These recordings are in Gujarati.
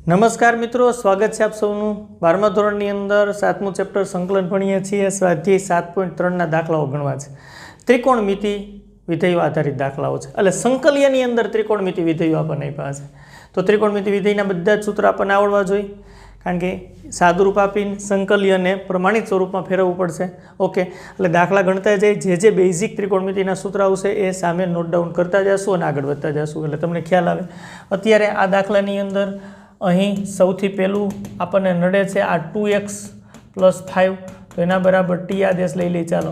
નમસ્કાર મિત્રો, સ્વાગત છે આપ સૌનું 12મા ધોરણની અંદર 7મું ચેપ્ટર સંકલન ભણીએ છીએ. સ્વાધ્યાય 7.3ના દાખલાઓ ગણવા છે. ત્રિકોણમિતિ વિધેયો આધારિત દાખલાઓ છે. એટલે સંકલ્યની અંદર ત્રિકોણમિતિ વિધેયો આપણને આપ્યા છે. તો ત્રિકોણમિતિ વિધેયના બધા જ સૂત્ર આપણને આવડવા જોઈએ, કારણ કે સાદુરૂપ આપીને સંકલ્યને પ્રમાણિત સ્વરૂપમાં ફેરવવું પડશે. ઓકે, એટલે દાખલા ગણતા જઈ જે બેઝિક ત્રિકોણમિતિના સૂત્ર આવશે એ સામે નોટ ડાઉન કરતા જશું અને આગળ વધતા જશું, એટલે તમને ખ્યાલ આવે. અત્યારે આ દાખલાની અંદર અહીં સૌથી પહેલું આપણને નડે છે આ 2x + 5, તો એના બરાબર ટી આદેશ લઈ લઈએ. ચાલો,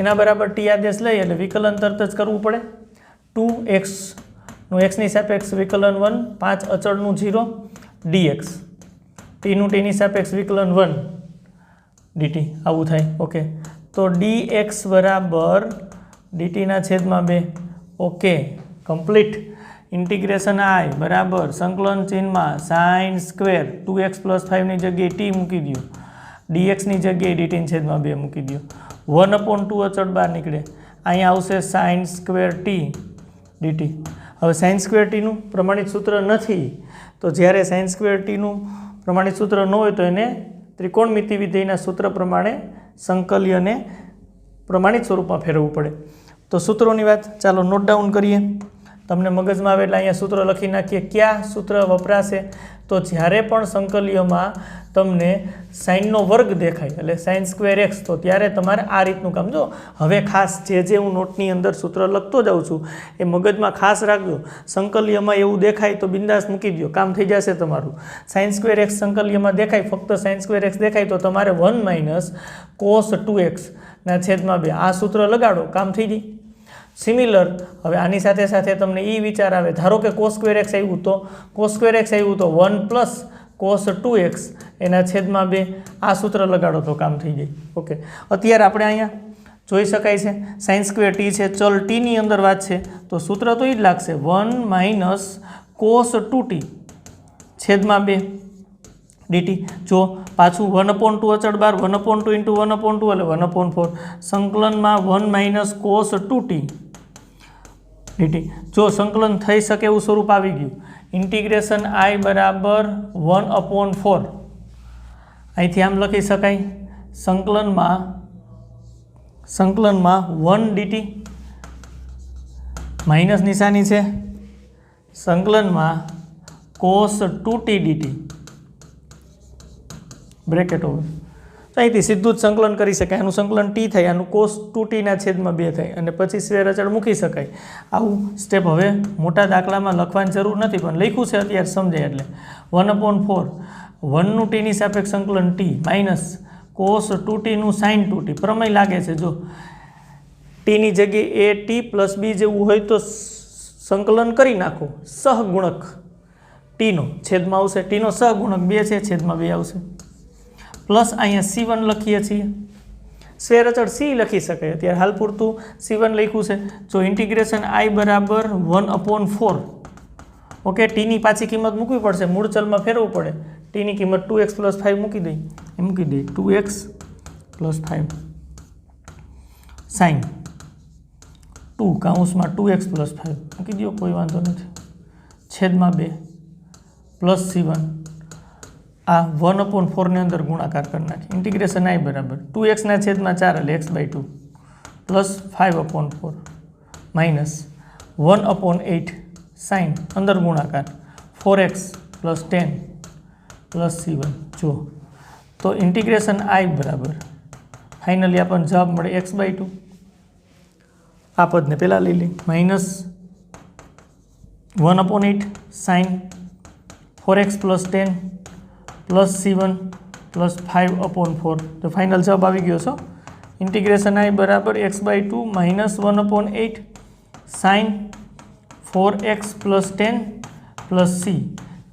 એના બરાબર ટી આદેશ લઈએ એટલે વિકલન તરત જ કરવું પડે. 2xનું xની સાપેક્ષ વિકલન 1, 5 અચળનું 0 dx, ટીનું ટીની સાપેક્ષ વિકલન 1 dt, આવું થાય. ઓકે, તો dx બરાબર dtના છેદમાં 2. Okay, complete. ઇન્ટિગ્રેશન i બરાબર સંકલન ચિહ્નમાં સાઇન સ્ક્વેર 2x + 5ની જગ્યાએ t મૂકી દો, dxની જગ્યાએ dtની છેદમાં 2 મૂકી દો. 1/2 અચળ બહાર નીકળે, અહીંયા આવશે સાઇન સ્ક્વેર t dt. હવે સાઇન સ્ક્વેર ટીનું પ્રમાણિત સૂત્ર નથી, તો જ્યારે સાઇન સ્ક્વેર ટીનું પ્રમાણિત સૂત્ર ન હોય તો એને ત્રિકોણમિતિ વિધેયના સૂત્ર પ્રમાણે સંકલ્યને પ્રમાણિત સ્વરૂપમાં ફેરવવું પડે. તો સૂત્રોની વાત ચાલો નોટ ડાઉન કરીએ. તમને મગજમાં આવે એટલે અહીંયા સૂત્ર લખી નાખીએ. ક્યાં સૂત્ર વપરાશે? તો જ્યારે પણ સંકલ્યમાં તમને સાઇનનો વર્ગ દેખાય એટલે સાઇન સ્ક્વેર x, તો ત્યારે તમારે આ રીતનું કામ. જો હવે ખાસ જે હું નોટની અંદર સૂત્ર લખતો જાઉં છું એ મગજમાં ખાસ રાખજો. સંકલ્યમાં એવું દેખાય તો બિંદાસ મૂકી દો, કામ થઈ જશે તમારું. સાઇન સ્ક્વેર x સંકલ્યમાં દેખાય, ફક્ત સાઇન સ્ક્વેર x દેખાય તો તમારે 1 - cos 2x ના છેદમાં 2 આ સૂત્ર લગાડો, કામ થઈ જાય. સિમિલર, હવે આની સાથે સાથે તમને એ વિચાર આવે, ધારો કે cos સ્ક્વેર x આવ્યું તો 1 + cos 2x એના છેદમાં 2 આ સૂત્ર લગાડો તો કામ થઈ જાય. ઓકે, અત્યારે આપણે અહીંયા જોઈ શકાય છે સાઇન સ્ક્વેર ટી છે, ચલ ટીની અંદર વાત છે તો સૂત્ર તો એ જ લાગશે 1 - cos 2t છેદમાં 2 dt. જો પાછું 1/2 અચળ બાર 1/2 × 1/2 એટલે 1/4 સંકલનમાં 1 - cos 2t dt. જો સંકલન થઈ શકે એવું સ્વરૂપ આવી ગયું, ઇન્ટિગ્રેશન i બરાબર 1/4, અહીંથી આમ લખી શકાય સંકલનમાં 1 dt, માઇનસ નિશાની છે, સંકલનમાં cos 2t dt bracket over. તો અહીંથી સીધું જ સંકલન કરી શકાય. આનું સંકલન ટી થાય, આનું cos 2t ના છેદમાં 2 થાય અને પછી સ્ક્વેર અચળ મૂકી શકાય. આવું સ્ટેપ હવે મોટા દાખલામાં લખવાની જરૂર નથી, પણ લખ્યું છે અત્યારે સમજાય એટલે 1/4 1નું ટીની સાપેક્ષ સંકલન T minus cos 2tનું sin 2t. પ્રમેય લાગે છે, જો ટીની જગ્યાએ a t + b જેવું હોય તો સંકલન કરી નાખો, સહગુણક ટીનો છેદમાં આવશે, ટીનો સહગુણક 2 છે, છેદમાં 2 આવશે. પ્લસ અહીંયા c1 લખીએ છીએ, સ્ક્વેર અચળ c લખી શકાય, અત્યારે હાલ પૂરતું c1 લખ્યું છે. જો ઇન્ટિગ્રેશન i બરાબર 1/4. ઓકે, ટીની પાછી કિંમત મૂકવી પડશે, મૂળ ચલમાં ફેરવવું પડે. ટીની કિંમત 2x + 5 મૂકી દઈએ, 2x + 5 સાઇન 2 કૌંસમાં 2x + 5 મૂકી દો, કોઈ વાંધો નથી, છેદમાં 2 પ્લસ c1 આ 1/4 ની અંદર ગુણાકાર કરી નાખી. ઇન્ટિગ્રેશન i બરાબર 2x ના છેદમાં 4 એટલે x/2 પ્લસ 5/4 માઇનસ 1/8 સાઇન અંદર ગુણાકાર 4x + 10 પ્લસ c1. જો તો ઇન્ટિગ્રેશન i બરાબર ફાઇનલી આપણને જવાબ મળે x/2. આ પદને પહેલાં લઈ લઈએ, minus 1/8 sign 4x + 10 plus c1 plus 5/4. તો ફાઇનલ જવાબ આવી ગયો છો. ઇન્ટિગ્રેશન i બરાબર x/2 minus 1/8 sign 4x + 10 plus c.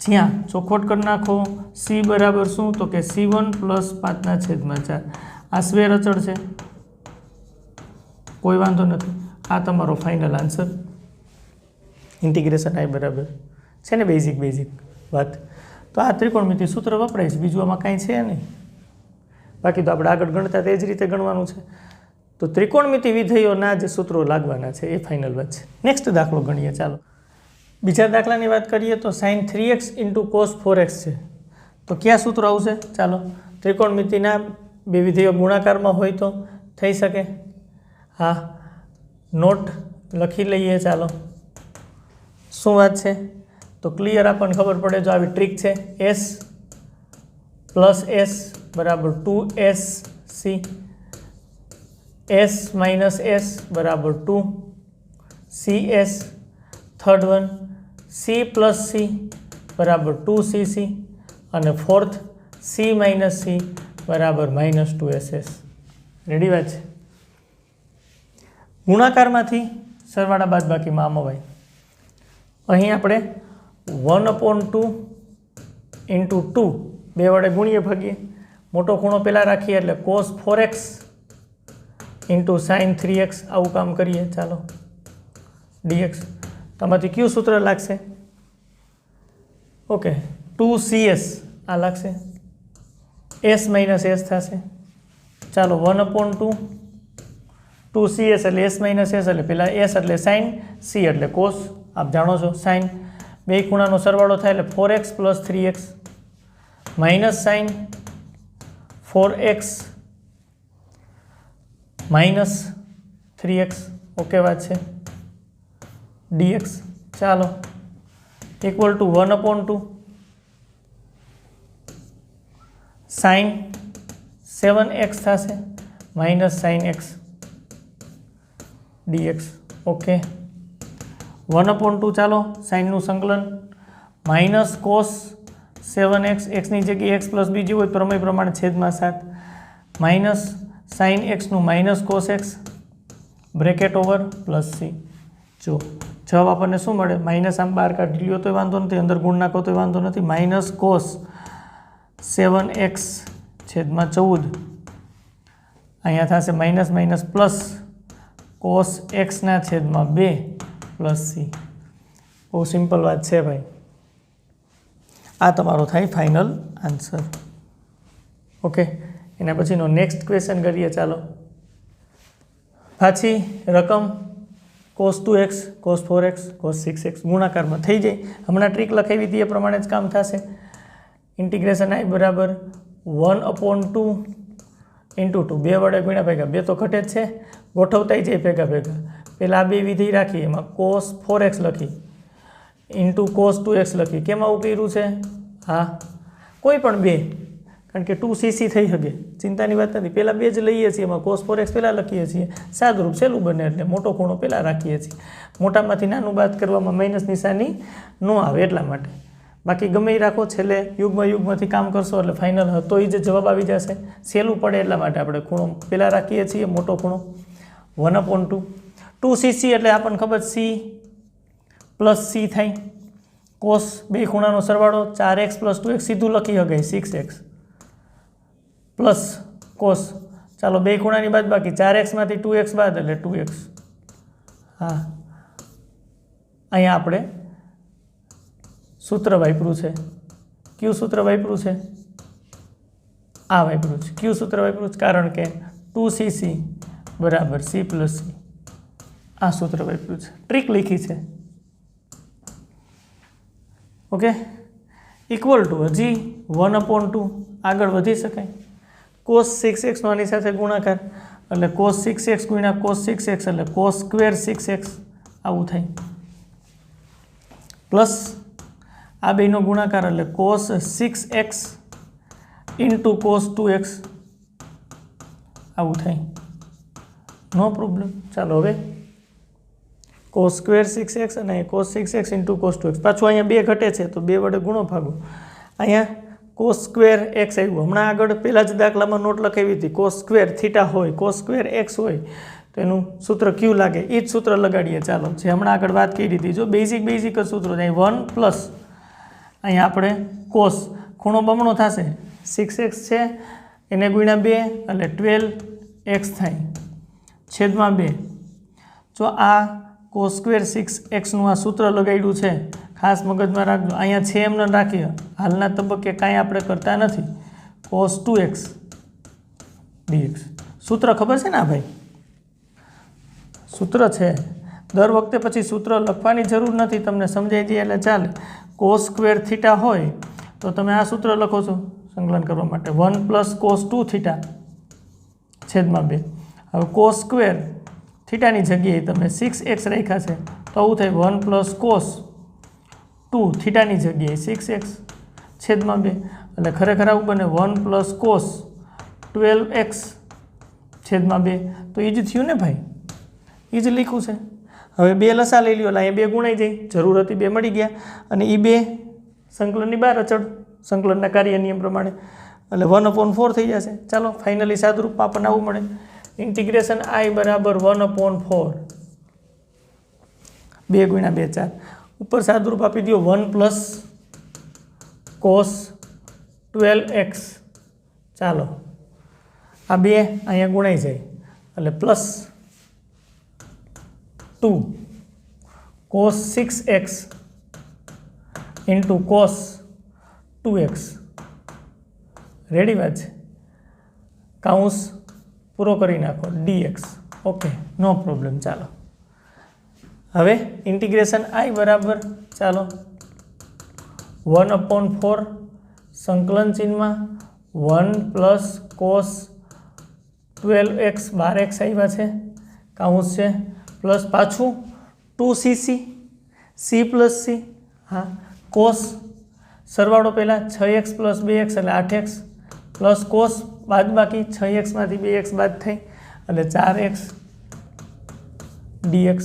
જ્યાં ચોખવટ કરી નાખો, c બરાબર શું? તો કે c1 + 5 ના છેદમાં 4. આ સ્ક્વેર અચળ છે, કોઈ વાંધો નથી. આ તમારો ફાઇનલ આન્સર. ઇન્ટિગ્રેશન i બરાબર છે ને બેઝિક વાત. તો આ ત્રિકોણમિતિ સૂત્ર વપરાય છે, બીજું આમાં કાંઈ છે નહીં. બાકી તો આપણે આગળ ગણતા તે જ રીતે ગણવાનું છે. તો ત્રિકોણમિતિ વિધેયોના જે સૂત્રો લાગવાના છે એ ફાઇનલ વાત છે. નેક્સ્ટ દાખલો ગણીએ. ચાલો, બીજા દાખલાની વાત કરીએ તો sin 3x into cos 4x છે, તો ક્યાં સૂત્ર આવશે? ચાલો ત્રિકોણમિતિના બે વિધેયો ગુણાકારમાં હોય તો થઈ શકે. હા, નોટ લખી લઈએ. ચાલો શું વાત છે તો ક્લિયર આપણને ખબર પડે. જો આવી ટ્રીક છે, s પ્લસ s બરાબર 2sc, s માઇનસ s બરાબર 2 cs, third one c plus c બરાબર 2cc અને ફોર્થ c માઇનસ c બરાબર -2ss. રેડી વાત છે. ગુણાકારમાંથી સરવાળા બાદ બાકીમાં આમ હોય. અહીં આપણે 1/2 ઇન્ટુ 2 બે વડે ગુણીએ ભાગીએ. મોટો ખૂણો પહેલાં રાખીએ એટલે cos 4x into sin 3x આવું કામ કરીએ. ચાલો dx તમારાથી કયું સૂત્ર લાગશે? ઓકે, 2cs આ લાગશે, s માઇનસ s થશે. ચાલો 1/2 2cs એટલે s માઇનસ s એટલે પહેલાં s એટલે sin, c એટલે cos. આપ જાણો છો sin. બે ખૂણાનો સરવાળો થાય એટલે 4x plus 3x minus sin 4x minus 3x. Okay વાત છે. dx ચાલો ઇક્વલ ટુ 1/2 sin 7x થશે minus sin x dx. Okay 1/2 ચાલો સાઇનનું સંકલન માઇનસ કોસ 7x, એક્સની જગ્યાએ x પ્લસ બીજી હોય પ્રમેય પ્રમાણે છેદમાં 7 માઇનસ સાઇન એક્સનું minus cos x bracket over plus c. જો જવાબ આપણને શું મળે? માઇનસ આમ બહાર કાઢી લ્યો તો વાંધો નથી, અંદર ગુણ નાખો તો વાંધો નથી. માઇનસ કોસ 7x છેદમાં 14 અહીંયા થશે માઇનસ માઇનસ પ્લસ કોસ એક્સના છેદમાં 2 પ્લસ સી. બહુ સિમ્પલ વાત છે ભાઈ. આ તમારો થાય ફાઇનલ આન્સર. ઓકે, એના પછીનો નેક્સ્ટ ક્વેશ્ચન કરીએ. ચાલો પાછી રકમ cos 2x, cos 4x, cos 6x ગુણાકારમાં થઈ જાય. હમણાં ટ્રીક લખાવી હતી એ પ્રમાણે જ કામ થશે. ઇન્ટિગ્રેશન i બરાબર 1/2 ઇન્ટુ 2 બે વડે ગુણ્યા ભેગા, બે તો ઘટે જ છે, ગોઠવતાય જાય ભેગા ભેગા. પહેલાં આ બે વિધેય રાખી, એમાં cos 4x લખી ઇન્ટુ cos 2x લખી. કેમ આવું કર્યું છે? હા, કોઈ પણ બે, કારણ કે 2cc થઈ શકે, ચિંતાની વાત નથી. પહેલાં બે જ લઈએ છીએ, એમાં cos 4x પહેલાં લખીએ છીએ, સાદરૂપ સહેલું બને એટલે મોટો ખૂણો પહેલાં રાખીએ છીએ. મોટામાંથી નાનું બાદ કરવામાં માઇનસ નિશાની ન આવે એટલા માટે. બાકી ગમે એ રાખો, છેલ્લે યુગમાંથી કામ કરશો એટલે ફાઇનલ હતો એ જ જવાબ આવી જશે. સહેલું પડે એટલા માટે આપણે ખૂણો પહેલાં રાખીએ છીએ, મોટો ખૂણો 1/2 2cc એટલે આપણને ખબર c પ્લસ c થાય. કોસ બે ખૂણાનો સરવાળો 4x પ્લસ 2x સીધું લખી શકાય 6x પ્લસ કોસ. ચાલો બે ખૂણાની બાદ બાકી 4x માંથી 2x બાદ એટલે 2x. હા, અહીંયા આપણે સૂત્ર વાપર્યું છે. કયું સૂત્ર વાપર્યું છે? આ વાપર્યું છે. કયું સૂત્ર વાપર્યું છે? કારણ કે 2cc બરાબર c પ્લસ c. આ સૂત્ર વાપર્યું છે, ટ્રીક લીખી છે. ઓકે, ઇક્વલ ટુ હજી 1/2 આગળ વધી શકાય. cos 6x નો આની સાથે ગુણાકાર એટલે cos 6x ગુણ્યા cos 6x એટલે cos સ્ક્વેર 6x આવું થાય. પ્લસ આ બેનો ગુણાકાર એટલે cos 6x into cos 2x આવું થાય. નો પ્રોબ્લેમ. ચાલો હવે cos સ્ક્વેર 6x અને cos 6x into cos 2x. પાછું અહીંયા બે ઘટે છે તો બે વડે ગુણો ભાગો. અહીંયા cos સ્ક્વેર x આવ્યું. હમણાં આગળ પહેલાં જ દાખલામાં નોટ લખાવી હતી. cos સ્ક્વેર થીટા હોય, cos સ્ક્વેર x હોય તો એનું સૂત્ર ક્યુ લાગે, એ જ સૂત્ર લગાડીએ. ચાલો, જે હમણાં આગળ વાત કરી હતી, જો બેઝિક જ સૂત્રો છે. અહીં 1 પ્લસ અહીંયા આપણે cos ખૂણો બમણો થશે, 6x છે એને ગુણ્યા 2 એટલે 12x થાય છેદમાં 2. જો આ cos સ્ક્વેર 6xનું આ સૂત્ર લગાડ્યું છે, ખાસ મગજમાં રાખજો. અહીંયા છે એમને રાખીએ, હાલના તબક્કે કાંઈ આપણે કરતા નથી. cos 2x dx સૂત્ર ખબર છે ને ભાઈ? સૂત્ર છે दर वखते पछी सूत्र लखवानी जरूर नहीं, तमने समझाई जाए एटले चाले। कोस स्क्वेर थीटा होय तो तमे आ सूत्र लखो छो संकलन करवा माटे 1 + cos 2 थीटा छेदमां 2। हवे कोस स्क्वेर थीटानी जग्याए तमे 6x राख्या छे तो आવું थाय 1 + cos 2 थीटानी जग्याए 6x छेदमां 2 એટલે ખરેખર આવું બને 1 + cos 12x छेदमां 2। तो એ જ થયું ને ભાઈ, એ જ લખ્યું છે। હવે 2 લસા લઈ લ્યો, અહીંયા 2 ગુણાઈ જાય, જરૂર હતી 2 મળી ગયા, અને એ 2 સંકલનની બહાર અચળ સંકલનના કાર્ય નિયમ પ્રમાણે એટલે 1/4 થઈ જશે। ચાલો ફાઇનલી સાદુરૂપમાં આપણને આવું મળે, ઇન્ટિગ્રેશન I બરાબર 1/4 2 × 2 4 ઉપર સાદુરૂપ આપી દો 1 + cos 12x। ચાલો આ 2 અહીંયા ગુણાઈ જાય એટલે +2 cos 6x × cos 2x ready વાત છે, કાઉન્સ પૂરો કરી નાખો dx। Okay no problem. ચાલો હવે ઇન્ટિગ્રેશન I બરાબર ચાલો 1/4 સંકલન ચિહ્નમાં 1 + cos 12x 12x આવ્યા છે, કાઉન્સ છે, પ્લસ પાછું 2cc c + c, हाँ cos सरवाड़ो पहला 6x + 2x એટલે 8x प्लस cos बाद बाकी 6x मांथी 2x बाद थई એટલે 4x dx।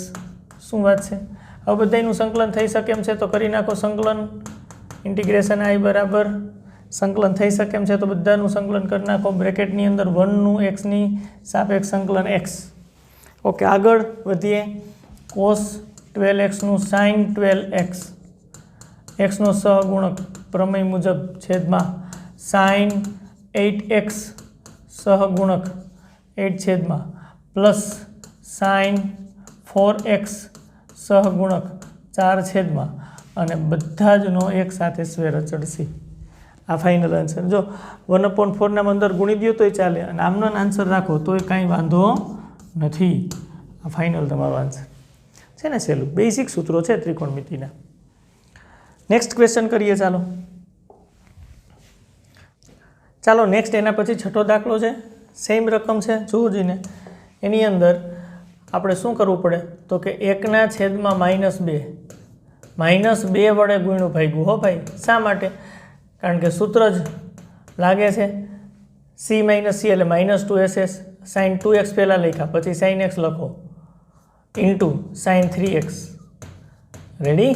શું વાત છે? હવે બધાયનું સંકલન થઈ શકે એમ છે તો કરી નાખો સંકલન। ઇન્ટિગ્રેશન I બરાબર સંકલન થઈ શકે એમ છે તો બધાનું સંકલન કરી નાખો, બ્રેકેટની અંદર 1 નું x ની સાપેક્ષ સંકલન x। ઓકે આગળ વધીએ, cos 12x નું sin 12x, x નો સહગુણક પ્રમેય મુજબ છેદમાં sin 8x સહગુણક 8 છેદમાં પ્લસ sin 4x સહગુણક 4 છેદમાં અને બધા જ નો એક સાથે સ્વેર અચળ c। આ ફાઇનલ આન્સર। જો 1/4 ના અંદર ગુણી દો તોય ચાલે અને આમનો આન્સર રાખો તોય કાંઈ વાંધો નથી। આ ફાઇનલ તમારો આન્સર છે ને, સહેલું બેઝિક સૂત્રો છે ત્રિકોણમિતિના। નેક્સ્ટ ક્વેશ્ચન કરીએ। ચાલો નેક્સ્ટ એના પછી છઠ્ઠો દાખલો છે, સેમ રકમ છે, જોવું જોઈને એની અંદર આપણે શું કરવું પડે તો કે 1/2 -2 વડે ગુણ્યું ભાગ્યું હો ભાઈ। શા માટે? કારણ કે સૂત્ર જ લાગે છે c - c એટલે -2ss sin 2x પહેલાં લખ્યા પછી sin x લખો ઇન્ટુ sin 3x રેડી,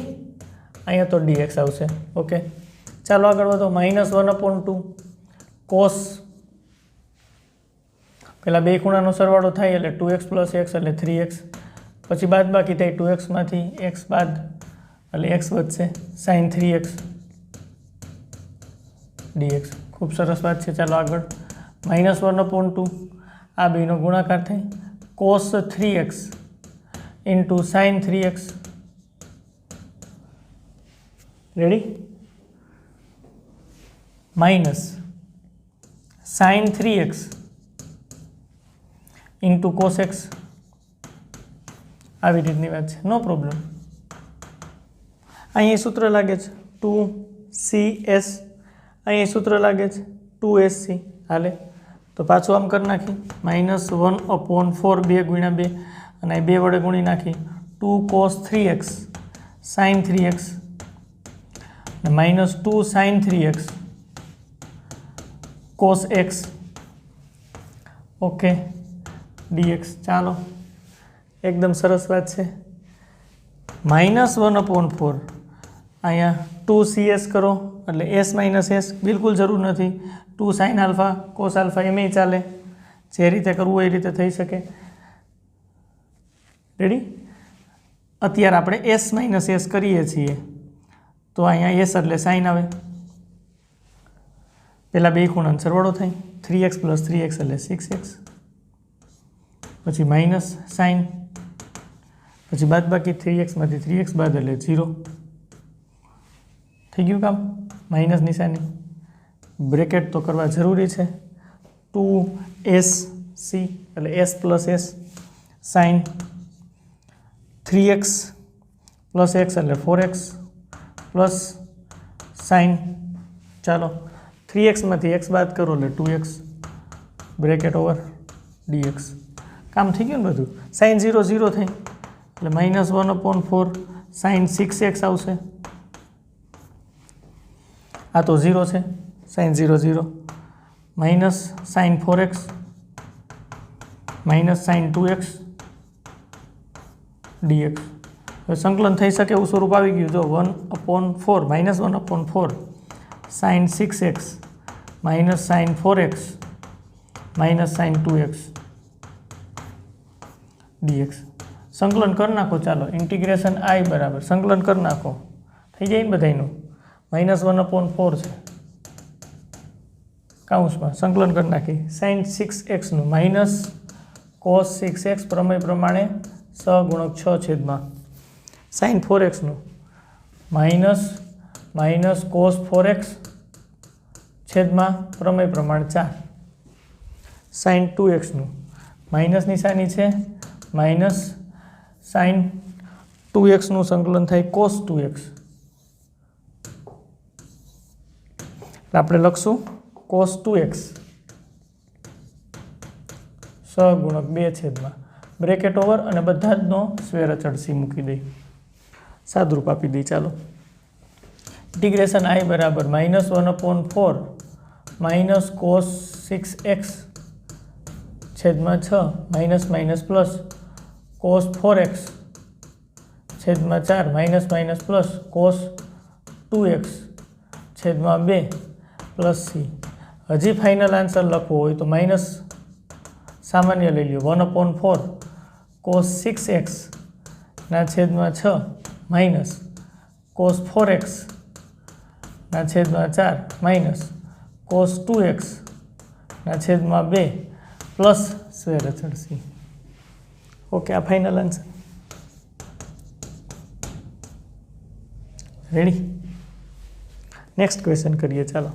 અહીંયા તો dx આવશે। ઓકે ચાલો આગળ વધો। -1/2 cos પહેલાં બે ખૂણાનો સરવાળો થાય એટલે 2x + x એટલે 3x, પછી બાદ બાકી થાય 2x માંથી x બાદ એટલે x વધશે sin 3x dx। ખૂબ સરસ વાત છે। ચાલો આગળ -1/2 આ બેનો ગુણાકાર થાય cos 3x × sin 3x ready, minus sin 3x × cos x આવી રીતની વાત છે, નો પ્રોબ્લેમ। અહીં સૂત્ર લાગે છે 2cs, અહીં સૂત્ર લાગે છે 2sc, હાલે તો પાછું આમ કરી નાખી -1/4 2 × 2 અને અહીં 2 વડે ગુણી નાખી 2 cos 3x sin 3x અને -2 sin 3x cos x okay dx। ચાલો એકદમ સરસ વાત છે। -1/4 અહીંયા 2cs કરો એટલે s - s બિલકુલ જરૂર નથી, 2 sin આલ્ફા cos આલ્ફા એમેય ચાલે, જે રીતે કરવું એ રીતે થઈ શકે રેડી। અત્યારે આપણે s - s કરીએ છીએ તો અહીંયા s એટલે sin આવે, પહેલાં બે ખૂણાનો સરવાળો થાય 3x + 3x એટલે 6x, પછી માઇનસ સાઇન, પછી બાદ બાકી 3x માંથી 3x બાદ એટલે 0 થઈ ગયું કામ। માઇનસ નિશાની બ્રેકેટ તો કરવા જરૂરી છે, 2sc એટલે s + s sin 3x plus x એટલે 4x પ્લસ સાઇન, ચાલો 3xમાંથી x બાદ કરો એટલે 2x બ્રેકેટ ઓવર dx. કામ થઈ ગયું ને બધું. સાઇન 0 0 થઈ એટલે -1/4 સાઇન 6x આવશે. આ તો 0 છે, sine 0 0 minus sine 4x minus sine 2x dx. હવે સંકલન થઈ શકે એવું સ્વરૂપ આવી ગયું. જો 1/4 -1/4 sine 6x minus sine 4x minus sine 2x dx. સંકલન કરી નાખો. ચાલો ઇન્ટિગ્રેશન i બરાબર સંકલન કરી નાખો, થઈ જાય ને બધાનું. -1/4 છે કાઉન્સમાં, સંકલન કરી નાખી. સાઇન 6x નું માઇનસ કોસ 6x પ્રમેય પ્રમાણે સહગુણક 6 છેદમાં સાઇન 4x નું માઇનસ કોસ 4x છેદમાં પ્રમેય પ્રમાણે 4. સાઇન 2x નું માઇનસ નિશાની છે, માઇનસ સાઇન 2x નું સંકલન થાય કોસ 2x. આપણે લખશું કોસ 2x સહગુણક 2 છેદમાં બ્રેકેટ ઓવર અને બધા જ નો સ્ક્વેર અચળ c મૂકી દઈ, સાદરૂપ આપી દઈ. ચાલો ઇન્ટિગ્રેશન i બરાબર -1/4 માઇનસ કોસ 6x છેદમાં 6 minus minus plus cos 4x છેદમાં 4 minus minus plus cos 2x છેદમાં 2 પ્લસ c. હજી ફાઇનલ આન્સર લખવો હોય તો માઇનસ સામાન્ય લઈ લ્યો. 1/4 કોસ 6x ના છેદમાં 6 માઇનસ કોસ 4x ના છેદમાં 4 માઇનસ કોસ 2x ના છેદમાં 2 પ્લસ સ્ક્વેર અચળ c. ઓકે, આ final answer. Ready? Next question કરીએ. ચાલો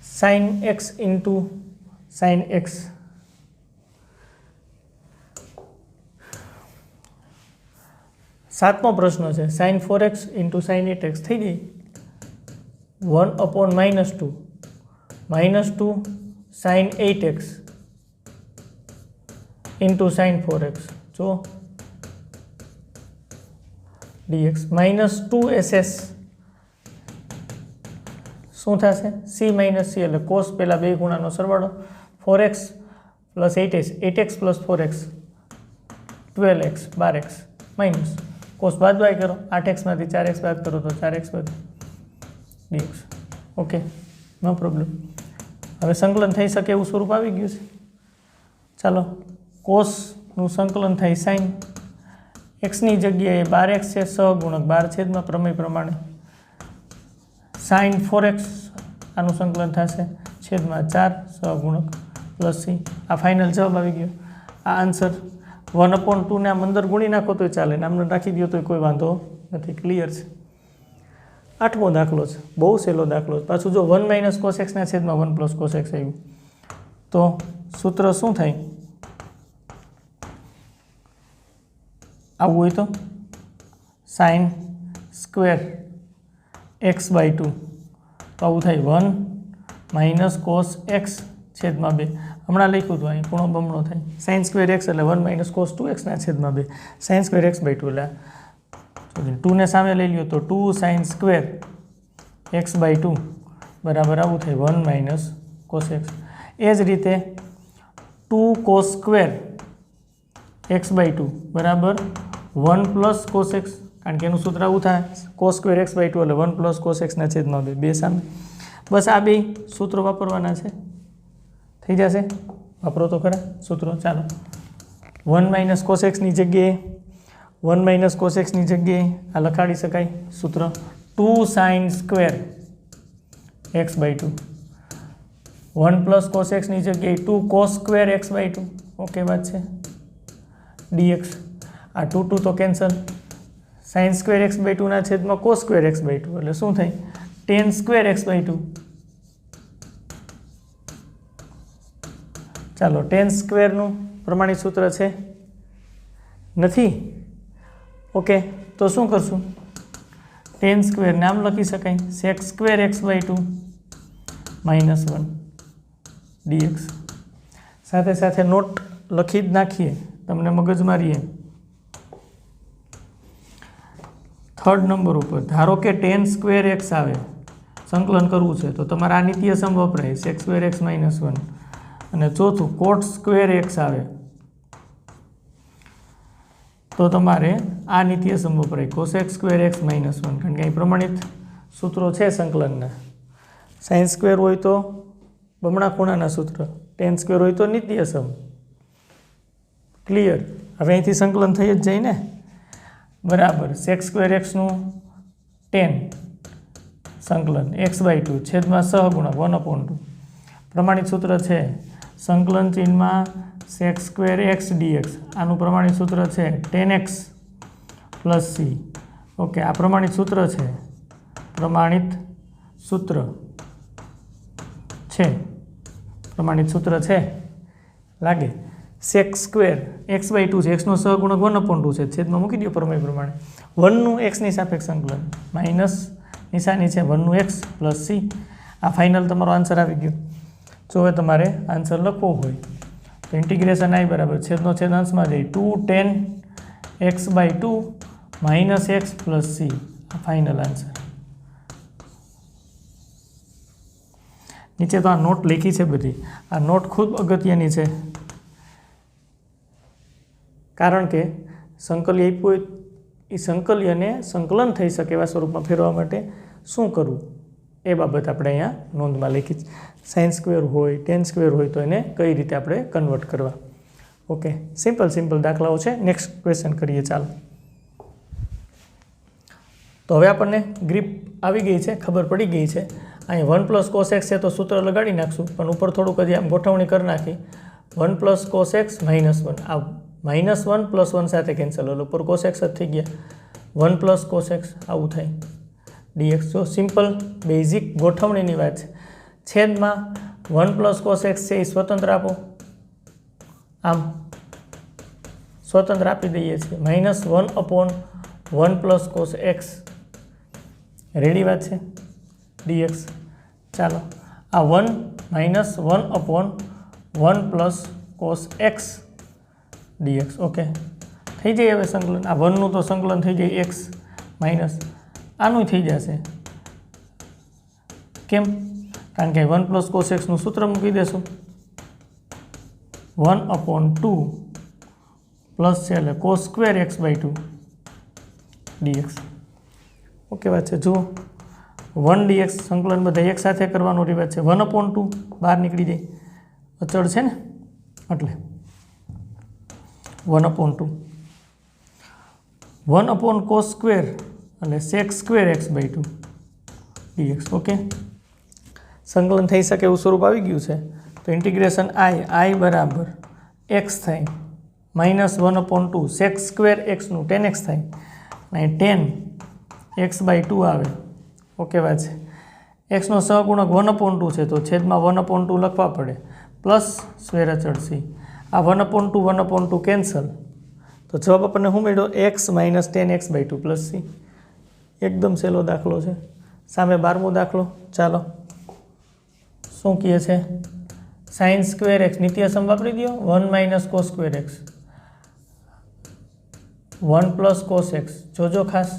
sine x into sine x. સાતમો પ્રશ્ન છે. Sign 4x into sign 8x થઈ ગઈ. 1/-2 -2 sign 8x into sign 4x જો dx -2ss શું થશે? c માઇનસ c એટલે કોસ પહેલા બે ગુણાનો સરવાળો 4x plus 8x plus 4x 12x 12x minus cos બાદ બાય કરો, 8x માંથી 4x બાદ કરો તો 4x બાદ dx. Okay, no problem. હવે સંકલન થઈ શકે એવું સ્વરૂપ આવી ગયું છે. ચાલો કોસનું સંકલન થાય સાઇન એક્સની જગ્યાએ 12x છે, સહગુણક 12 છેદમાં પ્રમેય પ્રમાણે સાઇન 4x આનું સંકલન થશે છેદમાં 4 સહગુણક પ્લસ c. આ ફાઇનલ જવાબ આવી ગયો. આ આન્સર 1/2 ને આમ અંદર ગુણી નાખો તોય ચાલે, ને આમને રાખી દો તો કોઈ વાંધો નથી. ક્લિયર છે. આઠમો દાખલો છે, બહુ સહેલો દાખલો છે. પાછું જો 1 - cos x ના છેદમાં 1 + cos x આવ્યું તો સૂત્ર શું થાય? આવું હોય તો સાઇન સ્ક્વેર x/2 તો આવું થાય 1 - cos x છેદમાં 2. હમણાં લખ્યું હતું અહીં ખૂણો બમણો થાય. સાઇન સ્ક્વેર x એટલે 1 - cos 2x ના છેદમાં 2 સાઇન સ્ક્વેર x/2 એટલે 2 ને સામે લઈ લ્યો તો 2 સાઇન સ્ક્વેર x/2 બરાબર આવું થાય 1 - cos x. એ જ રીતે 2 cos સ્ક્વેર x/2 બરાબર 1 + cos x, કારણ કે એનું સૂત્ર આવું થાય cos સ્ક્વેર x/2 એટલે 1 + cos x ના છેદમાં 2 બે સામે. બસ આ બે સૂત્રો વાપરવાના છે, થઈ જશે. વાપરો તો ખરા સૂત્રો. ચાલો 1 - cos x ની જગ્યાએ 1 - cos x ની જગ્યાએ આ લખાડી શકાય સૂત્ર 2 sine square x/2 1 + cos x ની જગ્યાએ 2 cos સ્ક્વેર x/2. ઓકે વાત છે. dx આ 2 તો કેન્સલ. સાઇન સ્ક્વેર x/2 ના છેદમાં cos સ્ક્વેર x/2 એટલે શું થાય? tan square x/2. ચાલો tan સ્ક્વેરનું પ્રમાણિત સૂત્ર છે નથી. ઓકે, તો શું કરશું? ટેન સ્ક્વેરને આમ લખી શકાય, સેક સ્ક્વેર x/2 -1 dx. સાથે સાથે નોટ લખી જ નાખીએ, તમને મગજ મારીએ. થર્ડ નંબર ઉપર ધારો કે ટેન સ્ક્વેર એક્સ આવે, સંકલન કરવું છે તો તમારે આ નિત્ય સમ વપરાય, સેક સ્ક્વેર x -1. અને ચોથું કોટ સ્ક્વેર એક્સ આવે તો તમારે આ નિત્ય સમ વપરાય, કોસેક સ્ક્વેર x -1. કારણ કે અહીં પ્રમાણિત સૂત્રો છે સંકલનના. સાઇન સ્ક્વેર હોય તો બમણા ખૂણાના સૂત્ર, ટેન સ્ક્વેર હોય તો નિત્ય સમ. ક્લિયર? હવે અહીંથી સંકલન થઈ જ જાય ને. બરાબર, સેક સ્ક્વેર એક્સનું 10 સંકલન x/2 છેદમાં સહગુણક 1/2. પ્રમાણિત સૂત્ર છે સંકલન ચિહ્નમાં સેક સ્ક્વેર x dx. આનું પ્રમાણિત સૂત્ર છે 10x + c. ઓકે, આ પ્રમાણિત સૂત્ર છે, પ્રમાણિત સૂત્ર છે, પ્રમાણિત સૂત્ર છે. લાગે સેક સ્ક્વેર x/2 છે, xનો સહગુણક 1/2 છે, છેદમાં મૂકી દો પ્રમેય પ્રમાણે. 1નું xની સાપેક્ષ સંકલન, માઇનસ નિશાની છે 1નું x + c. આ ફાઇનલ તમારો આન્સર આવી ગયો. જો હવે તમારે આન્સર લખવો હોય તો ઇન્ટિગ્રેશન i બરાબર છેદનો છેદ અંશમાં જઈ 2 10 x/2 - x + c. આ ફાઇનલ આન્સર. નીચે તો આ નોટ લખી છે બધી. આ નોટ ખૂબ અગત્યની છે, કારણ કે સંકલ્ય આપ્યું હોય એ સંકલ્યને સંકલન થઈ શકે એવા સ્વરૂપમાં ફેરવવા માટે શું કરવું એ બાબત આપણે અહીંયા નોંધમાં લખી છે. સાઇન સ્ક્વેર હોય, ટેન સ્ક્વેર હોય તો એને કઈ રીતે આપણે કન્વર્ટ કરવા. ઓકે, સિમ્પલ દાખલાઓ છે. નેક્સ્ટ ક્વેશ્ચન કરીએ. ચાલો, તો હવે આપણને ગ્રીપ આવી ગઈ છે, ખબર પડી ગઈ છે. અહીં 1 + cos x છે તો સૂત્ર લગાડી નાખશું, પણ ઉપર થોડુંક હજી આમ ગોઠવણી કરી નાખી. 1 + cos x -1, આ -1 + 1 સાથે કેન્સલ, એટલે ઉપર cos x જ થઈ ગયા. 1 + cos x આવું થાય dx. જો સિમ્પલ બેઝિક ગોઠવણીની વાત છે. છેદમાં 1 + cos x છે એ સ્વતંત્ર આપો, આમ સ્વતંત્ર આપી દઈએ છીએ. -1/1 + cos x રેડી વાત છે dx. ચાલો, આ 1 -1/1 + cos x dx. ઓકે, થઈ જાય હવે સંકલન. આ 1નું તો સંકલન થઈ જાય x માઇનસ આનું થઈ જશે. કેમ? કારણ કે 1 + cos x નું સૂત્ર મૂકી દેશું, 1/2 પ્લસ છે એટલે cos square x/2 dx. Okay વાત છે. જુઓ 1 dx સંકલન બધા એક સાથે કરવાનો રિવાજ છે. 1/2 બહાર નીકળી જાય, અચળ છે ને, એટલે 1/2 1/cos સ્ક્વેર એટલે sec square x/2 dx. Okay, સંકલન થઈ શકે એવું સ્વરૂપ આવી ગયું છે. તો ઇન્ટિગ્રેશન i બરાબર x થાય -1/2 sec સ્ક્વેર xનું 10x થાય, અને 10 x/2 આવે. ઓકે વાત છે. xનો સહગુણક 1/2 છે તો છેદમાં 1/2 લખવા પડે, પ્લસ સ્ક્વેર અચળ c. આ 1/2 કેન્સલ, તો જવાબ આપણને શું મળ્યો? x - 10x/2 + c. એકદમ સહેલો દાખલો છે. સામે 12મો દાખલો. ચાલો, શું કહે છે? સાઇન સ્ક્વેર x નિત્ય સમ વાપરી દો. 1 - cos square x 1 + cos x. જોજો ખાસ,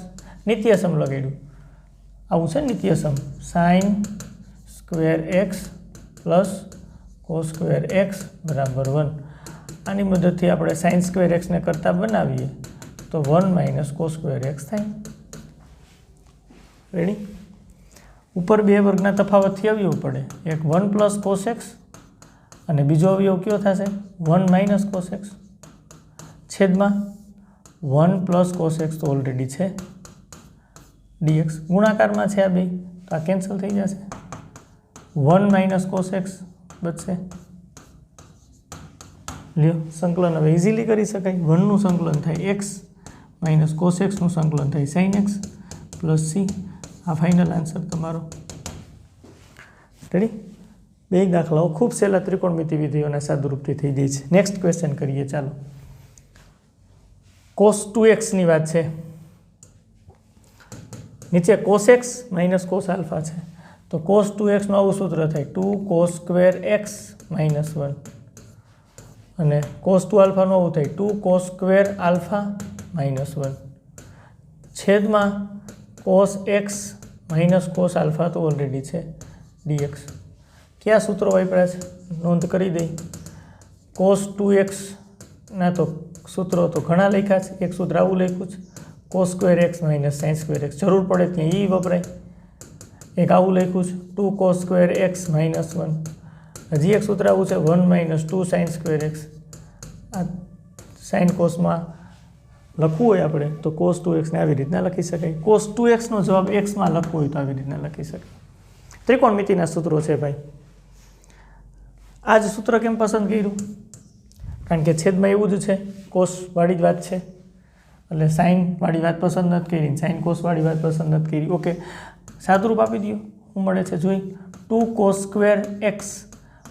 નિત્ય સમ લગાડ્યું, આવું છે નિત્ય સમ. Sine square x + cos square x બરાબર 1. આની મદદથી આપણે સાઇન સ્ક્વેર એક્સને કરતાં બનાવીએ તો 1 - cos સ્ક્વેર x થાય. રેડી? ઉપર બે વર્ગના તફાવતથી અવયવ પડે, એક 1 + cos x અને બીજો અવયવ કયો થશે? 1 - cos x છેદમાં 1 + cos x તો ઓલરેડી છે dx. ગુણાકારમાં છે આ બે, તો આ કેન્સલ થઈ જશે. 1 - cos x બચશે. લ્યો, સંકલન હવે ઇઝીલી કરી શકાય. 1નું સંકલન થાય x - cos x નું સંકલન થાય sin x + c. આ ફાઇનલ આન્સર તમારો. રેડી? બે દાખલાઓ ખૂબ સહેલા ત્રિકોણમિતિ વિધિઓના સાદુરૂપથી થઈ જાય છે. નેક્સ્ટ ક્વેશ્ચન કરીએ. ચાલો, cos 2x ની વાત છે, નીચે cos x minus cos alpha છે, તો cos 2x નું આવું સૂત્ર થાય 2 cos સ્ક્વેર x માઇનસ 1 અને cos 2 આલ્ફાનું આવું થાય 2 cos સ્ક્વેર આલ્ફા માઇનસ 1 છેદમાં cos x minus cos alpha તો ઓલરેડી છે dx. કયા સૂત્રો વાપર્યા છે નોંધ કરી દઈ. cos 2x ના તો સૂત્રો તો ઘણા લખ્યા છે, એક સૂત્ર આવું લખ્યું છે cos square x minus sin square x, જરૂર પડે ત્યાં એ વપરાય. એક આવું લખ્યું છે 2 cos સ્ક્વેર x માઇનસ 1, હજી એક સૂત્ર આવું છે 1 માઇનસ 2 sin સ્ક્વેર x. આ સાઇન કોસમાં લખવું હોય આપણે તો cos 2x ને આવી રીતના લખી શકાય. cos 2x નો જવાબ x માં લખવો હોય તો આવી રીતના લખી શકાય. ત્રિકોણમિતિના સૂત્રો છે ભાઈ. આ જ સૂત્ર કેમ પસંદ કર્યું? કારણ કે છેદમાં એવું જ છે, કોસ વાળી જ વાત છે, એટલે સાઇન વાળી વાત પસંદ નથી કરી, સાઇન કોસ વાળી વાત પસંદ નથી કરી. ઓકે, સાદુરૂપ આપી દો, શું મળે છે જોઈ. 2 cos square x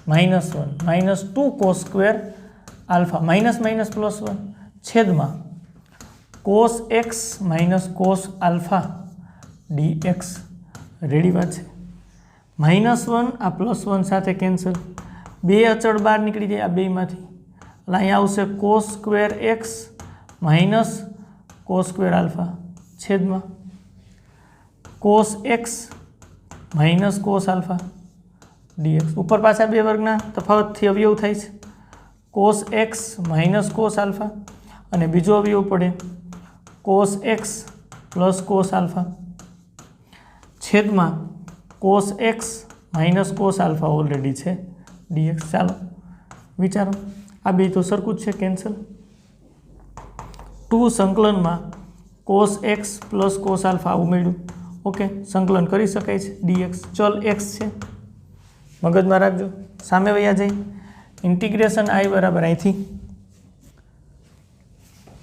minus 1 minus 2 cos square alpha minus minus plus 1 છેદમાં cos x minus cos alpha dx. Ready વાત છે. માઇનસ 1 આ પ્લસ 1 સાથે કેન્સલ, બે અચળ બહાર નીકળી જાય આ બેમાંથી, એટલે અહીંયા આવશે cos square x minus cos square alpha છેદમાં cos x minus cos alpha dx. ઉપર પાછા બે વર્ગના તફાવતથી અવયવ થાય છે, cos x minus cos alpha અને બીજો અવયવ પડે cos x plus cos alpha છેદમાં cos x minus cos alpha already છે dx. ચાલો વિચારો, આ બે તો સરખું જ છે, કેન્સલ. 2 સંકલનમાં cos x plus cos alpha આવું મળ્યું. ઓકે, સંકલન કરી શકાય છે dx. ચલ x છે, મગજમાં રાખજો, સામે વયા જાય. ઇન્ટિગ્રેશન i બરાબર અહીંથી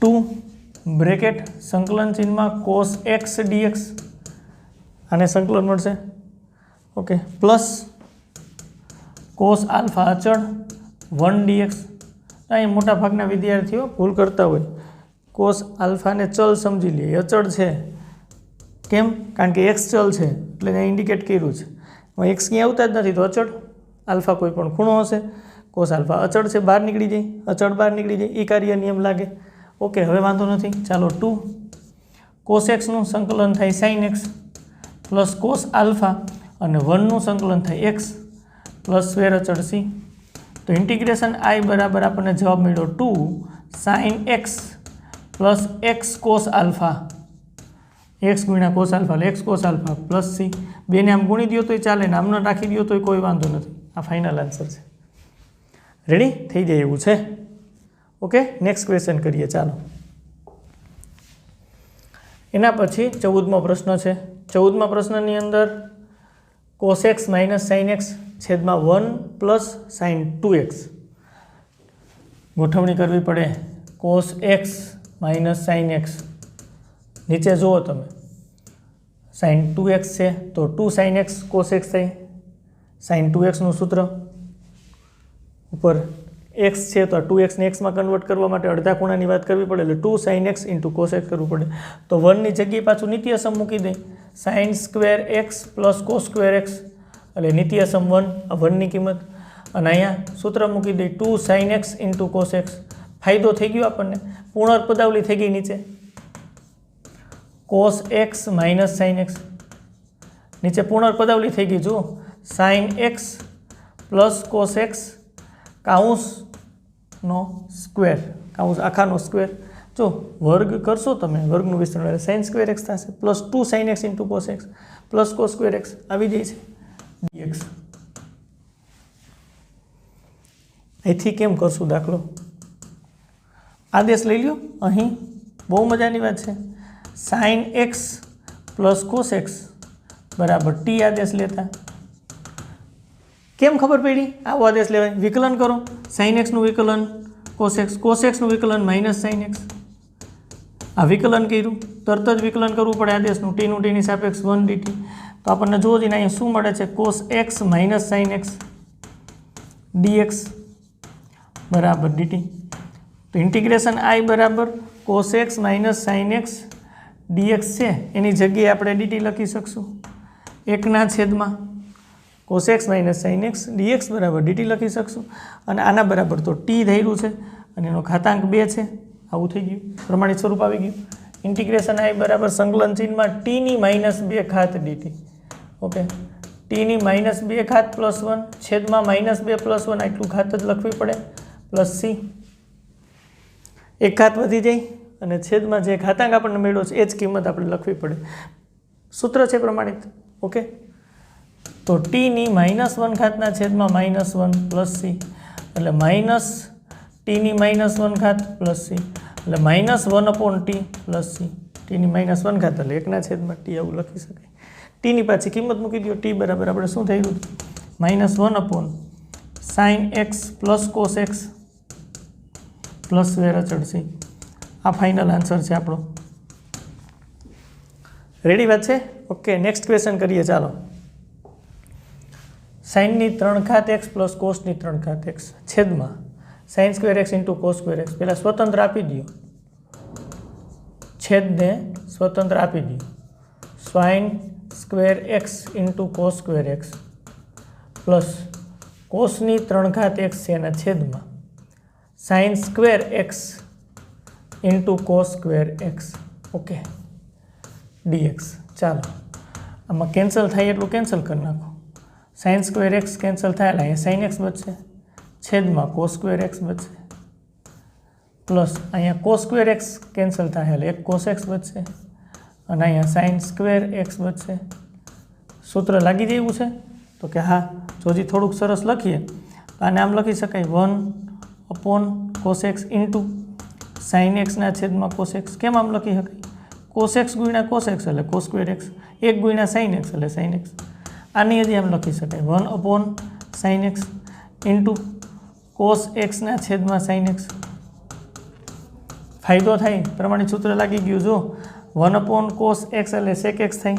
2 બ્રેકેટ સંકલન ચિહ્નમાં cos x dx, આને સંકલન મળશે. ઓકે, પ્લસ cos આલ્ફા અચળ 1 dx. અહીં મોટા ભાગના વિદ્યાર્થીઓ ભૂલ કરતા હોય, cos આલ્ફાને ચલ સમજી લે, અચળ છે. કેમ? કારણ કે x ચલ છે એટલે અહીંયા ઇન્ડિકેટ કર્યું છે. x ક્યાંય આવતા જ નથી તો અચળ. આલ્ફા કોઈ પણ ખૂણો હશે, cos આલ્ફા અચળ છે, બહાર નીકળી જાય, અચળ બહાર નીકળી જાય, એ કાર્ય નિયમ લાગે. ઓકે, હવે વાંધો નથી. ચાલો 2 cos x નું સંકલન થાય sin x plus cos alpha અને 1 નું સંકલન થાય x પ્લસ સ્ક્વેર અચળ c. તો ઇન્ટિગ્રેશન i બરાબર આપણને જવાબ મળ્યો 2 sin x plus x cos alpha, x ગુણ્યા cos આલ્ફા એટલે x cos alpha plus c. બેને આમ ગુણી દો તોય ચાલે ને આમને રાખી દો તોય કોઈ વાંધો નથી. આ ફાઇનલ આન્સર છે. રેડી થઈ જાય એવું છે. ઓકે, નેક્સ્ટ ક્વેશ્ચન કરીએ. ચાલો, એના પછી 14મો પ્રશ્ન છે. 14મા પ્રશ્નની અંદર cos x minus sin x છેદમાં 1 પ્લસ sin 2x ગોઠવણી કરવી પડે. cos x minus sin x, નીચે જુઓ તમે sin 2x છે તો 2 sin x cos x થાય, sin 2x નું સૂત્ર. ઉપર x છે તો 2x ને x માં કન્વર્ટ કરવા માટે અડધા ખૂણાની વાત કરવી પડે એટલે 2 sin x into cos x કરવું પડે. તો 1 ની જગ્યાએ પાછું નિત્યસમ મૂકી દઈ, sin square x plus cos square x એટલે નિત્યસમ 1, આ 1 ની કિંમત. અને અહીંયા સૂત્ર મૂકી દઈ 2 sin x into cos x. ફાયદો થઈ ગયો આપણને, પૂર્ણ પદાવલી થઈ ગઈ નીચે cos x minus sin x, નીચે પૂર્ણ પદાવલી થઈ ગઈ. જુઓ sin x plus cos x કાઉન્સનો સ્ક્વેર, કાઉન્સ આખાનો સ્ક્વેર. જો વર્ગ કરશો તમે, વર્ગનું વિસ્તરણ એટલે sin સ્ક્વેર x થશે plus 2 sin x into cos x plus cos square x આવી જાય છે dx. અહીંથી કેમ કરશું દાખલો? આદેશ લઈ લો. અહીં બહુ મજાની વાત છે, sin x plus cos x બરાબર t આદેશ લેતા. કેમ ખબર પડી? આવો આદેશ લેવાય. વિકલન કરો, sin x નું વિકલન cos x નું વિકલન માઇનસ sin x. આ વિકલન કર્યું, તરત જ વિકલન કરવું પડે આદેશનું, t નું t ની સાપેક્ષ 1 dt. તો આપણને જોવો જઈને અહીંયા શું મળે છે, cos x minus sin x dx બરાબર dt. તો ઇન્ટિગ્રેશન i બરાબર cos x minus sine x dx છે એની જગ્યાએ આપણે ડીટી લખી શકશું 1/. Cos x minus sine x dx બરાબર ડીટી લખી શકશું અને આના બરાબર તો ટી ધર્યું છે અને એનો ઘાતાંક 2 છે. આવું થઈ ગયું, પ્રમાણિત સ્વરૂપ આવી ગયું. ઇન્ટિગ્રેશન આઈ બરાબર સંકલન ચિહ્નમાં ટીની -2 ડીટી. ઓકે, ટીની -2 +1 છેદમાં -2 +1 આટલું ઘાત જ લખવી પડે પ્લસ સી. એક ઘાત વધી જાય અને છેદમાં જે ઘાતાંક આપણને મળ્યો છે એ જ કિંમત આપણે લખવી પડે. સૂત્ર છે પ્રમાણિત. ઓકે, તો ટીની -1 છેદમાં -1 પ્લસ સી એટલે માઇનસ ટીની -1 પ્લસ સી એટલે -1/t પ્લસ સી. ટીની -1 એટલે 1/t આવું લખી શકાય. ટીની પાછી કિંમત મૂકી દો. ટી બરાબર આપણે શું થઈ ગયું? -1/sin x plus cos x plus વેર અચળ સી. આ ફાઇનલ આન્સર છે આપણો. રેડી વાત છે? ઓકે, નેક્સ્ટ ક્વેશ્ચન કરીએ. ચાલો, સાઇનની 3 x પ્લસ કોસની 3 x છેદમાં sin square x into cos square x. પહેલાં સ્વતંત્ર આપી દો, છેદને સ્વતંત્ર આપી દો. sin square x into cos square x plus કોસની 3 x છે એના છેદમાં sin square x into cos square x. Okay, dx. ચાલો, આમાં કેન્સલ થાય એટલું કેન્સલ કરી નાખો. sin સ્ક્વેર x કેન્સલ થાય એટલે અહીંયા sin x બચશે, છેદમાં કોસ સ્ક્વેર x બચશે પ્લસ અહીંયા કોસ સ્ક્વેર x કેન્સલ થાય એટલે 1 cos x બચશે અને અહીંયા sin સ્ક્વેર x બચશે. સૂત્ર લાગી જેવું છે? તો કે હા. જો હજી થોડુંક સરસ લખીએ આને આમ લખી શકાય 1/cos x into sin x ના છેદમાં cos x. કેમ આમ લખી શકાય? cos x ગુણ્યા cos x એટલે cos સ્ક્વેર x, 1 ગુણ્યા sin x એટલે sin x. આની હજી આમ લખી શકાય 1/sin x into cos x ના છેદમાં sin x. ફાયદો થાય, પ્રમાણિત સૂત્ર લાગી ગયું. જો 1/cos x એટલે sec x થાય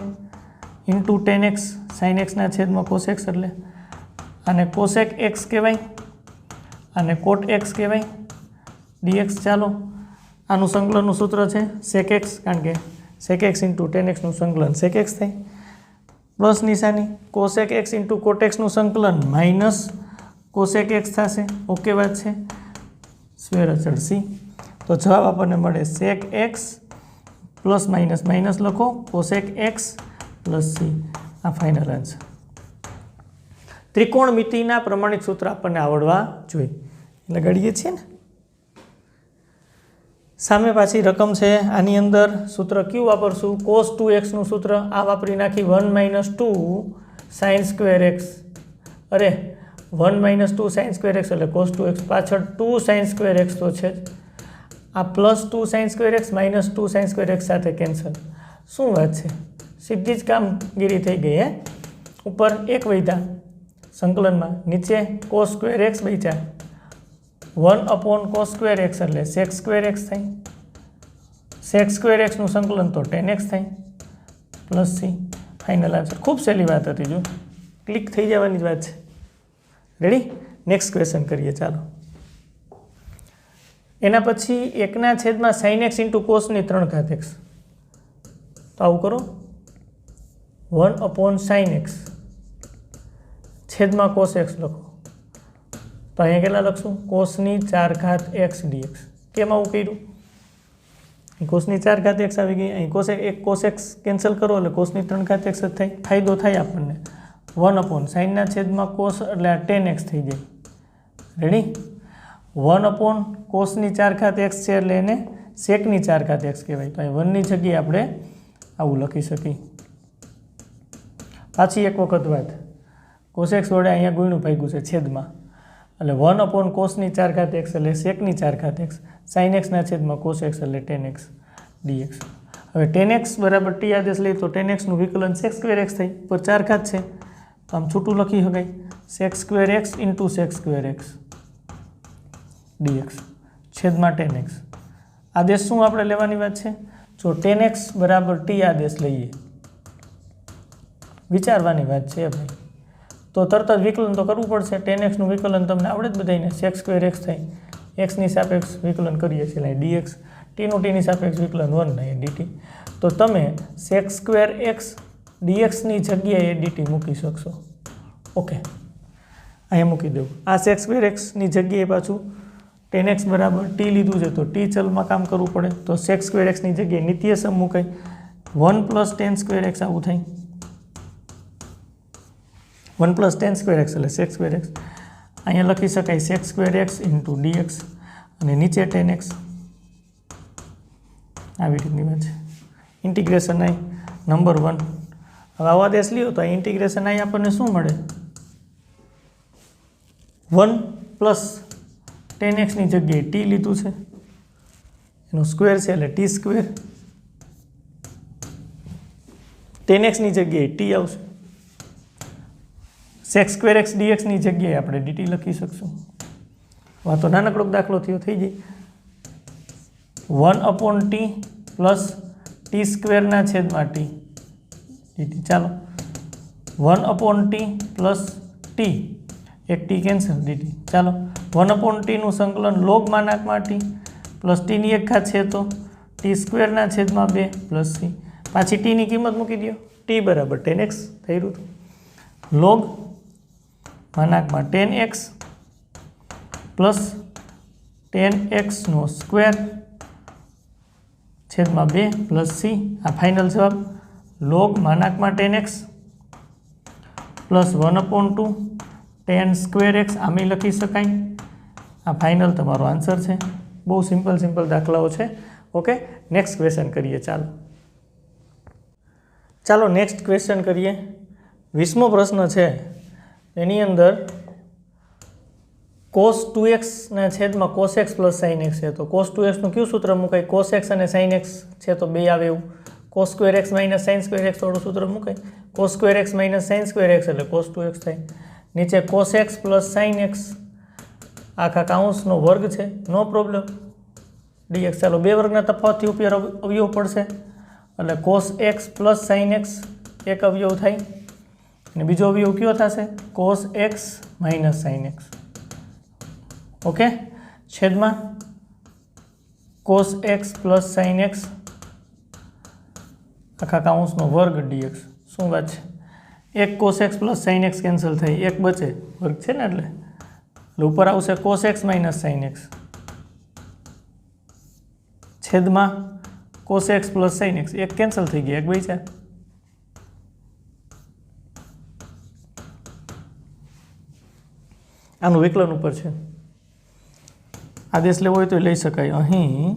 into tan x sin x ના છેદમાં cos x એટલે આને cosec x કહેવાય અને cot x કહેવાય dx. ચાલો, આનું સંકલનનું સૂત્ર છે sec x, કારણ કે sec x into tan x નું સંકલન sec x થાય પ્લસ નિશાની cosec x into cot x નું સંકલન માઇનસ cosec x થશે. ઓકે વાત છે? સ્ક્વેર અચળ સી. તો જવાબ આપણને મળે sec x plus minus minus લખો cosec x પ્લસ સી. આ ફાઇનલ આન્સર. ત્રિકોણમિતિના પ્રમાણિત સૂત્ર આપણને આવડવા જોઈએ એટલે ગણીએ છીએ ને. સામે પાછી રકમ છે, આની અંદર સૂત્ર કયું વાપરશું? cos 2x નું સૂત્ર આ વાપરી નાખી 1 - 2 sin સ્ક્વેર x. અરે 1 - 2 sin સ્ક્વેર x એટલે cos 2x, પાછળ 2 sin સ્ક્વેર x તો છે જ. આ plus 2 sin square x minus 2 sin square x સાથે કેન્સલ. શું વાત છે? સીધી જ કામગીરી થઈ ગઈ. ઉપર 1 વધ્યા સંકલનમાં, નીચે cos સ્ક્વેર x બચ્યા 1/cos સ્ક્વેર x એટલે sec સ્ક્વેર x થાય. sec સ્ક્વેર x નું સંકલન તો tan x થાય પ્લસ સી. Final answer. ખૂબ સહેલી વાત હતી, જો ક્લિક થઈ જવાની જ વાત છે. રેડી? નેક્સ્ટ ક્વેશ્ચન કરીએ. ચાલો, એના પછી 1/sin x ઇન્ટુ કોસની 3 x. તો આવું કરો 1/sin x છેદમાં cos x લખો. તો અહીંયા કેટલા લખશું? કોસની 4 x dx. કેમ આવું કર્યું? કોસની 4 x આવી ગઈ. અહીં cos x કેન્સલ કરો એટલે કોસની 3 x જ થાય. ફાયદો થાય આપણને 1/sin ના છેદમાં cos એટલે આ tan x થઈ જાય. રેડી? 1/cosની 4 x છે એટલે એને secની 4 x કહેવાય. તો અહીં 1 ની જગ્યાએ આપણે આવું લખી શકીએ. પાછી એક વખત વાત, cos x વડે અહીંયા ગુણ્યું ભાગ્યું છે છેદમાં એટલે 1/cosની 4 x એટલે secની 4 x, sin x ના છેદમાં cos x એટલે tan x dx. હવે tan x બરાબર t આદેશ લઈએ તો tan x નું વિકલન sec સ્ક્વેર x થાય. પર 4 છે તો આમ છૂટું લખી શકાય sec square x into sec square x dx છેદમાં tan x. આદેશ શું આપણે લેવાની વાત છે? જો tan x બરાબર t આદેશ લઈએ, વિચારવાની વાત છે ભાઈ, તો તરત જ વિકલન તો કરવું પડશે. tan x નું વિકલન તમને આવડે જ બધાને, sec સ્ક્વેર x થાય, x ની સાપેક્ષ વિકલન કરીએ છીએ એટલે dx. t ટીનું ટીની સાપેક્ષ વિકલન 1 નહીં dt. તો તમે sec સ્ક્વેર એક્સ dxની જગ્યાએ dt મૂકી શકશો. ઓકે, અહીંયા મૂકી દઉં. આ sec સ્ક્વેર એક્સની જગ્યાએ પાછું tan x બરાબર t લીધું છે તો t ચલમાં કામ કરવું પડે. તો sec સ્ક્વેર એક્સની જગ્યાએ નિત્યસમ મુકાય 1 + tan સ્ક્વેર એક્સ આવું થાય. 1 + tan સ્ક્વેર એક્સ એટલે sec સ્ક્વેર એક્સ. અહીંયા લખી શકાય sec square x into dx અને નીચે tan x. આવી રીતની વાત છે. Integration I number 1. હવે આવો આદેશ લ્યો તો આ ઇન્ટિગ્રેશન આઈ આપણને શું મળે? 1 + tan x ની જગ્યાએ t લીધું છે, એનું સ્ક્વેર છે એટલે t સ્ક્વેર. tan x ની જગ્યાએ t આવશે. sec સ્ક્વેર એક્સ dx ની જગ્યાએ આપણે dt લખી શકશું. આ તો નાનકડો દાખલો થયો, થઈ જાય. 1/t + t સ્ક્વેરના છેદમાં t dt. ચાલો 1/t + t, એક t કેન્સલ dt. ચાલો 1/t નું સંકલન log માનાંકમાં t + t ની 1 ઘાત છે તો t સ્ક્વેરના છેદમાં 2 + c. પાછી t ની કિંમત મૂકી દો. t બરાબર tan x થઈ રહ્યું હતું. log માનાંકમાં tan x + tan x નો સ્ક્વેર છેદમાં 2 + c. આ ફાઇનલ જવાબ. log માનાંકમાં tan x + 1/2 tan square x આમે લખી શકાય. આ ફાઇનલ તમારો આન્સર છે. બહુ સિમ્પલ દાખલાઓ છે. ઓકે, નેક્સ્ટ ક્વેશ્ચન કરીએ. ચાલો નેક્સ્ટ ક્વેશ્ચન કરીએ. 20મો પ્રશ્ન છે, એની અંદર cos 2x ના છેદમાં cos x + sin x છે. તો cos 2x નું કયું સૂત્ર મુકાય? cos x અને sin x છે તો બે આવે એવું. cos square x - sin square x વાળું સૂત્ર મુકાય. cos square x - sin square x એટલે cos 2x થાય. નીચે cos x + sin x આખા કાઉન્સનો વર્ગ છે, નો પ્રોબ્લેમ, dx. ચાલો બે વર્ગના તફાવતથી ઉપર અવયવ પડશે એટલે cos x + sin x એક અવયવ થાય અને બીજો અવયવ કયો થશે? cos x - sin x. Okay, છેદમાં cos x + sin x આખા કાઉન્સનો વર્ગ dx. શું વાત છે? એક cos x + sin x cancel થઈ, એક બચે, વર્ગ છે ને એટલે ઉપર આવશે cos x - sin x છેદમાં cos x + sin x. એક કેન્સલ થઈ ગયા, એક બચ્યા. આનું વિકલન ઉપર છે. આદેશ લેવો હોય તો લઈ શકાય. અહીં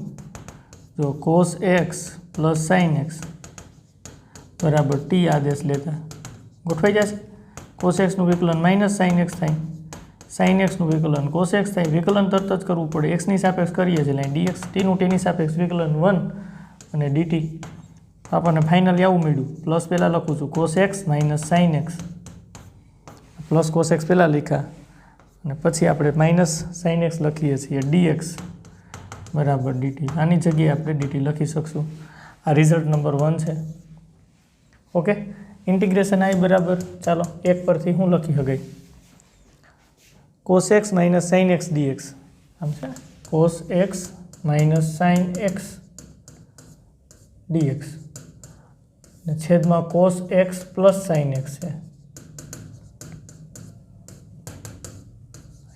જો cos x + sin x બરાબર t આદેશ લેતા ગોઠવાઈ જશે. cos x નું વિકલન -sin x થાય, sin x નું વિકલન cos x થાય. વિકલન તરત જ કરવું પડે, x ની સાપેક્ષ કરીએ છીએ એટલે dx, t નું t ની સાપેક્ષ વિકલન 1 અને dt. આપણને ફાઇનલી આવું મળ્યું. પ્લસ પહેલાં લખું છું cos x - sin x, plus cos x પહેલાં લખ્યા અને પછી આપણે -sin x લખીએ છીએ dx બરાબર dt. આની જગ્યાએ આપણે dt લખી શકશું. આ રિઝલ્ટ નંબર 1 છે. ઓકે, ઇન્ટિગ્રેશન આઈ બરાબર, ચાલો એક પરથી હું લખી શકાય? cos x - sin x dx. આમ છે ને, cos x - sin x dx ને છેદમાં cos x + sin x છે.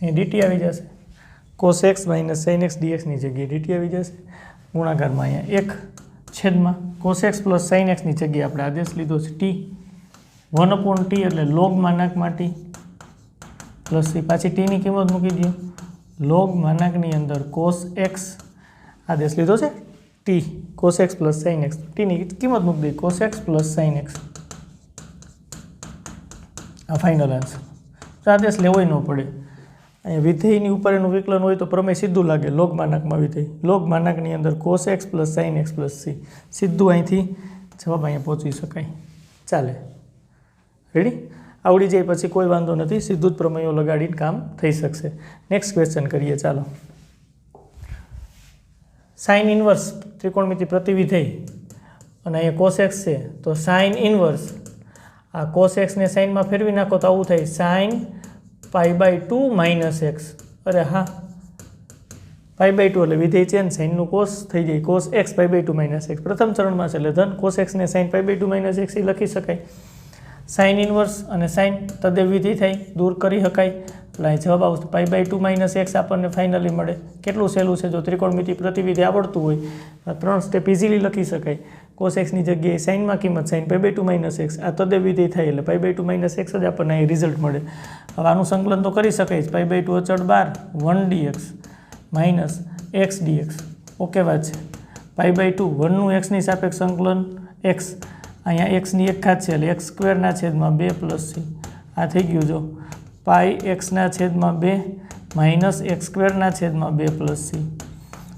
અહીં dt આવી જશે. cos x - sin x dx ની જગ્યાએ dt આવી જશે. ગુણાકારમાં અહીંયા એક છેદમાં cos x + sin x ની જગ્યાએ આપણે આદેશ લીધો છે t. 1/t એટલે log માનાંકમાં t + c. પાછી t ની કિંમત મૂકી દો. log માનાંકની અંદર cos x આદેશ લીધો છે t, cos x + sin x. t ની કિંમત મૂકી દઈએ cos x + sin x. આ ફાઇનલ આન્સર. આદેશ લેવો ન પડે. અહીંયા વિધેયની ઉપર એનું વિકલન હોય તો પ્રમેય સીધું લાગે. log માનાંકમાં વિધેય, log માનાંકની અંદર cos x + sin x + c. સીધું અહીંથી જવાબ અહીંયા પહોંચી શકાય. ચાલે, રેડી? આવડી જાય પછી કોઈ વાંધો નથી, સીધું જ પ્રમેયો લગાડીને કામ થઈ શકશે. નેક્સ્ટ ક્વેશ્ચન કરીએ. ચાલો, સાઇન ઇન્વર્સ ત્રિકોણમિતિ પ્રતિવિધેય અને અહીંયા cos x છે તો સાઇન ઇન્વર્સ આ cos x ને સાઇનમાં ફેરવી નાખો તો આવું થાય sin π/2 - x. અરે હા, π/2 એટલે વિધેય ચેન્જ સાઇનનું કોસ થઈ જાય cos x π/2 - x પ્રથમ ચરણમાં છે એટલે ધન cos x ને sin π/2 - x એ લખી શકાય. સાઇન ઇનવર્સ અને સાઇન તદ્દેવ વિધિ થઈ દૂર કરી શકાય એટલે અહીં જવાબ આવશે π/2 - x આપણને ફાઇનલી મળે. કેટલું સહેલું છે, જો ત્રિકોણમિતિ પ્રતિવિધિ આવડતું હોય તો 3 સ્ટેપ ઇઝીલી લખી શકાય. cos x ની જગ્યાએ સાઇનમાં કિંમત sin π/2 - x આ તદ્દેવ વિધિ થાય એટલે π/2 - x જ આપણને અહીં રિઝલ્ટ મળે. હવે આનું સંકલન તો કરી શકાય જ. π/2 અચળ 12 1 dx minus x dx. Okay વાત છે. π/2 1નું x ની સાપેક્ષ સંકલન x અહીંયા x ની 1 ઘાત છે એટલે x² ના છેદમાં 2 + c આ થઈ ગયું. જો πx ના છેદમાં 2 માઇનસ x² ના છેદમાં 2 + c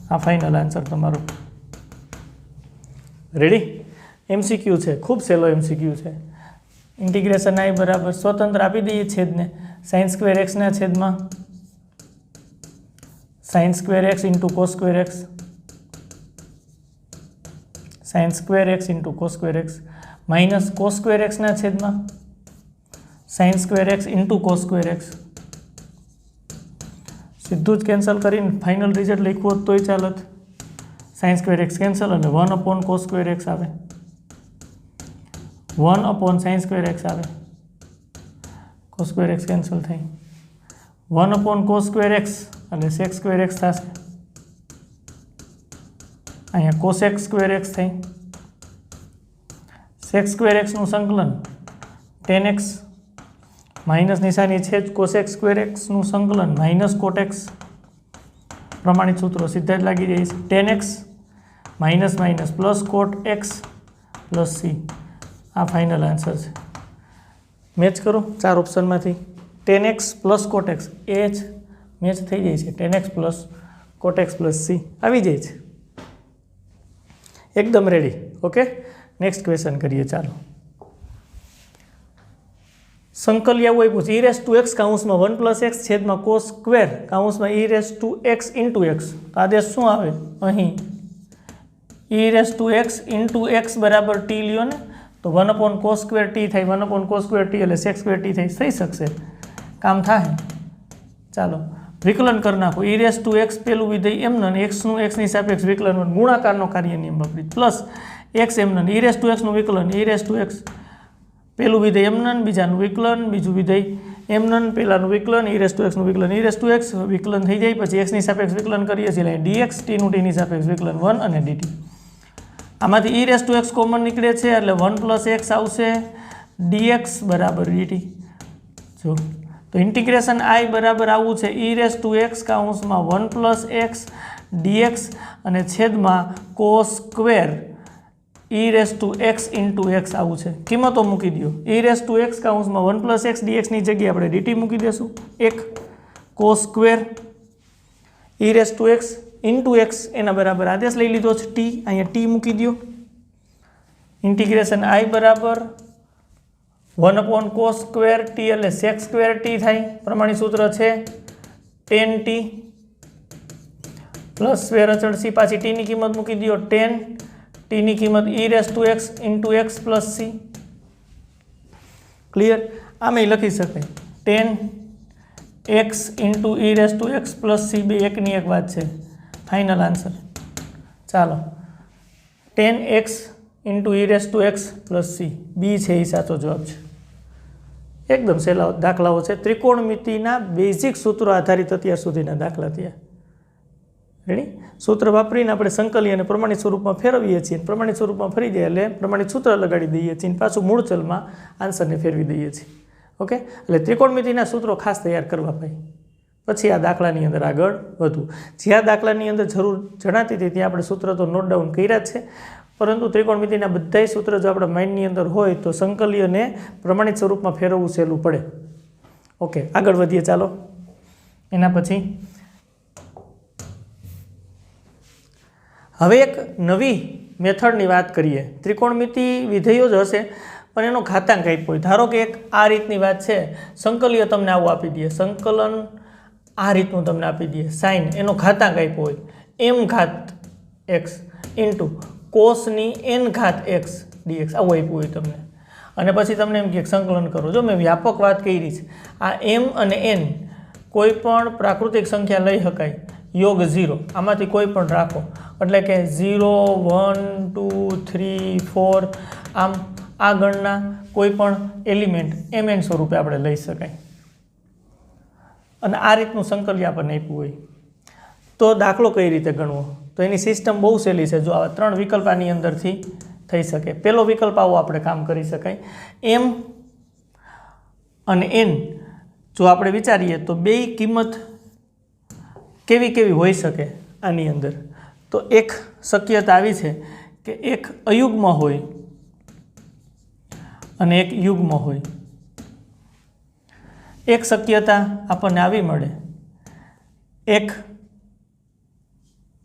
આ ફાઇનલ આન્સર તમારો. રેડી? MCQ છે, ખૂબ સહેલો MCQ છે. ઇન્ટિગ્રેશન i બરાબર સ્વતંત્ર આપી દઈએ છેદને sin² x ના છેદમાં sin² x * cos² x sin² x * cos² x minus cos² x ના છેદમાં sin² x * cos² x. સીધું જ કેન્સલ કરીને ફાઇનલ રિઝલ્ટ લખ્યું હોત તોય ચાલત. sin² x કેન્સલ અને 1/cos² x આવે 1/sin² x આવે cos² x કેન્સલ થઈ 1/cos² x અને sec² x થશે. અહીંયા cosec² x થઈ sec² x નું સંકલન tan x માઇનસ નિશાની છે જ cosec² x નું સંકલન માઇનસ cot x. પ્રમાણિત સૂત્રો સીધા જ લાગી જાય છે. tan x minus minus plus cot x plus c આ ફાઇનલ આન્સર છે. મેચ કરો 4 ઓપ્શનમાંથી. tan x plus cot x એ જ મેચ થઈ જાય છે. tan x plus cot x plus c આવી જાય છે. એકદમ રેડી. ઓકે, નેક્સ્ટ ક્વેશ્ચન કરીએ. ચાલો, સંકલ્ય આવું આપ્યું છે e⁻x કાઉન્સમાં 1 + x છેદમાં cos² કાઉન્સમાં e⁻x * x. આદેશ શું આવે અહીં? e⁻x * x બરાબર t લ્યો ને તો 1/cos² t થાય 1/cos² t એટલે sec² t થાય. થઈ શકશે, કામ થાય. ચાલો વિકલન કરી નાખો. e⁻x પેલું વિધેય એમનન x નું x ની સાપેક્ષ વિકલન ગુણાકારનો કાર્ય નિયમ વાપરી પ્લસ x એમનન e⁻x નું વિકલન e⁻x પેલું વિધેય એમનન બીજાનું વિકલન બીજું વિધેય એમનન પેલાનું વિકલન e⁻x નું વિકલન e⁻x વિકલન થઈ જાય પછી x ની સાપેક્ષ વિકલન કરીએ છીએ એટલે dx t નું t ની સાપેક્ષ વિકલન 1 અને dt. આમાંથી e⁻x કોમન નીકળે છે એટલે 1 + x આવશે dx બરાબર dt. જો તો ઇન્ટિગ્રેશન i બરાબર આવું છે e⁻x કાઉન્સમાં 1 + x dx અને છેદમાં cos² e⁻x * x આવું છે. કિંમતો મૂકી દો. e⁻x કાઉન્સમાં 1 + x dx ની જગ્યાએ આપણે dt મૂકી દેશું. 1 cos² e⁻x * x એના બરાબર આદેશ લઈ લીધો છે t. અહીંયા t મૂકી દો. ઇન્ટિગ્રેશન i બરાબર 1/cos² t એટલે sec² t થાય. પ્રમાણિત સૂત્ર છે tan t પ્લસ સ્ક્વેર અચળ c પાછી t ની કિંમત મૂકી દો. tan t ની કિંમત e⁻x * x plus c. Clear? આમે લખી શકાય tan x * e⁻x plus c બે એકની એક વાત છે. Final answer. ચાલો, tan x * e⁻x plus c બી છે એ સાચો જવાબ છે. એકદમ સહેલા દાખલાઓ છે. ત્રિકોણમિતિના બેઝિક સૂત્રો આધારિત અત્યાર સુધીના દાખલા થયા. રેડી? સૂત્ર વાપરીને આપણે સંકલ્ય અને પ્રમાણિત સ્વરૂપમાં ફેરવીએ છીએ. પ્રમાણિત સ્વરૂપમાં ફરી જાય એટલે પ્રમાણિત સૂત્ર લગાડી દઈએ છીએ પાછું મૂળ ચલમાં આન્સરને ફેરવી દઈએ છીએ. ઓકે, એટલે ત્રિકોણમિતિના સૂત્રો ખાસ તૈયાર કરવા ભાઈ, પછી આ દાખલાની અંદર આગળ વધવું. જ્યાં દાખલાની અંદર જરૂર જણાતી હતી ત્યાં આપણે સૂત્ર તો નોટ ડાઉન કર્યા જ છે, પરંતુ ત્રિકોણમિતિના બધાય સૂત્ર જો આપણા માઇન્ડની અંદર હોય તો સંકલ્યને પ્રમાણિત સ્વરૂપમાં ફેરવવું સહેલું પડે. ઓકે, આગળ વધીએ. ચાલો, એના પછી હવે એક નવી મેથડની વાત કરીએ. ત્રિકોણમિતિ વિધેયો જ હશે પણ એનો ઘાતાંક આપ્યો હોય. ધારો કે એક આ રીતની વાત છે, સંકલ્ય તમને આવું આપી દે, સંકલન આ રીતનું તમને આપી દે, સાઇન એનો ઘાતાંક આપ્યો હોય m ઘાત x ઇન્ટુ કોસની n ઘાત x dx આવું આપ્યું હોય તમને, અને પછી તમને એમ કે સંકલન કરો. જો મેં વ્યાપક વાત કરી છે, આ m અને n કોઈ પણ પ્રાકૃતિક સંખ્યા લઈ શકાય. યોગ 0 આમાંથી કોઈ પણ રાખો એટલે કે 0 1 2 3 4 આમ આ ગણના કોઈ પણ એલિમેન્ટ mn સ્વરૂપે આપણે લઈ શકાય અને આ રીતનું સંકલ્ય આપણને આપ્યું હોય તો દાખલો કઈ રીતે ગણવો તો એની સિસ્ટમ બહુ સહેલી છે જો આવા 3 વિકલ્પ આની અંદરથી થઈ શકે પહેલો વિકલ્પ આવો આપણે કામ કરી શકાય m અને n જો આપણે વિચારીએ તો બેય કિંમત કેવી કેવી હોઈ શકે આની અંદર તો એક શક્યતા આવી છે કે એક અયુગ્મ હોય અને એક યુગ્મ હોય એક શક્યતા આપણને આવી મળે એક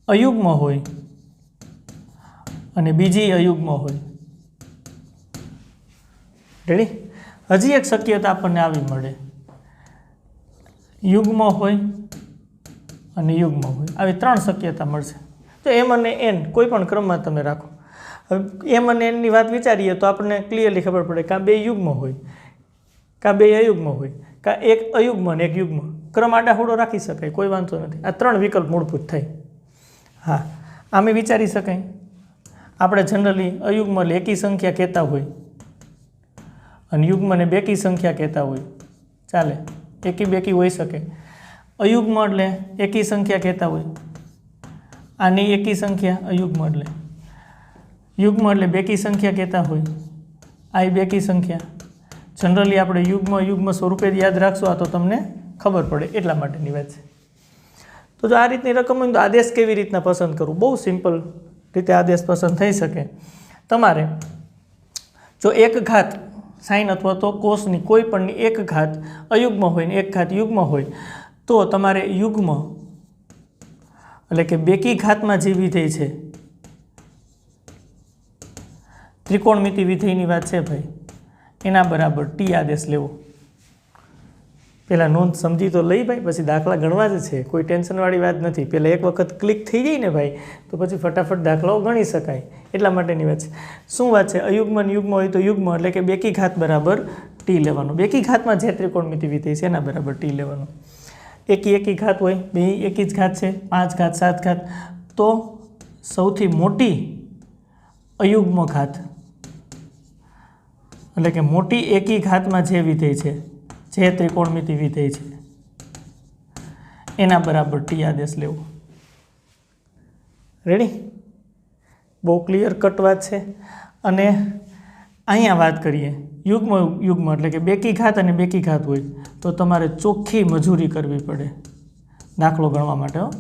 અયુગ્મ હોય અને બીજી અયુગ્મ હોય રેડી હજી એક શક્યતા આપણને આવી મળે યુગ્મ હોય અને યુગ્મ હોય આવી 3 શક્યતા મળશે તો m અને n કોઈ પણ ક્રમમાં તમે રાખો હવે m અને n ની વાત વિચારીએ તો આપણને ક્લિયરલી ખબર પડે કાં બે યુગ્મ હોય કાં બે અયુગ્મ હોય કાં એક અયુગ્મ અને એક યુગ્મ ક્રમ આડાહોડો રાખી શકાય કોઈ વાંધો નથી આ 3 વિકલ્પ મૂળભૂત થાય હા આમે વિચારી શકાય આપણે જનરલી અયુગ્મ એટલે એકી સંખ્યા કહેતા હોય અને યુગ્મને બેકી સંખ્યા કહેતા હોય ચાલે એકી બેકી હોઈ શકે અયુગ્મ એટલે એકી સંખ્યા કહેતા હોય આની એકી સંખ્યા અયુગ્મ એટલે યુગ્મ એટલે બેકી સંખ્યા કહેતા હોય આ બેકી સંખ્યા જનરલી આપણે યુગ્મ સ્વરૂપે યાદ રાખશો આ તો તમને ખબર પડે એટલા માટેની વાત છે તો જો આ રીતની રકમ હોય તો આદેશ કેવી રીતના પસંદ કરવું બહુ સિમ્પલ રીતે આદેશ પસંદ થઈ શકે તમારે જો એક ઘાત સાઇન અથવા તો કોસની કોઈ પણની એક ઘાત અયુગ્મ હોય ને એક ઘાત યુગ્મ હોય તો તમારે યુગ્મ એટલે કે બેકી ઘાતમાં જે વિધેય છે ત્રિકોણમિતિ વિધેયની વાત છે ભાઈ એના બરાબર ટી આદેશ લેવો પહેલાં નોંધ સમજી તો લઈ ભાઈ પછી દાખલા ગણવા જ છે કોઈ ટેન્શનવાળી વાત નથી પહેલાં એક વખત ક્લિક થઈ જાય ને ભાઈ તો પછી ફટાફટ દાખલાઓ ગણી શકાય એટલા માટેની વાત છે શું વાત છે અયુગ્મ અને યુગ્મ હોય તો યુગ્મ એટલે કે બેકી ઘાત બરાબર ટી લેવાનો બેકી ઘાતમાં જે ત્રિકોણમિતિ વિધેય છે એના બરાબર ટી લેવાનો એકી ઘાત હોય બે એકી જ ઘાત છે 5 ઘાત 7 ઘાત તો સૌથી મોટી અયુગ્મ ઘાત એટલે કે મોટી એકી ઘાતમાં જે વિધેય છે જે ત્રિકોણમિતિ વિધેય છે એના બરાબર ટી આદેશ લેવો રેડી બહુ ક્લિયર કટ વાત છે અને અહીંયા વાત કરીએ યુગ્મ એટલે કે બેકી ઘાત અને બેકી ઘાત હોય તો તમારે ચોખ્ખી મજૂરી કરવી પડે દાખલો ગણવા માટે હો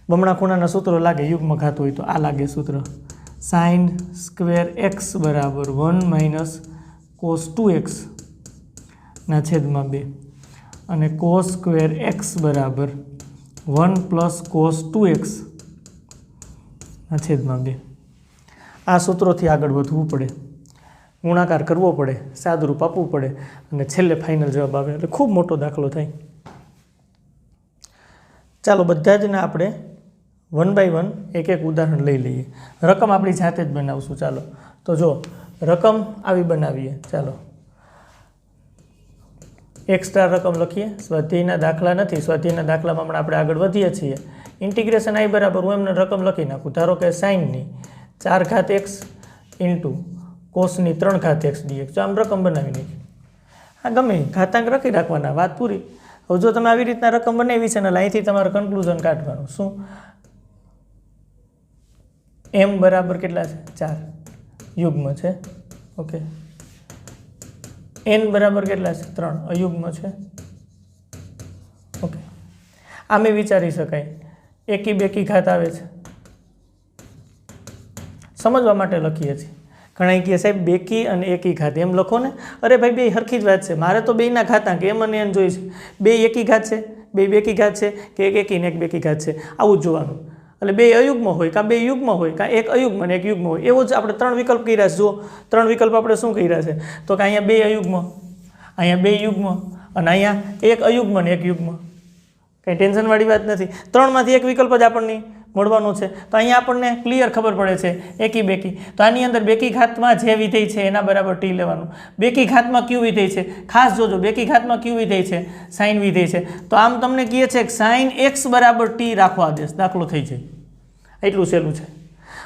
બમણા ખૂણાના સૂત્રો લાગે યુગ્મ ઘાત હોય તો આ લાગે સૂત્ર sin સ્ક્વેર x બરાબર 1 - cos 2x ના છેદમાં 2 અને cos સ્ક્વેર x બરાબર 1 + cos 2x ના છેદમાં 2 આ સૂત્રોથી આગળ વધવું પડે ગુણાકાર કરવો પડે સાદુરૂપ આપવું પડે અને છેલ્લે ફાઇનલ જવાબ આવે એટલે ખૂબ મોટો દાખલો થાય ચાલો બધા જ ને આપણે 1 બાય 1 એક એક ઉદાહરણ લઈ લઈએ રકમ આપણી જાતે જ બનાવશું ચાલો તો જો રકમ આવી બનાવીએ ચાલો એક્સ્ટ્રા રકમ લખીએ સ્વાધ્યાયના દાખલા નથી સ્વાધ્યાયના દાખલામાં હમણાં આપણે આગળ વધીએ છીએ ઇન્ટિગ્રેશન આઈ બરાબર હું એમને રકમ લખી નાખું ધારો કે સાઇનની 4 ઘાત x ઇન્ટુ કોસની 3 ઘાત x dx જો આમ રકમ બનાવી નાખી હા ગમે ઘાતાંક રાખી રાખવાના વાત પૂરી હવે જો તમે આવી રીતના રકમ બનાવી છે ને અહીંથી તમારે કન્ક્લુઝન કાઢવાનું શું m બરાબર કેટલા છે 4 યુગ્મ છે ઓકે n બરાબર કેટલા છે 3 અયુગ્મ છે ઓકે આમે વિચારી શકાય એકી બેકી ઘાત આવે છે સમજવા માટે લખીએ છીએ ઘણા કહે સાહેબ બેકી અને એકી ઘાત એમ લખો ને અરે ભાઈ બે હરખી જ વાત છે મારે તો બેયના ઘાતાંક m અને n જોઈ છે બે એકી ઘાત છે બે બેકી ઘાત છે કે એક એકી ને એક બેકી ઘાત છે આવું જ જોવાનું એટલે બે અયુગ્મ હોય કાં બે યુગ્મ હોય કાં એક અયુગ્મ અને એક યુગ્મ હોય એવો જ આપણે 3 વિકલ્પ કર્યા છે જો 3 વિકલ્પ આપણે શું કર્યા છે તો કે અહીંયા બે અયુગ્મ અહીંયા બે યુગ્મ અને અહીંયા એક અયુગ્મ અને એક યુગ્મ કંઈ ટેન્શનવાળી વાત નથી 3માંથી એક વિકલ્પ જ આપણને મળવાનું છે। તો અહીંયા આપણને ક્લિયર ખબર પડે છે એકી બેકી। તો આની અંદર બેકી ઘાતમાં જે વિધેય છે એના બરાબર ટી લેવાનું। બેકી ઘાતમાં ક્યુ વિધેય છે, ખાસ જોજો, બેકી ઘાતમાં ક્યુ વિધેય છે, સાઇન વિધેય છે। તો આમ તમને કહે છે કે સાઇન એક્સ બરાબર ટી રાખો આદેશ, દાખલો થઈ જાય, એટલું સહેલું છે।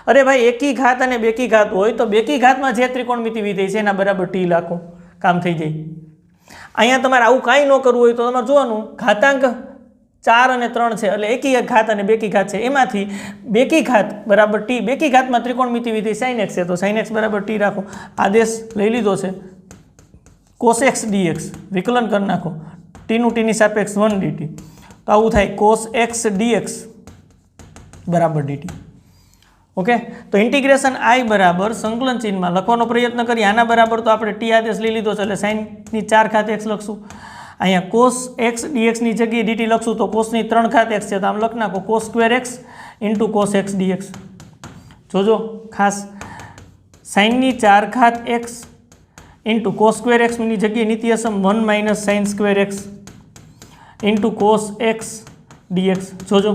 અરે ભાઈ એકી ઘાત અને બેકી ઘાત હોય તો બેકી ઘાતમાં જે ત્રિકોણમિતિ વિધેય છે એના બરાબર ટી રાખો, કામ થઈ જાય। અહીંયા તમારે આવું કાંઈ ન કરવું હોય તો તમારે જોવાનું ઘાતાંક 4 અને 3 છે એટલે એકી ઘાત અને બેકી ઘાત છે, એમાંથી બેકી ઘાત બરાબર ટી, બેકી ઘાતમાં ત્રિકોણમિતિ વિધેય સાઇન એક્સ છે તો સાઇન એક્સ બરાબર ટી રાખો, આદેશ લઈ લીધો છે। કોસ એક્સ ડીએક્સ વિકલન કરી નાખો, ટીનું ટીની સાપેક્ષ 1 dt, તો આવું થાય કોસ એક્સ ડીએક્સ બરાબર dt। ઓકે, તો ઇન્ટિગ્રેશન આઈ બરાબર સંકલન ચિહ્નમાં લખવાનો પ્રયત્ન કરીએ, આના બરાબર તો આપણે ટી આદેશ લઈ લીધો છે એટલે સાઇનની 4 ઘાત એક્સ લખશું। અહીંયા કોસ એક્સ ડીએક્સની જગ્યાએ ડીટી લખશું તો કોસની 3 ઘાત એક્સ છે તો આમ લખ નાખો cos square x into cos x dx. જોજો ખાસ, સાઇનની 4 ઘાત એક્સ ઇન્ટુ કોસ સ્ક્વેર એક્સની જગ્યાએ નિત્યસમ 1 minus sine square x into cos x dx. જોજો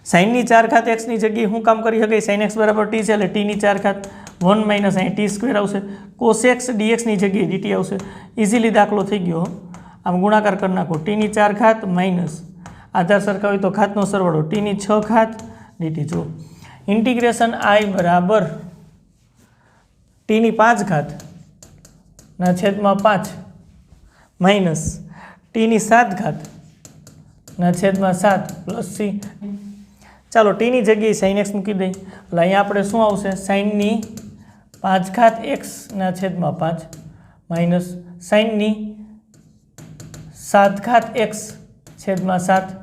સાઇનની 4 ઘાત એક્સની જગ્યાએ શું કામ કરી શકાય, સાઇન એક્સ બરાબર ટી છે એટલે ટીની 4 ઘાત 1 માઇનસ અહીં ટી સ્ક્વેર આવશે, કોસ એક્સ ડીએક્સની જગ્યાએ ડીટી આવશે, ઇઝીલી દાખલો થઈ ગયો। આમ ગુણાકાર કરી નાખો, ટીની 4 ઘાત માઇનસ આધાર સરખા હોય તો ઘાતનો સરવાળો ટીની 6 ઘાત ડીટી। જો ઇન્ટિગ્રેશન આઈ બરાબર ટીની 5 ઘાત ના છેદમાં 5 માઇનસ ટીની 7 ઘાત ના છેદમાં 7 પ્લસ સી। ચાલો ટીની જગ્યાએ સાઇન એક્સ મૂકી દઈએ એટલે અહીંયા આપણે શું આવશે, સાઇનની 5 ઘાત એક્સ ના છેદમાં 5 માઇનસ સાઇનની 7 ઘાત એક્સ છેદમાં 7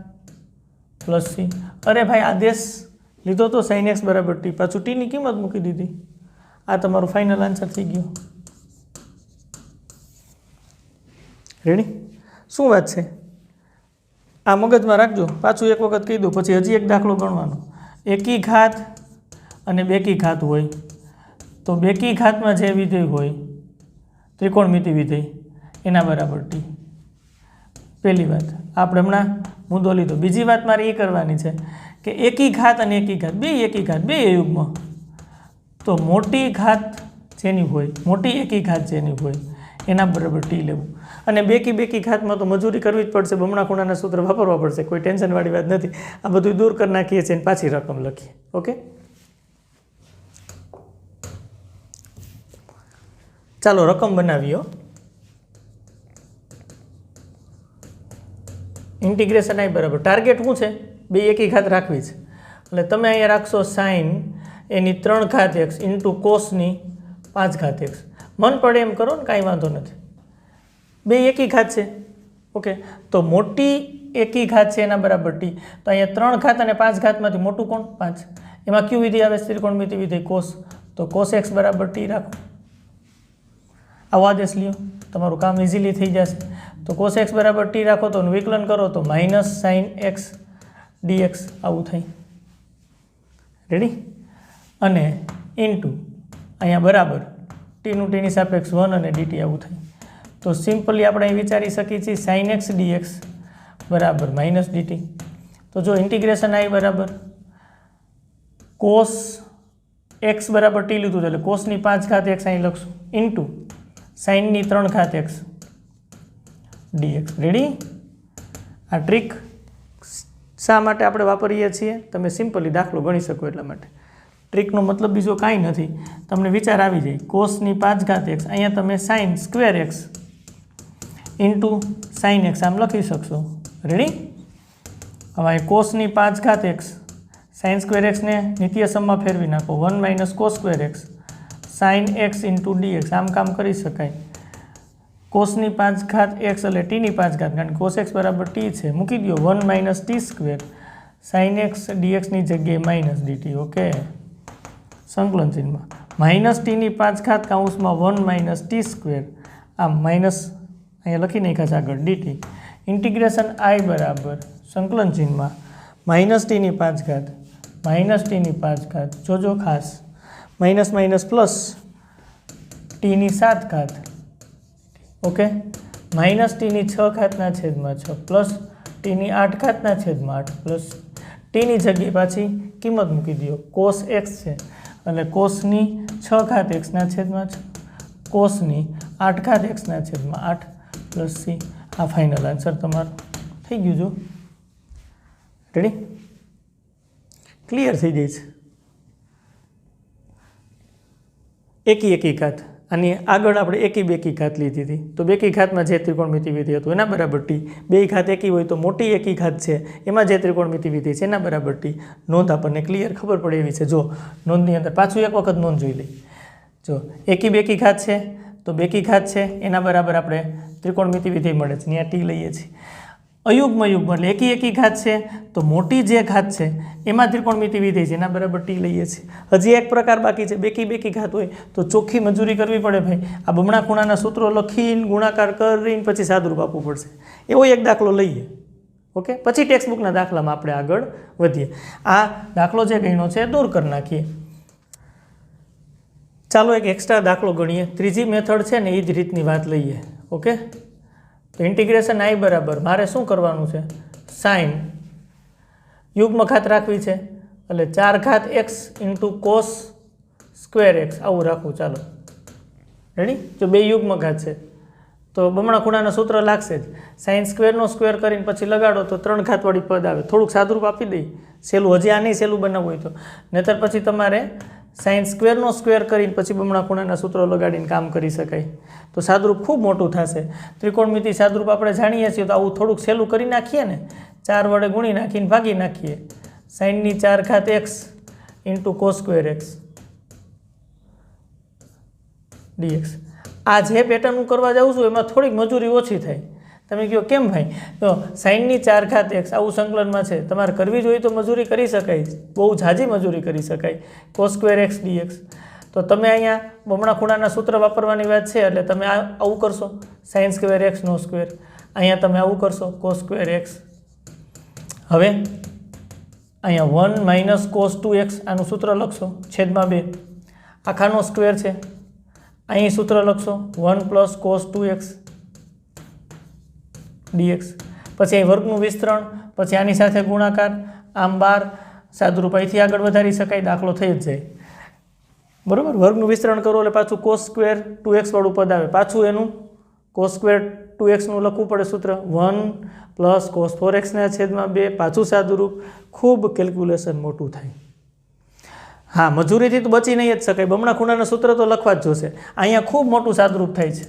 પ્લસ સી। અરે ભાઈ આદેશ લીધો તો સાઇન એક્સ બરાબર ટી, પાછું ટીની કિંમત મૂકી દીધી, આ તમારો ફાઇનલ આન્સર થઈ ગયો। રેડી? શું વાત છે? આ મગજમાં રાખજો, પાછું એક વખત કહી દઉં પછી હજી એક દાખલો ગણવાનો। એકી ઘાત અને બેકી ઘાત હોય તો બેકી ઘાતમાં જે વિધેય હોય ત્રિકોણમિતિ વિધેય એના બરાબર ટી, પહેલી વાત આપણે હમણાં મુદ્દો લીધો। બીજી વાત મારે એ કરવાની છે કે એકી ઘાત અને એકી ઘાત બે યુગ્મ, તો મોટી ઘાત જેની હોય, મોટી એકી ઘાત જેની હોય એના બરાબર ટી લેવું, અને બેકી ઘાતમાં તો મજૂરી કરવી જ પડશે, બમણા ખૂણાના સૂત્ર વાપરવા પડશે, કોઈ ટેન્શનવાળી વાત નથી। આ બધું દૂર કરી નાખીએ છીએ અને પાછી રકમ લખીએ। ઓકે, ચાલો રકમ બનાવીએ। ઇન્ટિગ્રેશન આઈ બરાબર ટાર્ગેટ શું છે, બે એકી ઘાત રાખવી છે એટલે તમે અહીંયા રાખશો સાઇન એની 3 ઘાત એક્સ ઇન્ટુ કોસની 5 ઘાત એક્સ, મન પડે એમ કરો ને, કાંઈ વાંધો નથી, બે એકી ઘાત છે। ઓકે, તો મોટી એકી ઘાત છે એના બરાબર ટી, તો અહીંયા 3 ઘાત અને 5 ઘાતમાંથી મોટું કોણ, 5, એમાં ક્યુ વિધિ આવે, ત્રિકોણમિતિ વિધેય કોસ, તો કોસ એક્સ બરાબર ટી રાખો, આવો આદેશ લ્યો, તમારું કામ ઇઝીલી થઈ જશે। તો કોસ એક્સ બરાબર ટી રાખો તો વિકલન કરો તો માઇનસ સાઇન એક્સ ડીએક્સ આવું થાય। રેડી? અને ઇન્ટુ અહીંયા બરાબર ટીનું ટીની સાપેક્ષ 1 અને ડીટી આવું થાય। તો સિમ્પલી આપણે અહીં વિચારી શકીએ છીએ સાઇન એક્સ ડીએક્સ બરાબર માઇનસ ડીટી। તો જો ઇન્ટિગ્રેશન આઈ બરાબર કોસ એક્સ બરાબર ટી લીધું છે એટલે કોસની 5 ઘાત એક્સ અહીં લખશું ઇન્ટુ સાઇનની 3 ઘાત એક્સ ડીએક્સ। રેડી? આ ટ્રીક શા માટે આપણે વાપરીએ છીએ, તમે સિમ્પલી દાખલો ગણી શકો એટલા માટે। ટ્રીકનો મતલબ બીજો કાંઈ નથી, તમને વિચાર આવી જાય, કોસની 5 ઘાત એક્સ અહીંયા તમે sine square x into sine x આમ લખી શકશો। રેડી? હવે કોસની 5 ઘાત એક્સ સાઇન સ્ક્વેર એક્સને નિત્યસમમાં ફેરવી નાખો, 1 minus cos square x sine x into dx, આમ કામ કરી શકાય। કોસની 5 ઘાત એક્સ એટલે ટીની 5 ઘાત, કારણ કે કોસ એક્સ બરાબર ટી છે, મૂકી દો 1 minus t square sine x ડીએક્સની જગ્યાએ માઇનસ ડીટી। ઓકે, સંકલન ચિહ્નમાં માઇનસ ટીની 5 ઘાત કાઉન્સમાં 1 માઇનસ ટી સ્ક્વેર, આમ માઇનસ અહીંયા લખી નાખ્યા છે આગળ ડીટી। ઇન્ટિગ્રેશન આઈ બરાબર સંકલન ચિહ્નમાં માઇનસ ટીની 5 ઘાત માઇનસ ટીની 5 ઘાત, જોજો ખાસ માઇનસ માઇનસ પ્લસ ટીની 7 ઘાત, ઓકે, માઇનસ ટીની 6 ઘાતના છેદમાં 6 પ્લસ ટીની 8 ઘાતના છેદમાં 8 પ્લસ ટીની જગ્યાએ પાછી કિંમત મૂકી દો, કોસ એક્સ છે એટલે કોસની 6 ઘાત એક્સના છેદમાં 6, કોસની 8 ઘાત એક્સના છેદમાં 8 પ્લસ સી. આ ફાઇનલ આન્સર તમારો થઈ ગયું. જો રેડી, ક્લિયર થઈ જાય છે. એકી ઘાત, અને આગળ આપણે એકી બેકી ઘાત લીધી હતી, તો બેકી ઘાતમાં જે ત્રિકોણમિતિ વિધિ હતું એના બરાબર ટી. બે ઘાત એકી હોય તો મોટી એકી ઘાત છે એમાં જે ત્રિકોણમિતિ વિધિ છે એના બરાબર ટી. નોંધ આપણને ક્લિયર ખબર પડે એવી છે. જો નોંધની અંદર પાછું એક વખત નોંધ જોઈ લઈ. જો એકી બેકી ઘાત છે તો બેકી ઘાત છે એના બરાબર આપણે ત્રિકોણમિતિ વિધિ મળે છે, ત્યાં ટી લઈએ છીએ. અયુગ્મ એટલે એકી ઘાત છે તો મોટી જે ઘાત છે એમાં ત્રિકોણમિતિ વિધેય છે એના બરાબર ટી લઈએ છીએ. હજી એક પ્રકાર બાકી છે, બેકી ઘાત હોય તો ચોખ્ખી મજૂરી કરવી પડે ભાઈ. આ બમણા ખૂણાના સૂત્રો લખીને ગુણાકાર કરીને પછી સાદુરૂપ આપવું પડશે. એવો એક દાખલો લઈએ. ઓકે, પછી ટેક્સ્ટ બુકના દાખલામાં આપણે આગળ વધીએ. આ દાખલો જે ગણ્યો છે દૂર કરી નાખીએ. ચાલો એક એક્સ્ટ્રા દાખલો ગણીએ. ત્રીજી મેથડ છે ને એ જ રીતની વાત લઈએ. ઓકે, તો ઇન્ટિગ્રેશન આઈ બરાબર મારે શું કરવાનું છે, સાઇન યુગ્મ ઘાત રાખવી છે એટલે 4 ઘાત x into cos square x આવું રાખવું. ચાલો રેડી. જો બે યુગ્મ ઘાત છે તો બમણા ખૂણાના સૂત્ર લાગશે જ. સાઇન સ્ક્વેરનો સ્ક્વેર કરીને પછી લગાડો તો 3 ઘાતવાળી પદ આવે. થોડુંક સાદુરૂપ આપી દઈ સહેલું, હજી આ નહીં સહેલું બનાવવું હોય તો, નહીતર પછી તમારે સાઇન સ્ક્વેરનો સ્ક્વેર કરીને પછી બમણા ખૂણાના સૂત્રો લગાડીને કામ કરી શકાય. તો સાદુરૂપ ખૂબ મોટું થશે. ત્રિકોણમિતિ સાદુરૂપ આપણે જાણીએ છીએ તો આવું થોડુંક સહેલું કરી નાખીએ ને, 4 વડે ગુણી નાખીને ભાગી નાખીએ. સાઇનની 4 ઘાત x into cos square x dx. આ જે પેટર્ન હું કરવા જાઉં છું એમાં થોડીક મજૂરી ઓછી થાય. તમે કહો કેમ ભાઈ? તો સાઇનની 4 ઘાત એક્સ આવું સંકલનમાં છે, તમારે કરવી જોઈએ તો મજૂરી કરી શકાય, બહુ ઝાઝી મજૂરી કરી શકાય. Cos square x dx. તો તમે અહીંયા બમણા ખૂણાના સૂત્ર વાપરવાની વાત છે એટલે તમે આવું કરશો, સાઇન સ્ક્વેર એક્સનો સ્ક્વેર. અહીંયા તમે આવું કરશો, કોસ સ્ક્વેર એક્સ. હવે અહીંયા 1 માઇનસ કોસ 2x આનું સૂત્ર લખશો છેદમાં 2, આખાનો સ્ક્વેર છે. અહીં સૂત્ર લખશો 1 પ્લસ કોસ 2x dx. પછી અહીં વર્ગનું વિસ્તરણ, પછી આની સાથે ગુણાકાર, આમ 12 સાદુરૂપ અહીંથી આગળ વધારી શકાય, દાખલો થઈ જ જાય. બરાબર, વર્ગનું વિસ્તરણ કરો એટલે પાછું કોસ સ્ક્વેર 2x વાળું પદ આવે, પાછું એનું કોસ સ્ક્વેર 2xનું લખવું પડે સૂત્ર, 1 પ્લસ કોસ 4xના છેદમાં 2, પાછું સાદુરૂપ. ખૂબ કેલ્ક્યુલેશન મોટું થાય. હા, મજૂરીથી તો બચી નહીં જ શકાય, બમણા ખૂણાના સૂત્ર તો લખવા જ જોશે. અહીંયા ખૂબ મોટું સાદુરૂપ થાય છે.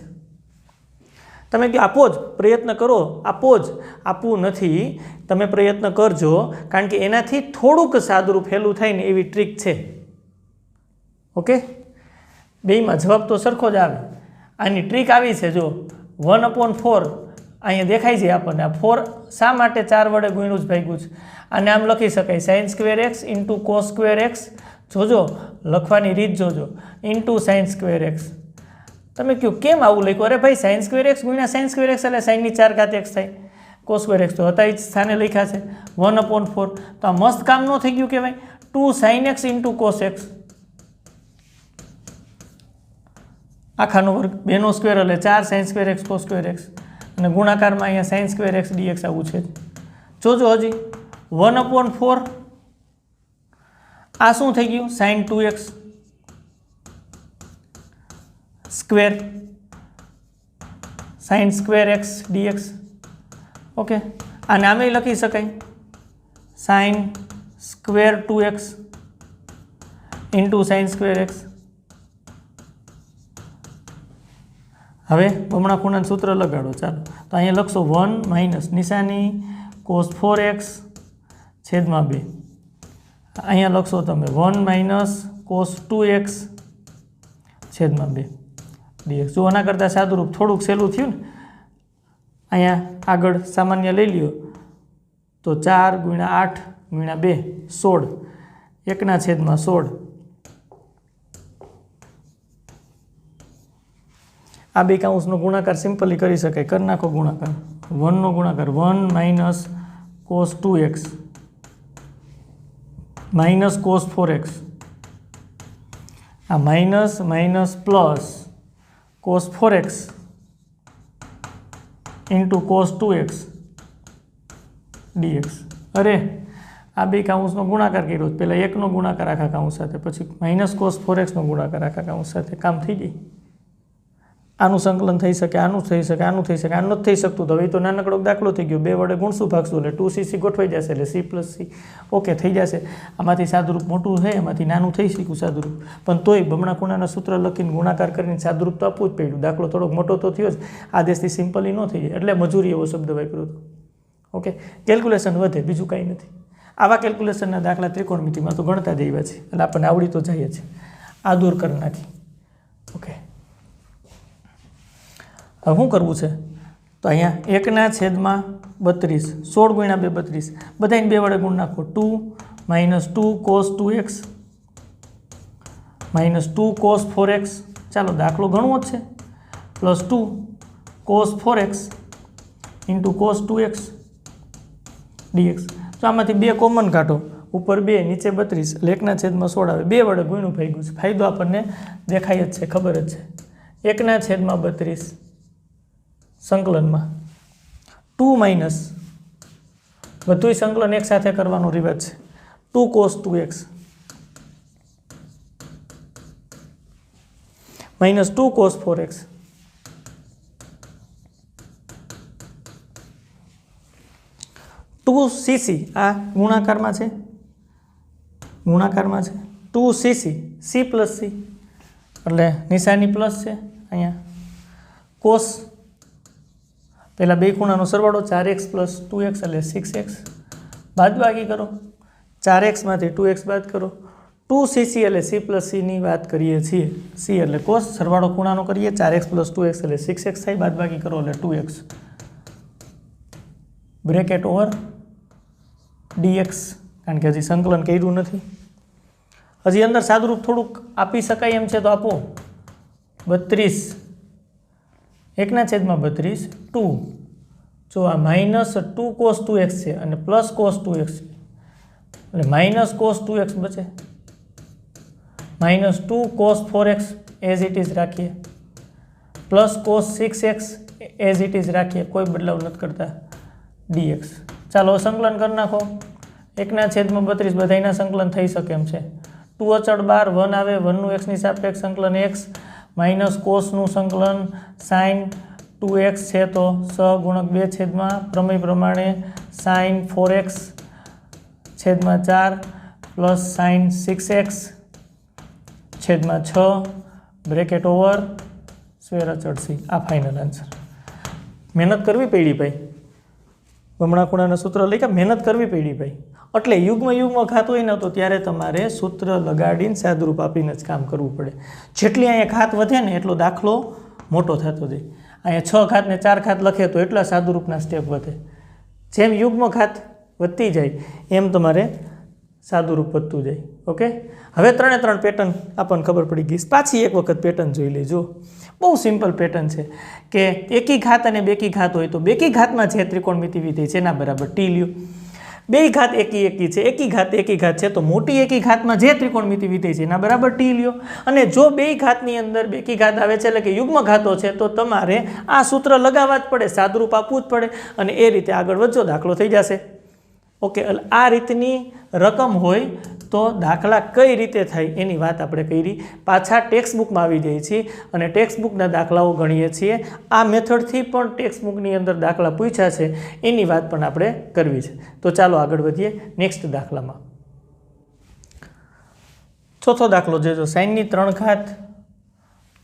તમે કે આપો જ, પ્રયત્ન કરો, આપો જ, આપવું નથી, તમે પ્રયત્ન કરજો, કારણ કે એનાથી થોડુંક સાદુરૂપ હેલું થાય ને એવી ટ્રીક છે. ઓકે, બેયમાં જવાબ તો સરખો જ આવે. આની ટ્રીક આવી છે, જો 1/4 અહીંયા દેખાય છે આપણને. આ 4 શા માટે 4 વડે ગુણ્યું જ ભાગ્યું છે. અને આમ લખી શકાય sine square x into cos square x, જોજો લખવાની રીત જોજો, ઇન્ટુ સાઇન સ્ક્વેર એક્સ. તમે કહો કેમ આવું લખ્યું? અરે ભાઈ સાઇન સ્ક્વેર એક્સ ગુણ્યા સાઇન સ્ક્વેર એક્સ એટલે સાઇનની 4 ઘાત એક્સ થાય. કોસ સ્ક્વેર એક્સ તો હતા જ સ્થાને લખ્યા છે 1/4. તો આ મસ્ત કામ ન થઈ ગયું કહેવાય. 2 sine x into cos x આખાનો વર્ગ, 2નો સ્ક્વેર એટલે 4 sine square x cos square x, અને ગુણાકારમાં અહીંયા સાઇન સ્ક્વેર એક્સ ડીએક્સ આવું છે. જોજો હજી 1/4 આ શું થઈ ગયું, sine 2x square sine square x dx. Okay, આને આમે લખી શકાય sine square 2x into sine square x. હવે બમણા ખૂણાનું સૂત્ર લગાડો. ચાલો, તો અહીંયા લખશો 1 માઇનસ નિશાની કોસ 4x છેદમાં 2. અહીંયા લખશો તમે 1 માઇનસ કોસ 2x છેદમાં 2 dx. જો આના કરતાં સાદુરૂપ થોડુંક સહેલું થયું ને, અહીંયા આગળ સામાન્ય લઈ લ્યો તો 4 ગુણ્યા 8 ગુણ્યા 2 16, 1ના છેદમાં 16. આ બે કાઉન્સનો ગુણાકાર સિમ્પલી કરી શકાય. કરી નાખો ગુણાકાર. 1નો ગુણાકાર 1 minus cos 2x minus cos 4x, આ minus minus plus cos 4x into cos 2x dx. અરે આ બે કાઉન્સનો ગુણાકાર કર્યો, પહેલાં 1નો ગુણાકાર આખા કાઉન્સ સાથે, પછી માઇનસ કોસ 4x નો ગુણાકાર આખા કાઉન્સ સાથે, કામ થઈ જાય. આનું સંકલન થઈ શકે, આનું થઈ શકે, આનું થઈ શકે, આનું નથી થઈ શકતું. તો હવે તો નાનકડો દાખલો થઈ ગયો, 2 વડે ગુણશું ભાગશું એટલે 2cc ગોઠવાઈ જશે, એટલે c + c ઓકે થઈ જશે. આમાંથી સાદુરૂપ મોટું છે, એમાંથી નાનું થઈ શક્યું સાદુરૂપ, પણ તોય બમણા ખૂણાના સૂત્ર લખીને ગુણાકાર કરીને સાદુરૂપ તો આપવું જ પડ્યું. દાખલો થોડોક મોટો તો થયો જ, આદેશથી સિમ્પલી ન થઈ જાય, એટલે મજૂરી એવો શબ્દ વાપર્યો હતો. ઓકે, કેલ્ક્યુલેશન વધે, બીજું કાંઈ નથી. આવા કેલ્ક્યુલેશનના દાખલા ત્રિકોણમિતિમાં તો ગણતા જ આવ્યા છે, એટલે આપણને આવડી તો જાય છે. આ દૂર કરી નાખી. ઓકે, હવે શું કરવું છે? તો અહીંયા 1/32, 16 × 2 32, બધાને 2 વડે ગુણ નાખો. 2 - 2 cos 2x -2 cos 4x, ચાલો દાખલો ગણવો જ છે, +2 cos 4x × cos 2x dx. તો આમાંથી 2 કોમન કાઢો, ઉપર 2 નીચે 32, એટલે 1/16 આવે. 2 વડે ગુણ્યું ભાગ્યું છે, ફાયદો આપણને દેખાય જ છે, ખબર જ છે. 1/32 સંકલનમાં 2 - બધુંય સંકલન એક સાથે કરવાનો રિવાજ છે. 2 cos 2x -2 cos 4x cc, આ ગુણાકારમાં છે, 2cc, c + c એટલે નિશાની પ્લસ છે અહીંયા. કોસ પહેલાં બે ખૂણાનો સરવાળો 4x + 2x એટલે 6x, બાદબાકી કરો, 4x માંથી 2x બાદ કરો. 2cc એટલે c + c ની વાત કરીએ છીએ. c એટલે કોસ, સરવાળો ખૂણાનો કરીએ, 4x + 2x એટલે 6x થાય, બાદબાકી કરો એટલે 2x, બ્રેકેટ ઓવર dx, કારણ કે હજી સંકલન કર્યું નથી. હજી અંદર સાદુરૂપ થોડુંક આપી શકાય એમ છે તો આપો. 32 1/32 2, જો આ -2 cos 2x છે અને +cos 2x છે, એટલે -cos 2x બચે, -2 cos 4x as it is રાખીએ, +cos 6x as it is રાખીએ, કોઈ બદલાવ નથી કરતા, dx. ચાલો સંકલન કરી નાખો. 1/32 બધાયના સંકલન થઈ શકે એમ છે. 2 અચળ 12, 1 આવે, 1નું x ની સાપેક્ષ સંકલન x, માઇનસ કોસનું સંકલન sin 2x છે તો સહગુણક 2 પ્રમેય પ્રમાણે sin 4x / 4 plus sin 6x / 6 bracket over square અચળ c. આ ફાઇનલ આન્સર. મહેનત કરવી પડી ભાઈ, બમણા ખૂણાના સૂત્ર લઈ મહેનત કરવી પડી ભાઈ. એટલે યુગ્મ ઘાત હોય ને તો ત્યારે તમારે સૂત્ર લગાડીને સાદુરૂપ આપીને જ કામ કરવું પડે. જેટલી અહીંયા ઘાત વધે ને એટલો દાખલો મોટો થતો જાય. અહીંયા 6 ઘાત ને 4 ઘાત લખે તો એટલા સાદુરૂપના સ્ટેપ વધે. જેમ યુગ્મ ઘાત વધતી જાય એમ તમારે સાદુરૂપ વધતું જાય. ઓકે, હવે 3 પેટર્ન આપણને ખબર પડી ગઈ. પાછી એક વખત પેટર્ન જોઈ લેજો. બહુ સિમ્પલ પેટર્ન છે કે એકી ઘાત અને બેકી ઘાત હોય તો બેકી ઘાતમાં જે ત્રિકોણમિતિ વિધેય છે એના બરાબર t લ્યો. બે ઘાત એકી છે, એકી ઘાત છે તો મોટી એકી ઘાતમાં જે ત્રિકોણમિતિ વિધેય છે એના બરાબર t લ્યો. અને જો બે ઘાતની અંદર બેકી ઘાત આવે છે એટલે કે યુગ્મ ઘાતો છે તો તમારે આ સૂત્ર લગાવવા જ પડે, સાદુરૂપ આપવું જ પડે અને એ રીતે આગળ વધજો, દાખલો થઈ જશે. ઓકે, આ રીતની રકમ હોય તો દાખલા કઈ રીતે થાય એની વાત આપણે કરી. પાછા ટેક્સ્ટબુકમાં આવી જઈએ છીએ અને ટેક્સ્ટબુકના દાખલાઓ ગણીએ છીએ. આ મેથડથી પણ ટેક્સ્ટબુકની અંદર દાખલા પૂછ્યા છે એની વાત પણ આપણે કરવી છે. તો ચાલો આગળ વધીએ નેક્સ્ટ દાખલામાં. ચોથો દાખલો જોજો. સાઇનની 3 ઘાત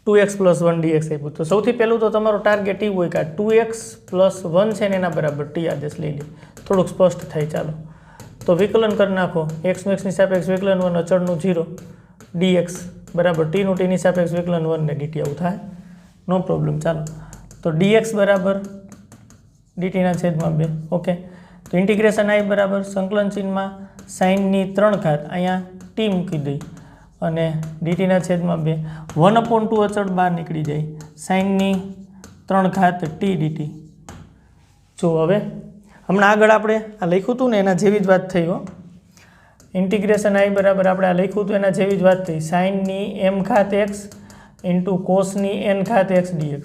2x + 1 dx આપ્યું. તો સૌથી પહેલું તો તમારો ટાર્ગેટ એવું હોય કે 2x + 1 છે ને એના બરાબર t આદેશ લઈ લે, થોડુંક સ્પષ્ટ થાય. ચાલો તો વિકલન કરી નાખો. x નું x ની સાપેક્ષ વિકલન 1, અચળનું 0 dx બરાબર t નું t ની સાપેક્ષ વિકલન 1 ને dt. આવું થાય, નો પ્રોબ્લેમ. ચાલો તો dx બરાબર dt/2. ઓકે, તો ઇન્ટિગ્રેશન i બરાબર સંકલન ચિહ્નમાં સાઇનની 3 ઘાત અહીંયા t મૂકી દઈ અને dt/2 1/2 અચળ બહાર નીકળી જાય, સાઇનની 3 ઘાત t dt. જો હવે હમણાં આગળ આપણે આ લખ્યું હતું ને એના જેવી જ વાત થઈ. ઇન્ટિગ્રેશન i બરાબર આપણે આ લખ્યું હતું એના જેવી જ વાત થઈ. સાઇનની m ઘાત x × કોસની n ઘાત x dx.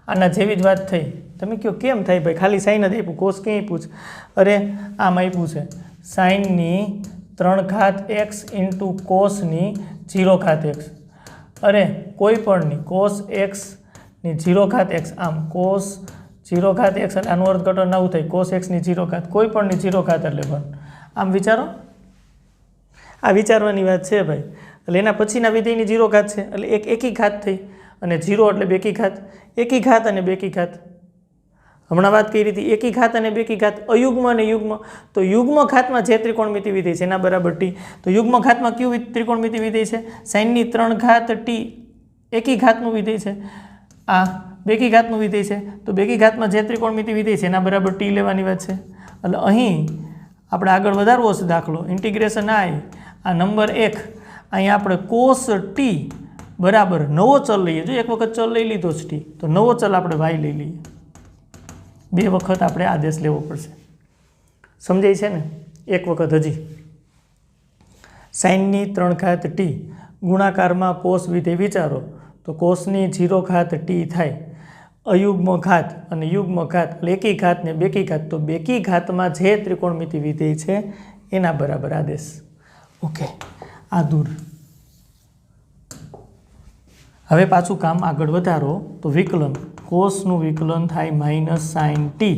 આના જેવી જ વાત થઈ. તમે કહો કેમ થાય ભાઈ, ખાલી સાઇન જ આપ્યું, કોસ ક્યાંય પૂછ? અરે આમ આપ્યું છે સાઇનની 3 ઘાત એક્સ ઇન્ટુ કોસની 0 ઘાત એક્સ. અરે કોઈ પણની કોસ એક્સની 0 ઘાત એક્સ, આમ કોસ 0 ઘાત એક્સ એટલે આનું અર્થઘટન આવું થાય, કોસ એક્સની 0 ઘાત, કોઈ પણની 0 ઘાત એટલે 1. આમ વિચારો, આ વિચારવાની વાત છે ભાઈ. એટલે એના પછીના વિધેયની 0 ઘાત છે એટલે એક એકી ઘાત થઈ, અને 0 એટલે બેકી ઘાત, એકી ઘાત અને બેકી ઘાત. હમણાં વાત કરી હતી એકી ઘાત અને બેકી ઘાત, અયુગ્મ અને યુગ્મ. તો યુગ્મ ઘાતમાં જે ત્રિકોણમિતિ વિધેય છે એના બરાબર ટી. તો યુગ્મ ઘાતમાં કયું ત્રિકોણમિતિ વિધેય છે? સાઇનની 3 ઘાત ટી એકી ઘાતનું વિધેય છે, આ બેકી ઘાતનું વિધેય છે. તો બેકી ઘાતમાં જે ત્રિકોણમિતિ વિધેય છે એના બરાબર ટી લેવાની વાત છે. એટલે અહીં આપણે આગળ વધારવો છે દાખલો, ઇન્ટિગ્રેશન આ નંબર 1, અહીંયા આપણે કોસ ટી બરાબર નવો ચલ લઈએ. જો એક વખત ચલ લઈ લીધો છે ટી, તો નવો ચલ આપણે વાય લઈ લઈએ. 2 વખત આપણે આદેશ લેવો પડશે. સમજાય છે ને? એક વખત હજી સાઇનની 3 ઘાત ટી ગુણાકારમાં કોસ વિધેય વિચારો તો કોસની 0 ઘાત ટી થાય. અયુગ્મ ઘાત અને યુગ્મ ઘાત એટલે એકી ઘાત ને બેકી ઘાત. તો બેકી ઘાતમાં જે ત્રિકોણમિતિ વિધેય છે એના બરાબર આદેશ. ઓકે, આ દૂર. હવે પાછું કામ આગળ વધારો તો વિકલન, કોસનું વિકલન થાય માઇનસ સાઇન ટી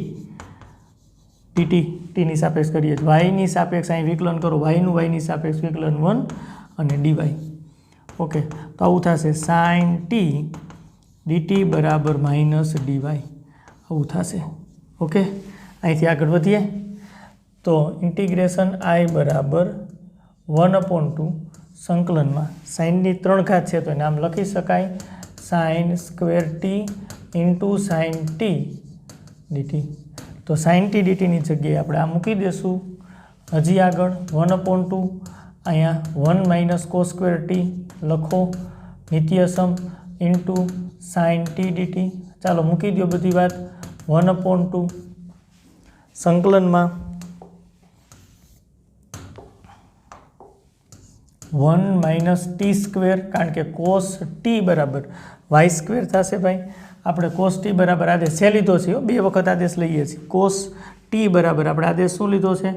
ડીટી, ટીની સાપેક્ષ કરીએ. વાયની સાપેક્ષ અહીં વિકલન કરો, વાયની સાપેક્ષ વિકલન 1 અને ડીવાય. ઓકે, તો આવું થશે સાઇન ટી ડીટી બરાબર માઇનસ ડીવાય, આવું થશે. ઓકે, અહીંથી આગળ વધીએ તો ઇન્ટિગ્રેશન આઈ બરાબર 1/2 સંકલનમાં સાઇનની 3 ઘાત છે તો નામ લખી શકાય sine square T into sign T DT. તો સાઇન ટી ડીટીની જગ્યાએ આપણે આ મૂકી દઈશું. હજી આગળ 1/2 અહીંયા 1 માઇનસ કોસ સ્ક્વેર ટી લખો, નિત્યસમ ઇન્ટુ સાઇન ટી ડીટી. ચાલો મૂકી દો બધી વાત. 1/2 સંકલનમાં 1 માઇનસ ટી સ્ક્વેર, કારણ કે કોસ ટી બરાબર વાય સ્ક્વેર થશે ભાઈ. આપણે કોસ ટી બરાબર આદેશ છે લીધો છે, 2 વખત આદેશ લઈએ છીએ. કોસ ટી બરાબર આપણે આદેશ શું લીધો છે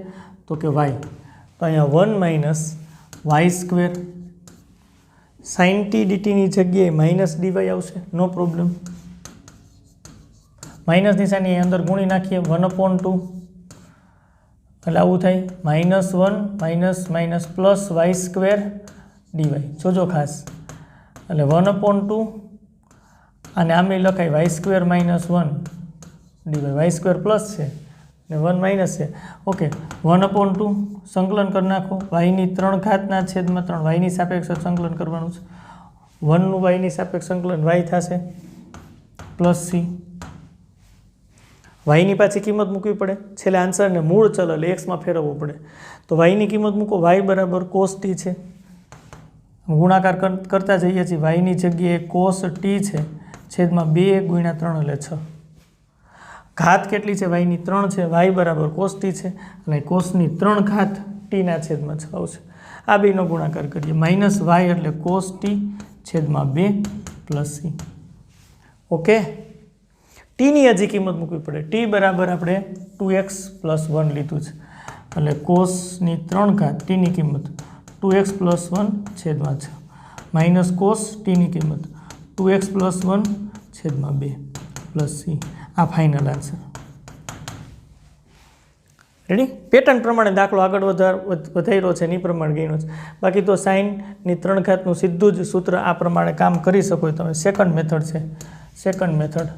તો કે વાય. તો અહીંયા 1 minus y square, sine t ડીટીની જગ્યાએ માઇનસ ડીવાય આવશે, નો પ્રોબ્લેમ. માઇનસ નિશાની અંદર ગુણી નાખીએ 1/2 એટલે આવું થાય -1 minus minus plus y square dy. જોજો ખાસ, એટલે 1/2 અને આમે લખાય y square -1 dy. Y square plus છે ને 1 માઇનસ છે. ઓકે, 1/2 સંકલન કરી નાખો. વાયની 3 ઘાતના છેદમાં 3, વાયની સાપેક્ષ સંકલન કરવાનું છે. 1નું વાયની સાપેક્ષ સંકલન વાય થશે પ્લસ સી. વાયની પાછી કિંમત મૂકવી પડે, છેલ્લે આન્સરને મૂળ ચલ એટલે એક્સમાં ફેરવવું પડે. તો વાયની કિંમત મૂકો, વાય બરાબર કોસ ટી છે. ગુણાકાર કરતા જઈએ છીએ, વાયની જગ્યાએ કોસ ટી છે છેદમાં 2 ગુણ્યા 3 એટલે 6. ઘાત કેટલી છે? વાયની 3 છે, વાય બરાબર કોસ ટી છે એટલે કોસની 3 ઘાત ટીના છેદમાં 6 આવશે. આ બેનો ગુણાકાર કરીએ, માઇનસ વાય એટલે કોસ ટી છેદમાં 2 પ્લસ સી. ઓકે, ટીની હજી કિંમત મૂકવી પડે. ટી બરાબર આપણે 2x + 1 લીધું છે એટલે કોસની 3 ઘાત ટીની કિંમત 2x + 1 છેદમાં 6 માઇનસ કોસ ટીની કિંમત 2x + 1 છેદમાં 2 પ્લસ સી. આ ફાઇનલ આન્સર. રેડી? પેટર્ન પ્રમાણે દાખલો આગળ વધાર્યો છે ને એ પ્રમાણે ગણ્યો છે. બાકી તો સાઇનની 3 ઘાતનું સીધું જ સૂત્ર આ પ્રમાણે કામ કરી શકો તમે. સેકન્ડ મેથડ છે. સેકન્ડ મેથડ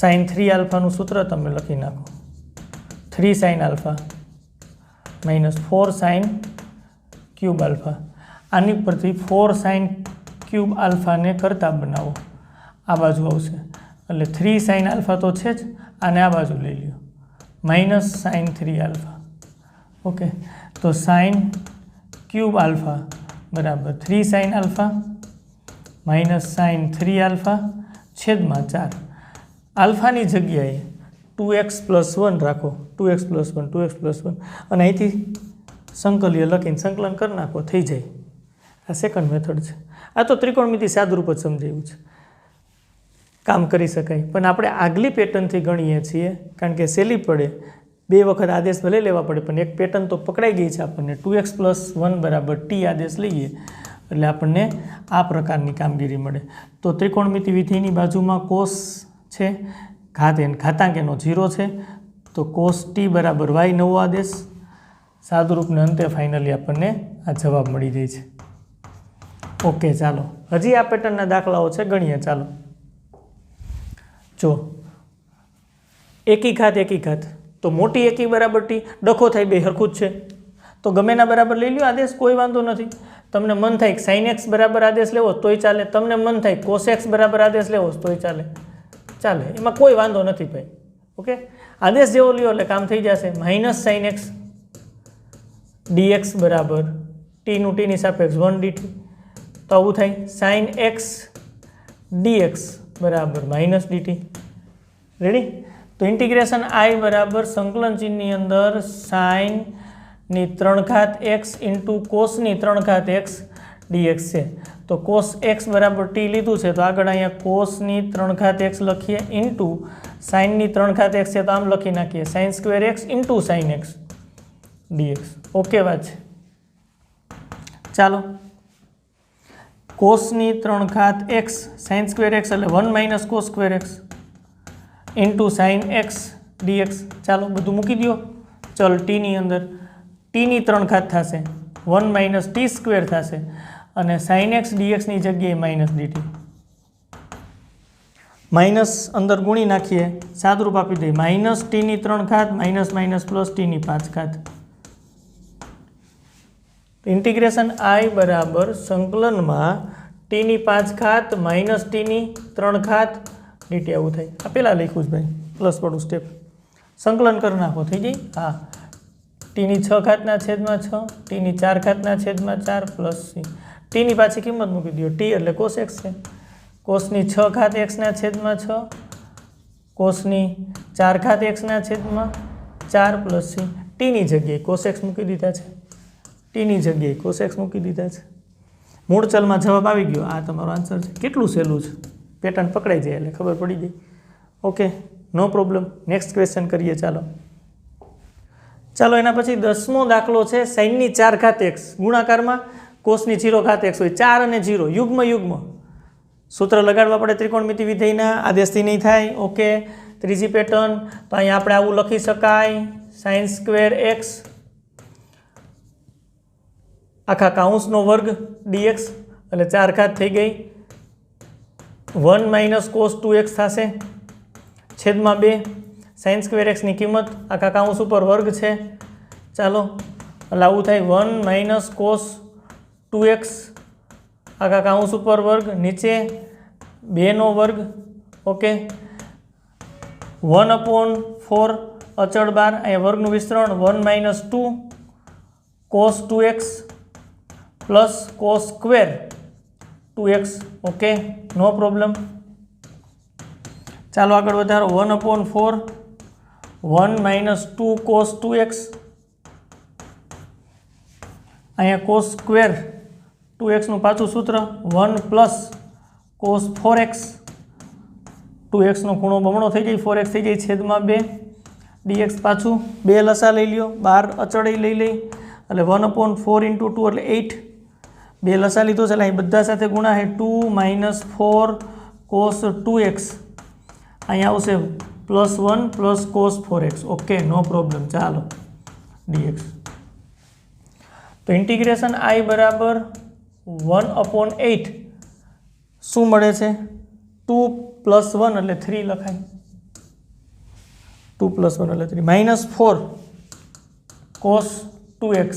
સાઇન 3α નું સૂત્ર તમે લખી નાખો. 3 sin α -4 sin ક્યુબ આલ્ફા. આની પરથી 4 sin ક્યુબ આલ્ફાને કરતા બનાવો, આ બાજુ આવશે એટલે 3 sin α તો છે જ, આને આ બાજુ લઈ લ્યો -sin 3α. ઓકે, તો sin ક્યુબ આલ્ફા બરાબર 3 sin α -sin 3α છેદમાં 4. આલ્ફાની જગ્યાએ 2x + 1 રાખો, 2x + 1 2x + 1 અને અહીંથી સંકલ્ય લખીને સંકલન કરી નાખો, થઈ જાય. આ સેકન્ડ મેથડ છે. આ તો ત્રિકોણમિતિ સાદુરૂપ જ સમજાયું છે. કામ કરી શકાય. પણ આપણે આગલી પેટર્નથી ગણીએ છીએ કારણ કે સહેલી પડે. 2 વખત આદેશ ભલે લેવા પડે પણ એક પેટર્ન તો પકડાઈ ગઈ છે આપણને. 2x + 1 = t આદેશ લઈએ એટલે આપણને આ પ્રકારની કામગીરી મળે. તો ત્રિકોણમિતિ વિધિની બાજુમાં કોસ છે, ઘાતાંક એનો 0 છે, તો cos t = y નવો આદેશ. સાદુરૂપને અંતે ફાઇનલી આપણને આ જવાબ મળી જાય છે. ઓકે, ચાલો હજી આ પેટર્નના દાખલાઓ છે, ગણીએ. ચાલો જો એકી ઘાત તો મોટી એકી બરાબર t, ડખો થાય બે હરખું જ છે તો ગમેના બરાબર લઈ લ્યો આદેશ, કોઈ વાંધો નથી. તમને મન થાય sin x બરાબર આદેશ લેવો તોય ચાલે, તમને મન થાય cos x બરાબર આદેશ લેવો તોય ચાલે, એમાં કોઈ વાંધો નથી ભાઈ. ઓકે, આદેશ જેવો લ્યો એટલે કામ થઈ જશે. -sin x dx બરાબર t નું t ની સાપેક્ષ 1 dt, તો આવું થાય sin x dx બરાબર -dt. રેડી? તો ઇન્ટિગ્રેશન i બરાબર સંકલન ચિહ્નની અંદર sin ની 3x * cos ની 3x dx છે. તો cos x બરાબર t લીધું છે તો આગળ અહીંયા cos ની 3x લખીએ ઇન્ટુ sin ની 3x છે તો આમ લખી નાખીએ sin² x * sin x dx. Okay વાત છે. ચાલો cos ની 3x sin² x એટલે 1 - cos² x * sin x dx. ચાલો બધું મૂકી દો ચલ t ની અંદર. t ની 3 થશે 1 - t² થશે અને sin x dx ની જગ્યાએ -dt. માઇનસ અંદર ગુણી નાખીએ, સાદુરૂપ આપી દઈએ -t ની 3 + t ની 5. ઇન્ટિગ્રેશન i બરાબર સંકલનમાં t ની 5 - t ની 3 dt આવું થાય. આ પહેલાં લખ્યું છે ભાઈ, પ્લસ વાળું સ્ટેપ. સંકલન કરી નાખો, થઈ જાય. હા, t ની 6 t ની 4 પ્લસ c. t ની પાછી કિંમત મૂકી દો, t એટલે cos x છે. cos ની 6 x/6 cos ની 4 x/4 પ્લસ c. t ની જગ્યાએ cos x મૂકી દીધા છે. t ની જગ્યાએ cos x મૂકી દીધા છે. મૂળ ચલમાં જવાબ આવી ગયો. આ તમારો આન્સર છે. કેટલું સહેલું છે, પેટર્ન પકડાઈ જાય એટલે ખબર પડી જાય. Okay, no problem. Next question કરીએ. ચાલો એના પછી 10મો દાખલો છે. sin ની 4 x ગુણાકારમાં cos ની 0 x હોય. 4 અને 0 યુગ્મ. સૂત્ર લગાડવા પડે ત્રિકોણમિતિ વિધેયના, આદેશથી નહીં થાય. ઓકે, ત્રીજી પેટર્ન તો અહીંયા આપણે આવું લખી શકાય sin² x આખા કૌંસનો વર્ગ dx એટલે 4 થઈ ગઈ. 1 - cos 2x થશે છેદમાં 2. sin² x ની કિંમત આખા કૌંસ ઉપર વર્ગ છે. ચાલો એટલે આવું થાય 1 - cos 2x આખા કૌંસ ઉપર વર્ગ, નીચે 2 નો વર્ગ. ઓકે, 1/4 અચળ બાર, અહીંયા વર્ગનું વિસ્તરણ 1 - 2 cos 2x plus cos² 2x. Okay, no problem. ચાલો આગળ વધારો. 1/4 1 - 2 cos 2x, અહીંયા cos² 2x નું પાછું સૂત્ર 1 + cos 4x 2x નો ખૂણો બમણો થઈ જાય, 4x થઈ જાય છેદમાં 2 dx. પાછું 2 લસા લઈ લ્યો, 12 અચળ લઈ એટલે 1/4 × 2 એટલે 8. 2 લસા લીધો છે એટલે અહીં બધા સાથે ગુણા છે. 2 - 4 cos 2x અહીંયા આવશે +1 + cos 4x. Okay, no problem. ચાલો dx. તો ઇન્ટિગ્રેશન i બરાબર 1/8 શું મળે છે? 2 + 1 એટલે 3 લખાય. 2 + 1 એટલે 3 -4 cos 2x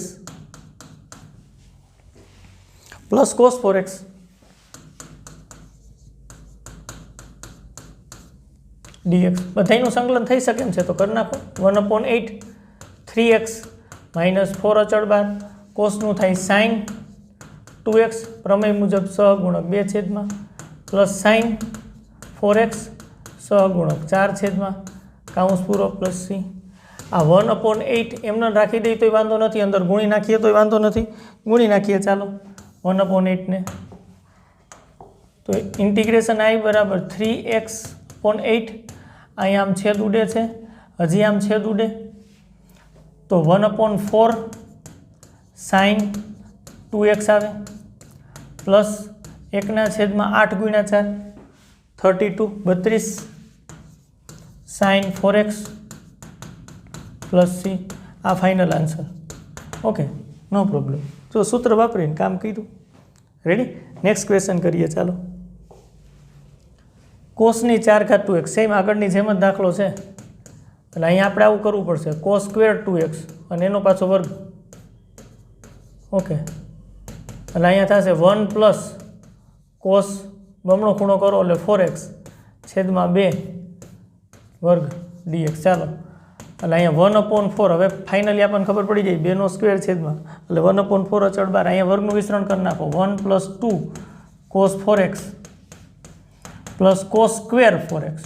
plus cos 4x dx. બધાયનું સંકલન થઈ શકે એમ છે તો કરી નાખો. 1/8 3x -4 અચળ બાર cos નું થાય sin 2x પ્રમેય મુજબ સહગુણક 2 પ્લસ sin 4x સહગુણક 4 કૌંસ પૂરો પ્લસ c. આ 1/8 એમને રાખી દઈએ તોય વાંધો નથી, અંદર ગુણી નાખીએ તોય વાંધો નથી. ગુણી નાખીએ. ચાલો 1/8 ને तो इंटीग्रेशन आई बराबर 3x/8 अहीं आम छेद उडे छे हजी आम छेद उडे तो 1/4 sin 2x आवे plus 1/8 × 4 32 sin 4x plus c आ final answer. Okay no problem. जो सूत्र वापरीने काम कीधुं। रेडी। नेक्स्ट क्वेश्चन करिए। चालो कोसनी 4 2x सेम आगळनी जेम ज दाखलो छे એટલે અહીં આપણે આવું કરવું પડશે cos સ્ક્વેર 2x અને એનો પાછો વર્ગ। ઓકે એટલે અહીંયા થશે 1 પ્લસ cos બમણો ખૂણો કરો એટલે 4x છેદમાં 2 વર્ગ dx। ચાલો એટલે અહીંયા 1/4 હવે ફાઇનલી આપણને ખબર પડી જાય 2 નો સ્ક્વેર છેદમાં એટલે 1/4 અચળ બાર અહીંયા વર્ગનું વિસ્તરણ કરી નાખો 1 + 2 cos 4x plus cos square 4x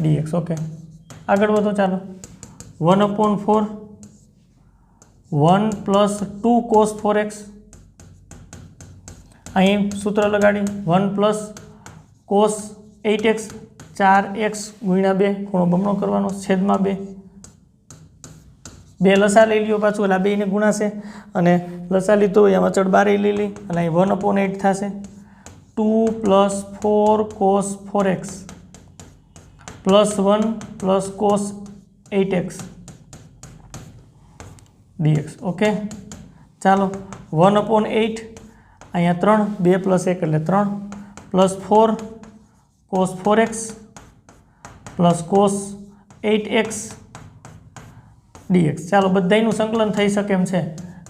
dx। Okay आगळ वधो। चालो 1/4 1 + 2 cos 4x अहीं सूत्र लगाड़ी 1 + cos 8x 4x × 2 खूणो बमणो करवानो छेदमां 2 2 लसा लई ल्यो पाछुं એટલે 2 ने गुणाशे અને લસા લીધો એમાં અચળ 12 લઈ લી એટલે અહીં 1/8 થશે 2 + 4 cos 4x +1 + cos 8x dx। Okay चलो 1/8 अँ 3 2 + 1 એટલે 3 +4 cos 4x +cos 8x dx। चलो बधाईनुं संकलन थई शके एम छे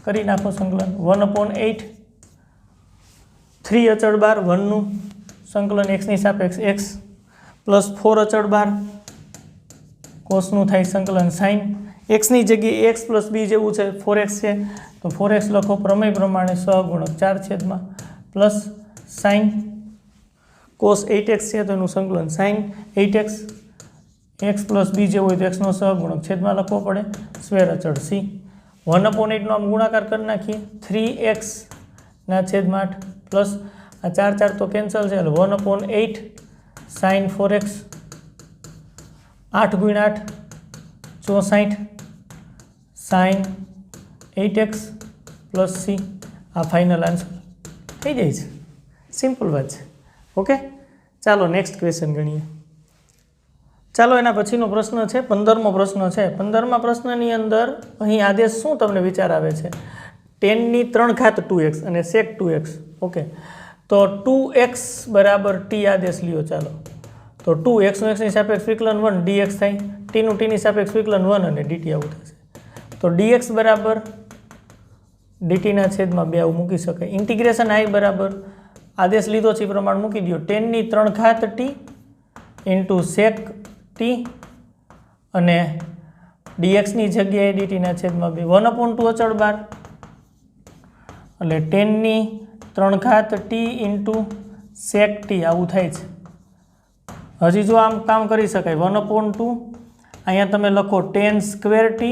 करी नाखो संकलन 1/8 3 अचळ बार 1 નું संकलन x ની સાપેક્ષ x +4 अचળ बार cos નું થાય સંકलन sin x ની જગ્યાએ x + b જેવું છે 4x છે તો 4x લખો પ્રમેય પ્રમાણે સહગુણક 4 છેદમાં પ્લસ sin cos 8x છે તો એનું સંકલન sin 8x x + b જેવું હોય તો x નો સહગુણક છેદમાં લખવો પડે સ્ક્વેર અચળ c 1/8 નો આમ ગુણાકાર કરી નાખીએ 3x ના છેદમાં 8 પ્લસ આ 4 4 તો કેન્સલ છે એટલે 1/8 sin 4x 8 × 8 64 sin 8x + c आ फाइनल आंसर थी जाए। सिंपल बात है। ओके चलो नेक्स्ट क्वेश्चन गणीए। चलो एना पछीनो प्रश्न है 15मो प्रश्न है। 15मा प्रश्ननी अंदर अहीं आदेश शुं तमने विचार आवे छे 10⁻³ 2x અને sec 2x। ओके तो 2x = t आदेश लियो। चलो तो 2x નું x ની સાપેક્ષ વિકલન 1 dx થાય t નું t ની સાપેક્ષ વિકલન 1 અને dt આવું થશે તો dx બરાબર dt ના છેદમાં 2 આવું મૂકી શકાય। ઇન્ટિગ્રેશન i બરાબર આદેશ લીધો છે પ્રમાણે મૂકી દો 10⁻³ t * sec t અને dx ની જગ્યાએ dt ના છેદમાં 2 1/2 અચળ બાર એટલે 10⁻³ t * sec t આવું થાય છે। हजी जो आम काम करी सकाय 1/2 अँ तमे लखो 10² t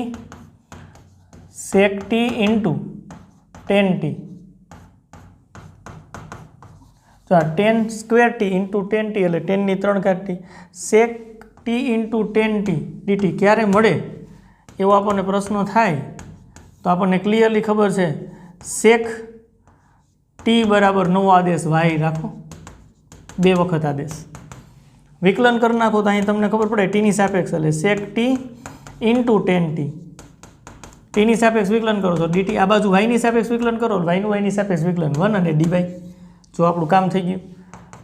sec t * 10t तो 10² t * 10t એટલે 10⁻³ t sec t * 10t dt क्यारे मळे एवो आपणे प्रश्न थाय तो आपणे क्लियरली खबर छे sec t बराबर नवो आदेश y राखो 2 वखत आदेश विकलन कर नाखो तो अहीं तमने खबर पड़े टी नी सापेक्ष એટલે sec t * 10t टी नी सापेक्ष विकलन करो तो dt आ बाजू y नी सापेक्ष विकलन करो y નું y नी सापेक्ष विकलन 1 અને dy जो આપણું કામ થઈ ગયું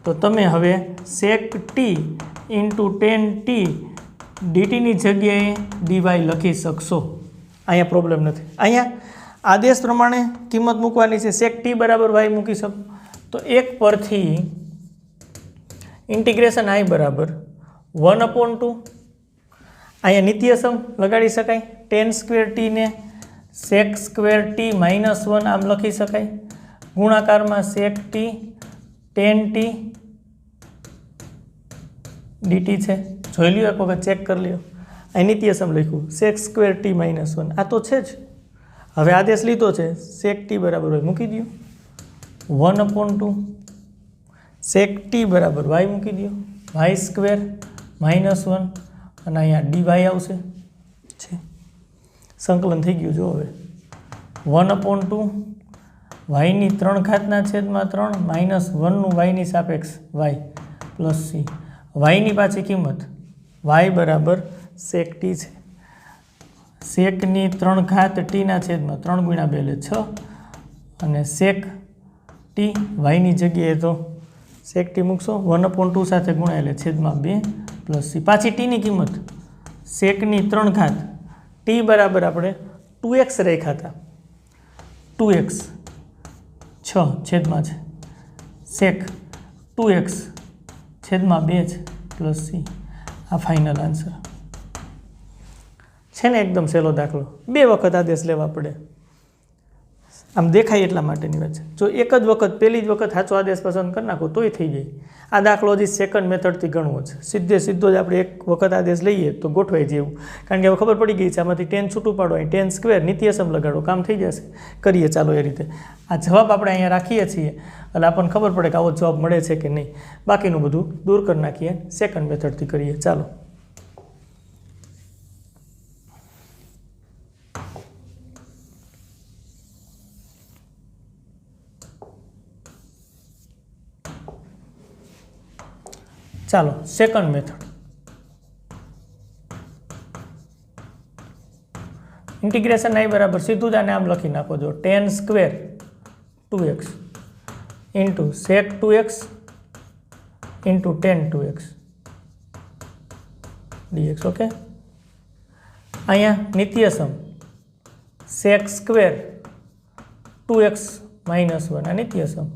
તો તમે હવે sec t * 10t dt ની જગ્યાએ dy લખી શકશો। અહીંયા પ્રોબ્લેમ નથી। અહીંયા આદેશ પ્રમાણે કિંમત મૂકવાની છે sec t = y મૂકી શકો તો એક પરથી इंटीग्रेशन i बराबर 1/2 अँ नित्यसम लगाड़ी सकाय 10² t ने sec² t - 1 आम लखी सकाय गुणाकार में sec t 10t dt है જોઈ લ્યો एक वखत चेक कर लियो अँ नित्यसम लख्યું sec² t - 1 आ तो है ज हवे आदेश लीधो है sec t बराबर मूकी दो 1/2 sec t बराबर y મૂકી દો y સ્ક્વેર -1 અને અહીંયા dy આવશે છે સંકલન થઈ ગયું જો હવે 1/2 y ની 3 ઘાતના છેદમાં 3 -1 નું y ની સાપેક્ષ y પ્લસ c y ની પાછી કિંમત y બરાબર sec t છે sec ની 3 ઘાત t ના છેદમાં 3 × 2 એટલે 6 અને sec t y ની જગ્યાએ તો sec t મૂકશો 1/2 સાથે ગુણાય એટલે છેદમાં 2 પ્લસ c પાછી t ની કિંમત sec ની 3 ઘાત t બરાબર આપણે 2x રાખ્યા હતા 2x 6 છેદમાં છે sec 2x છેદમાં 2 છે પ્લસ c આ ફાઇનલ આન્સર છે ને એકદમ સહેલો દાખલો 2 વખત આદેશ લેવા પડે આમ દેખાય એટલા માટેની વાત છે જો એક જ વખત પહેલી જ વખત સાચો આદેશ પસંદ કરી નાખો તોય થઈ જાય આ દાખલો હજી સેકન્ડ મેથડથી ગણવો છે સીધો જ આપણે એક વખત આદેશ લઈએ તો ગોઠવાઈ જેવું કારણ કે હવે ખબર પડી ગઈ છે આમાંથી 10 છૂટું પાડો અહીં 10 સ્ક્વેર નિત્યસમ લગાડો કામ થઈ જશે કરીએ ચાલો એ રીતે આ જવાબ આપણે અહીંયા રાખીએ છીએ એટલે આપણને ખબર પડે કે આવો જવાબ મળે છે કે નહીં બાકીનું બધું દૂર કરી નાખીએ સેકન્ડ મેથડથી કરીએ ચાલો ચાલો સેકન્ડ મેથડ ઇન્ટિગ્રેશન i બરાબર સીધું જ આને આમ લખી નાખો જો 10 square 2x into sec 2x into tan 2x dx okay અહીંયા નિત્યસમ sec સ્ક્વેર 2x માઇનસ 1 આ નિત્યસમ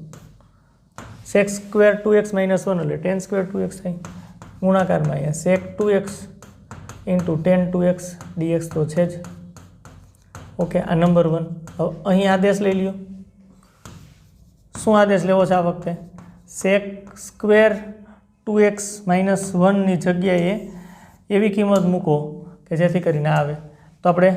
sec સ્ક્વેર 2x માઇનસ 1 એટલે tan સ્ક્વેર 2x થાય ગુણાકારમાં અહીંયા sec 2x into tan 2x dx તો છે જ ઓકે આ નંબર 1 હવે અહીં આદેશ લઈ લ્યો શું આદેશ લેવો છે આ વખતે sec સ્ક્વેર 2x માઇનસ 1 ની જગ્યાએ એવી કિંમત મૂકો કે જેથી કરીને આવે તો આપણે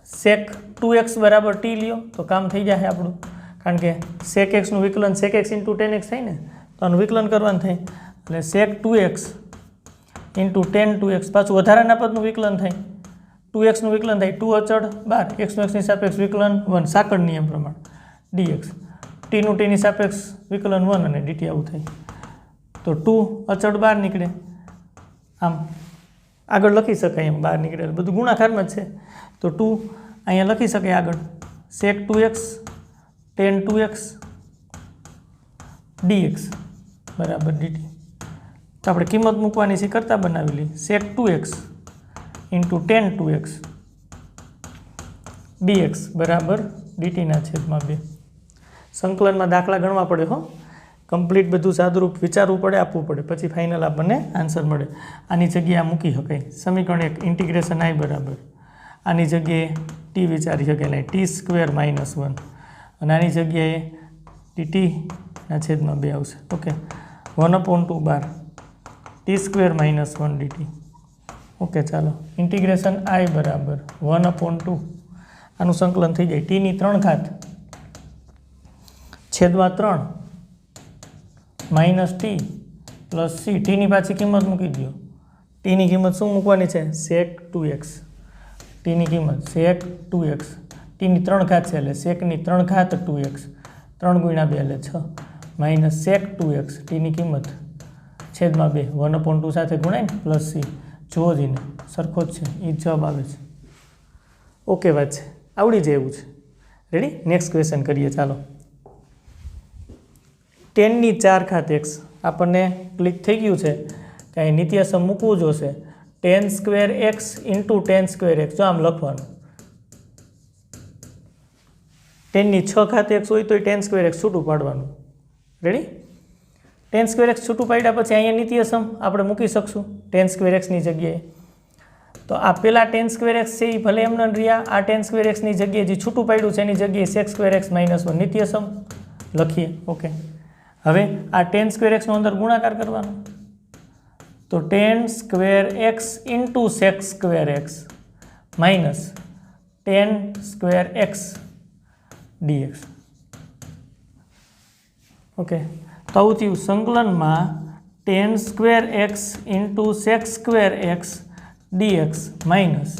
sec 2x બરાબર t લ્યો તો કામ થઈ જશે આપણું કારણ કે sec x નું વિકલન sec x into tan x થાય ને તો આનું વિકલન કરવાનું થાય એટલે sec 2x into tan 2x પાછું વધારાના પદનું વિકલન થાય 2x નું વિકલન થાય 2 અચળ 12 x નું x ની સાપેક્ષ વિકલન 1 સાંકળ નિયમ પ્રમાણે dx t નું t ની સાપેક્ષ વિકલન 1 અને dt આવું થાય તો 2 અચળ 12 નીકળે આમ આગળ લખી શકાય એમ 12 નીકળે બધું ગુણાકારમાં જ છે તો 2 અહીંયા લખી શકાય આગળ sec 2x tan 2x dx બરાબર dt તો આપણે કિંમત મૂકવાની છે કરતા બનાવી લઈએ sec 2x into tan 2x dx બરાબર dt ના છેદમાં 2 સંકલનમાં દાખલા ગણવા પડે હો કમ્પ્લીટ બધું સાદુરૂપ વિચારવું પડે આપવું પડે પછી ફાઇનલ આપણને આન્સર મળે આની જગ્યાએ મૂકી શકાય સમીકરણ એક ઇન્ટિગ્રેશન i બરાબર આની જગ્યાએ t વિચારી શકાય એટલે t સ્ક્વેર માઇનસ 1 અને આની જગ્યાએ dt ના છેદમાં 2 આવશે ઓકે 1/2 બાર t square minus 1 dt okay ચાલો ઇન્ટિગ્રેશન i બરાબર 1/2 આનું સંકલન થઈ જાય t ની 3 ઘાત છેદમાં 3 minus t plus c t ની પાછી કિંમત મૂકી દો t ની કિંમત શું મૂકવાની છે sec 2x t ની કિંમત sec 2x t ની 3 ઘાત છે એટલે sec ની 3 ઘાત 2x 3 × 2 એટલે 6 માઇનસ sec 2x t ની કિંમત છેદમાં 2 1/2 સાથે ગુણાય ને પ્લસ c જોવો જઈને સરખો જ છે એ જવાબ આવે છે ઓકે વાત છે આવડી જાય એવું છે રેડી નેક્સ્ટ ક્વેશ્ચન કરીએ ચાલો 10 ની 4 ઘાત x આપણને ક્લિક થઈ ગયું છે કે અહીં નિત્યસમ મૂકવું જોશે tan square x into tan square x જો આમ લખવાનું 10 ની 6 ઘાત x હોય તો tan સ્ક્વેર x છૂટું પાડવાનું રેડી tan સ્ક્વેર x છૂટું પાડ્યા પછી અહીંયા નિત્યસમ આપણે મૂકી શકશું tan સ્ક્વેર x ની જગ્યાએ તો આ પેલા tan સ્ક્વેર x છે એ ભલે એમને રહ્યા આ tan સ્ક્વેર x ની જગ્યાએ જે છૂટું પાડ્યું છે એની જગ્યાએ sec સ્ક્વેર x માઇનસ 1 નિત્યસમ લખીએ ઓકે હવે આ tan સ્ક્વેર x નો અંદર ગુણાકાર કરવાનો તો tan square x into sec square x minus tan square x dx okay, તો આવું થયું સંકલનમાં tan square x into sec square x dx minus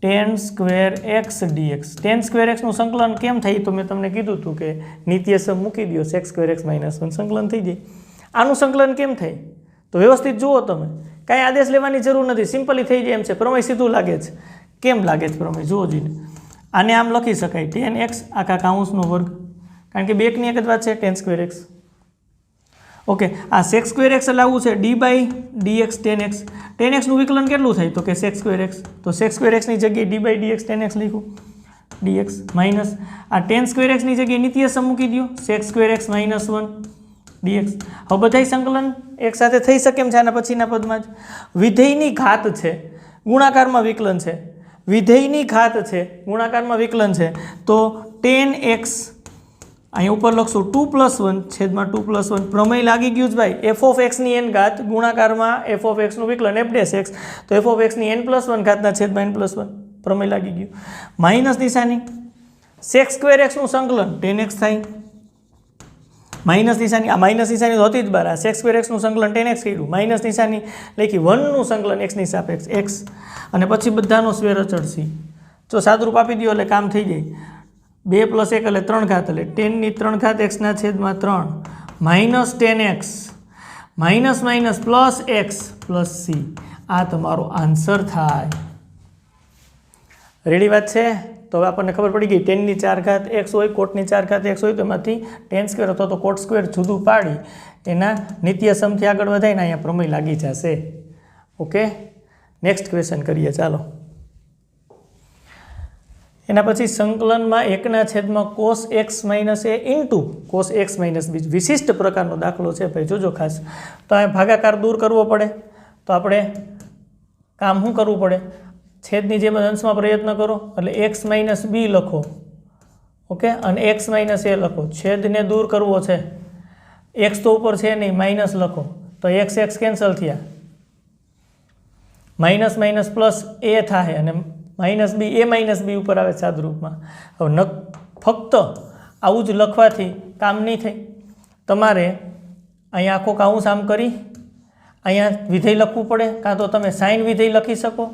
tan square x dx. tan square એક્સનું સંકલન કેમ થાય તો મેં તમને કીધું હતું કે નિત્યસમ મૂકી દો, સેક સ્ક્વેર એક્સ માઇનસ 1 સંકલન થઈ જાય. આનું સંકલન કેમ થાય તો વ્યવસ્થિત જુઓ, તમે કાંઈ આદેશ લેવાની જરૂર નથી, સિમ્પલી થઈ જાય એમ છે. પ્રમેય સીધું લાગે છે. કેમ લાગે છે પ્રમેય જુઓ જોઈને. આને આમ લખી શકાય tan એક્સ આખા કાઉન્સનો વર્ગ, કારણ કે બે એકની એક જ વાત છે tan સ્ક્વેર એક્સ. ઓકે, આ સેક સ્ક્વેર એક્સ એટલે આવું છે d by dx tan x. tan એક્સનું વિકલન કેટલું થાય તો કે સેક સ્ક્વેર એક્સ, તો સેક સ્ક્વેર એક્સની જગ્યાએ d by dx tan x લખ્યું ડીએક્સ માઇનસ આ tan સ્ક્વેર એક્સની જગ્યાએ નિત્યસમ મૂકી દો sec square x minus 1 dx. હવે બધાય સંકલન એક સાથે થઈ શકે એમ છે આના પછીના પદમાં જ. વિધેયની ઘાત છે, ગુણાકારમાં વિકલન છે, વિધેયની ઘાત છે, ગુણાકારમાં વિકલન છે, તો tan એક્સ અહીંયા ઉપર લખશું 2+1 છેદમાં 2+1. પ્રમેય લાગી ગયું જ ભાઈ. એફ ઓફ એક્સની એન ઘાત ગુણાકારમાં એફ ઓફ એક્સનું વિકલન એફ ડેશ એક્સ, તો એફ ઓફ એક્સની n+1 ઘાતના છેદમાં n+1. પ્રમેય લાગી ગયું. માઇનસ નિશાની સેક સ્ક્વેર એક્સનું સંકલન tan એક્સ થાય, માઇનસ નિશાની આ માઇનસ નિશાની તો હતી જ બાર. આ સેક સ્ક્વેર એક્સનું સંકલન tan એક્સ કર્યું, માઇનસ નિશાની લખી 1નું સંકલન એક્સની સાપેક્ષ એક્સ, અને પછી બધાનો સ્ક્વેર અચળ સી. જો સાદુરૂપ આપી દો એટલે કામ થઈ જાય. 2 + 1 એટલે 3 ઘાત, એટલે tan ની 3 ઘાત એક્સના છેદમાં 3 minus tan x minus minus plus x plus C. આ તમારો આન્સર થાય. રેડી વાત છે? તો હવે આપણને ખબર પડી ગઈ tan ની 4 ઘાત એક્સ હોય, કોટની 4 ઘાત એક્સ હોય, તો એમાંથી tan સ્ક્વેર અથવા તો કોટ સ્ક્વેર જુદું પાડી એના નિત્યસમથી આગળ વધાઈને અહીંયા પ્રમેય લાગી જશે. ઓકે, નેક્સ્ટ ક્વેશ્ચન કરીએ ચાલો. એના પછી સંકલનમાં 1/છેદમાં cos x minus a into cos x minus b વિશિષ્ટ પ્રકારનો દાખલો છે ભાઈ, જોજો ખાસ. તો આ ભાગાકાર દૂર કરવો પડે તો આપણે કામ શું કરવું પડે? છેદની જેમ અંશમાં પ્રયત્ન કરો એટલે x માઇનસ b લખો. ઓકે, અને x માઇનસ a લખો. છેદને દૂર કરવો છે, x તો ઉપર છે નહીં, માઇનસ લખો તો x x કેન્સલ થયા, માઇનસ માઇનસ પ્લસ a થાય અને માઇનસ બી એ માઇનસ બી ઉપર આવે સાદરૂપમાં. હવે ફક્ત આવું જ લખવાથી કામ નહીં થાય. તમારે અહીંયા આખો કાઉન્સ આમ કરી અહીંયા વિધેય લખવું પડે. કાં તો તમે સાઇન વિધેય લખી શકો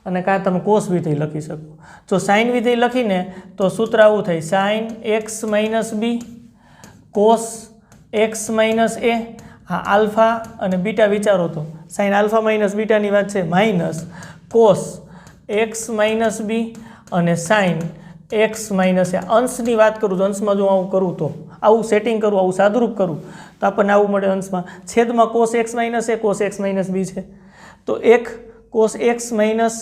અને કાં તમે કોસ વિધેય લખી શકો. જો સાઇન વિધેય લખીને તો સૂત્ર આવું થાય sine x minus b cos x minus a. હા, આલ્ફા અને બીટા વિચારો તો સાઇન આલ્ફા માઇનસ બીટાની વાત છે, માઇનસ કોસ એક્સ માઇનસ બી અને સાઇન એક્સ માઇનસ એ. અંશની વાત કરું તો અંશમાં જો આવું કરું તો આવું સેટિંગ કરું, આવું સાદુરૂપ કરું તો આપણને આવું મળે અંશમાં. છેદમાં કોસ એક્સ માઇનસ એ કોસ એક્સ માઇનસ બી છે, તો એક કોસ એક્સ માઇનસ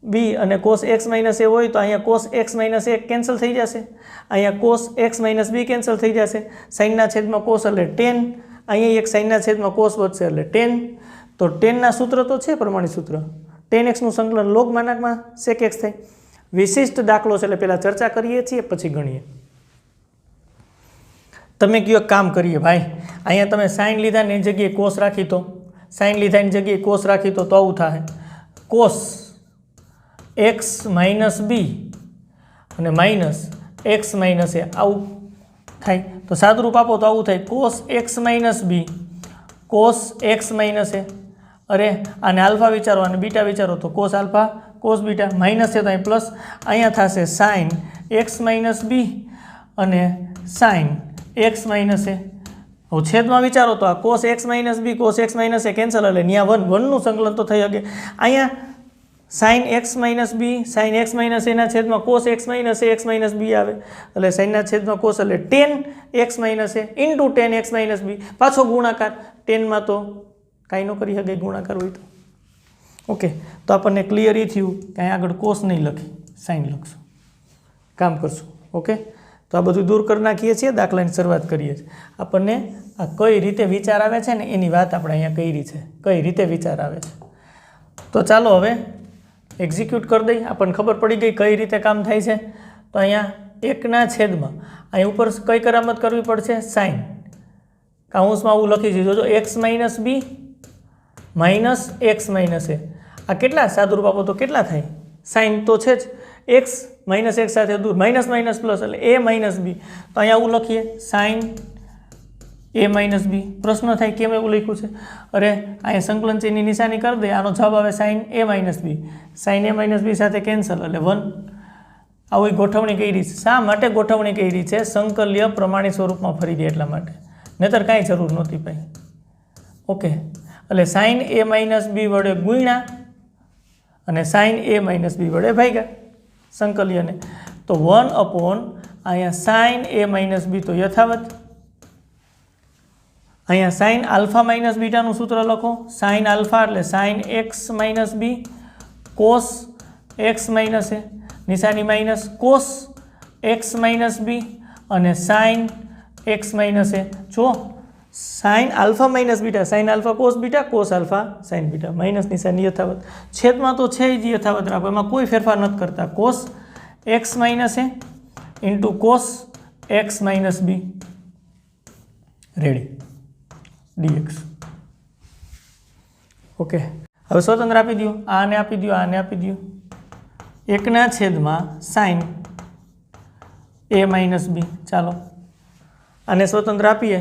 બી અને કોસ એક્સ માઇનસ એ હોય તો અહીંયા cos x minus a cancel થઈ જશે, અહીંયા કોસ એક્સ માઇનસ બી કેન્સલ થઈ જશે. સાઇનના છેદમાં કોસ એટલે ટેન, અહીંયા એક સાઇનના છેદમાં કોસ વધશે એટલે ટેન. તો ટેનના સૂત્ર તો છે પ્રમાણિત સૂત્ર, tan એક્સનું સંકલન લોગ માનાકમાં sec x થાય. વિશિષ્ટ દાખલો છે એટલે પહેલાં ચર્ચા કરીએ છીએ પછી ગણીએ. તમે કયો કામ કરીએ ભાઈ, અહીંયા તમે સાઇન લીધાની જગ્યાએ કોસ રાખી તો, સાઇન લીધાની જગ્યાએ કોસ રાખી તો આવું થાય કોસ એક્સ માઇનસ બી અને માઇનસ એક્સ માઇનસ એ આવું થાય. તો સાદુરૂપ આપો તો આવું થાય cos x minus b cos x minus a. અરે આને આલ્ફા વિચારો અને બીટા વિચારો તો cos alpha cos beta, minus છે તો અહીં પ્લસ. અહીંયા થશે સાઇન એક્સ માઇનસ બી અને સાઇન એક્સ માઇનસ એ. હવે છેદમાં વિચારો તો આ cos x minus b cos x minus a cancel, એટલે ત્યાં 1 સંકલન તો થઈ શકે. અહીંયા sine x minus b sine x minus એના છેદમાં cos x minus a x minus b આવે, એટલે સાઇનના છેદમાં કોસ એટલે tan x minus a into tan x minus b. પાછો ગુણાકાર, ટેનમાં તો કાંઈ ન કરી શકે ગુણાકાર હોય તો. ઓકે, તો આપણને ક્લિયર એ થયું કે અહીં આગળ કોસ નહીં લખી, સાઇન લખશું, કામ કરશું. ઓકે, તો આ બધું દૂર કરી નાખીએ છીએ, દાખલાની શરૂઆત કરીએ છીએ. આપણને આ કઈ રીતે વિચાર આવે છે ને એની વાત આપણે અહીંયા કરી છે, કઈ રીતે વિચાર આવે છે. તો ચાલો હવે એક્ઝિક્યુટ કરી દઈ, આપણને ખબર પડી ગઈ કઈ રીતે કામ થાય છે. તો અહીંયા 1/છેદમાં અહીં ઉપર કઈ કરામત કરવી પડશે? સાઇન. કાઉન્સમાં આવું લખી દીધું, જો એક્સ માઇનસ બી માઇનસ એક્સ માઇનસ એ. આ કેટલા સાદુરૂપ આપો તો કેટલા થાય? સાઇન તો છે જ, એક્સ માઇનસ એક્સ સાથે દૂર, માઇનસ માઇનસ પ્લસ એટલે એ માઇનસ બી. તો અહીંયા આવું લખીએ સાઇન ए माइनस बी। प्रश्न थाय केम एवुं लख्युं छे? अरे अहीं संकलन चिन्हनी निशानी कर दे, आनो जवाब आवे साइन ए माइनस बी। साइन ए माइनस बी साथे केन्सल એટલે 1। આવી ગોઠવણી કરી છે। શા માટે ગોઠવણી કરી છે? સંકલ્ય પ્રમાણિત સ્વરૂપમાં ફરી દે એટલા માટે, નહીતર કાંઈ જરૂર નહોતી ભાઈ। ઓકે, એટલે સાइन ए માઇનસ બી વડે ગુણ્યા અને સાइन ए માઇનસ બી વડે ભાગ્યા સંકલ્યને। તો 1 अपॉन અહીંયા સાइन ए માઇનસ બી તો યથાવત, અહીંયા સાइन આલ્ફા માઇનસ બીટાનું સૂત્ર લખો। સાइन આલ્ફા એટલે sine x minus b cos x minus a निशानी minus cos x minus b और साइन एक्स माइनस ए। जो sine alpha minus beta, sine alpha cos beta, cos alpha sine beta, minus निशानी यथावत। छेद में तो है ज यथावत राखो, एमां कोई फेरफार नहीं करता। Cos x minus A into cos x minus B ready dx. Okay, हवे स्वतंत्र आपी दो, आने आपी दो, आने आपी दो। एकना छेद में साइन ए माइनस बी। चलो आने स्वतंत्र आपीए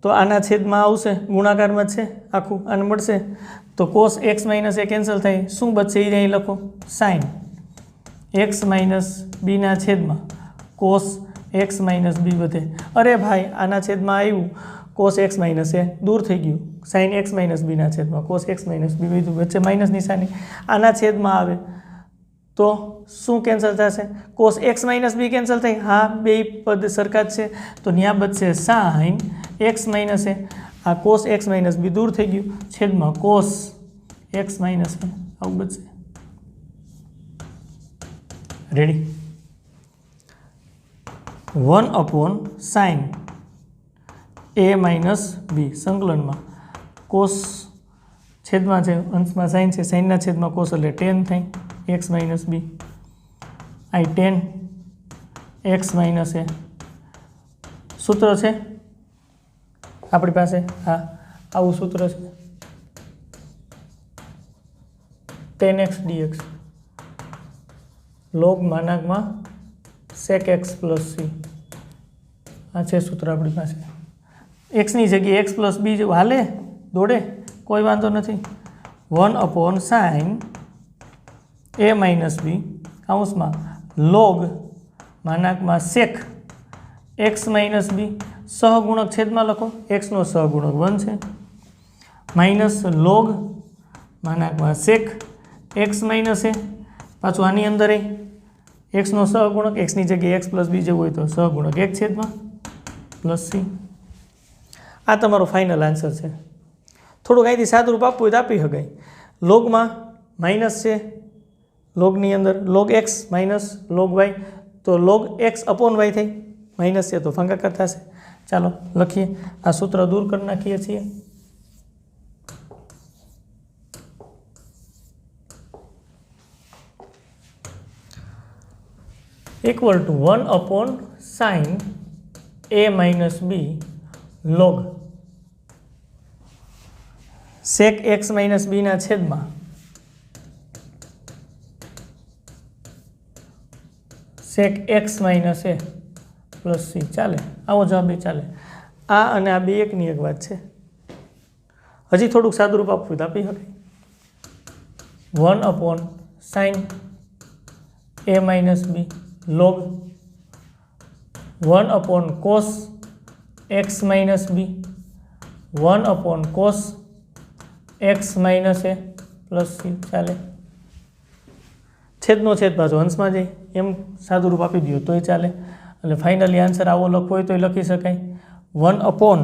तो आना छेद में आवशे, गुणाकार में छे आखू, आने मळशे तो कोस एक्स माइनस ए केन्सल थाय, शुं बचे ए लखो साइन एक्स माइनस बी ना छेद में कोस एक्स माइनस बी वधे। अरे भाई आना छेद में आव्युं कोस एक्स माइनस ए दूर थई गयुं, साइन एक्स माइनस बी ना छेद में कोस एक्स माइनस बी वधु, वच्चे माइनस निशानी। आना छेद में आवे तो शू केन्सल थशे? Cos x minus B cancel थाय, हाँ बे पद सरखा ज छे तो न्या बचशे साइन एक्स माइनस ए। आ कोस एक्स माइनस बी दूर थई गयुं, छेद में कोस एक्स माइनस ए आवुं बचशे रेडी। 1 अपॉन साइन ए माइनस बी संकलन में कोस छेद में है, अंश में साइन है, साइन छेद में कोस एटले टेन थाय एक्स माइनस बी आई टेन एक्स माइनस ए। सूत्र है अपनी पास, हाँ आવું सूत्र है 10x dx log मानक में sec x प्लस सी। आ है सूत्र अपनी पास। एक्स नी जगह एक्स प्लस बी जो हाले दौड़े कोई वांधो नहीं। 1 अपॉन साइन ए माइनस बी काउंस में लॉग मानक में सेक एक्स माइनस बी सहगुणक छेद में लखो, एक्स नो सहगुणक 1 है माइनस लॉग मानक में सेक एक्स माइनस ए। पाछू आनी अंदर एक्स नो सहगुणक, एक्स नी जगह एक्स प्लस बी जो हो तो सहगुणक 1 छेद में प्लस सी। आ तमारो फाइनल आंसर है। थोड़ुं અહીંથી સાદું રૂપ આપવું હોય તો આપી શકાય। લોગમાં માઇનસ છે, લોગની અંદર log x minus log y तो लोग एक्स अपॉन वाई थी, माइनस है तो फंगाकार थशे। चलो लखीए, आ सूत्र दूर कर नाखीए छीए। Equal to 1 upon sine A minus B log sec x minus B ना छेद में सेक एक्स माइनस ए प्लस सी। चाले आवो जवाब भी चाले। आ अने आ बे एकनी एक बात है। हजी थोड़ुंक सादुं रूप आपवुं तो आपी शकाय। 1 अपॉन साइन ए minus B log 1 upon cos x minus b 1 upon cos x minus ए प्लस सी। चाले छेदनो छेद पाछो अंश में जाए एम सादुं रूप आपी दो तो चाले। એટલે फाइनली आंसर आवो लखवो होय तो लखी शकाय 1 अपॉन,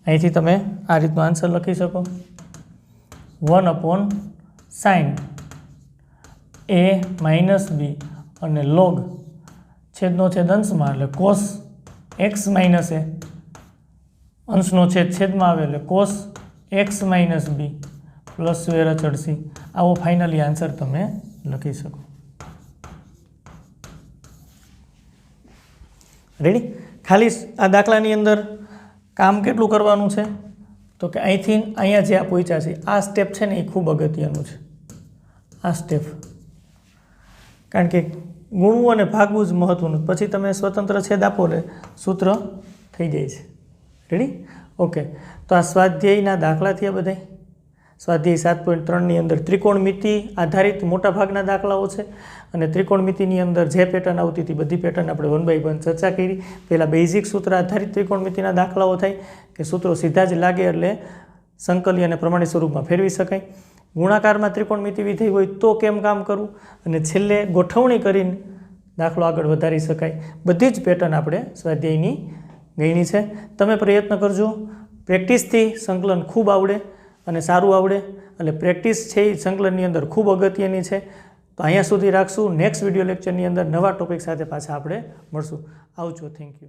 અહીંથી તમે આ રીતનો આન્સર લખી શકો 1 अपॉन साइन ए माइनस बी અને log છેદનો છેદ અંશમાં એટલે cos x माइनस ए अंशनो छेद छेदમાં આવે એટલે cos x minus b plus square अचળ सी। आवो फाइनली आंसर तमे लखी सको। रेडी। खाली आ दाखलानी अंदर काम केटलुं करवानुं छे तो कि અહીંથી અહીંયા જે આ પહોંચ્યા છે આ સ્ટેપ છે ને એ ખૂબ અગત્યનું છે। આ સ્ટેપ કારણ કે ગુણવું અને ભાગવું જ મહત્વનું, પછી તમે સ્વતંત્ર છેદ આપો એટલે સૂત્ર થઈ જાય છે. રેડી? ઓકે. તો આ સ્વાધ્યાયના દાખલા થયા બધાય. સ્વાધ્યાય 7.3ની અંદર ત્રિકોણમિતિ આધારિત મોટાભાગના દાખલાઓ છે અને ત્રિકોણમિતિની અંદર જે પેટર્ન આવતી હતી બધી પેટર્ન આપણે 1 by 1 ચર્ચા કરી. પહેલાં બેઝિક સૂત્ર આધારિત ત્રિકોણમિતિના દાખલાઓ થાય કે સૂત્રો સીધા જ લાગે એટલે સંકલી અને પ્રમાણિત સ્વરૂપમાં ફેરવી શકાય. ગુણાકારમાં ત્રિકોણમિતિ વિધેય હોય તો કેમ કામ કરવું, અને છેલ્લે ગોઠવણી કરીને દાખલો આગળ વધારી શકાય. બધી જ પેટર્ન આપણે સ્વાધ્યાયની ગણી છે. તમે પ્રયત્ન કરજો. પ્રેક્ટિસથી સંકલન ખૂબ આવડે અને સારું આવડે, એટલે પ્રેક્ટિસ છે એ સંકલનની અંદર ખૂબ અગત્યની છે. તો અહીંયા સુધી રાખશું. નેક્સ્ટ વિડીયો લેક્ચરની અંદર નવા ટોપિક સાથે પાછા આપણે મળશું. આવજો. Thank you.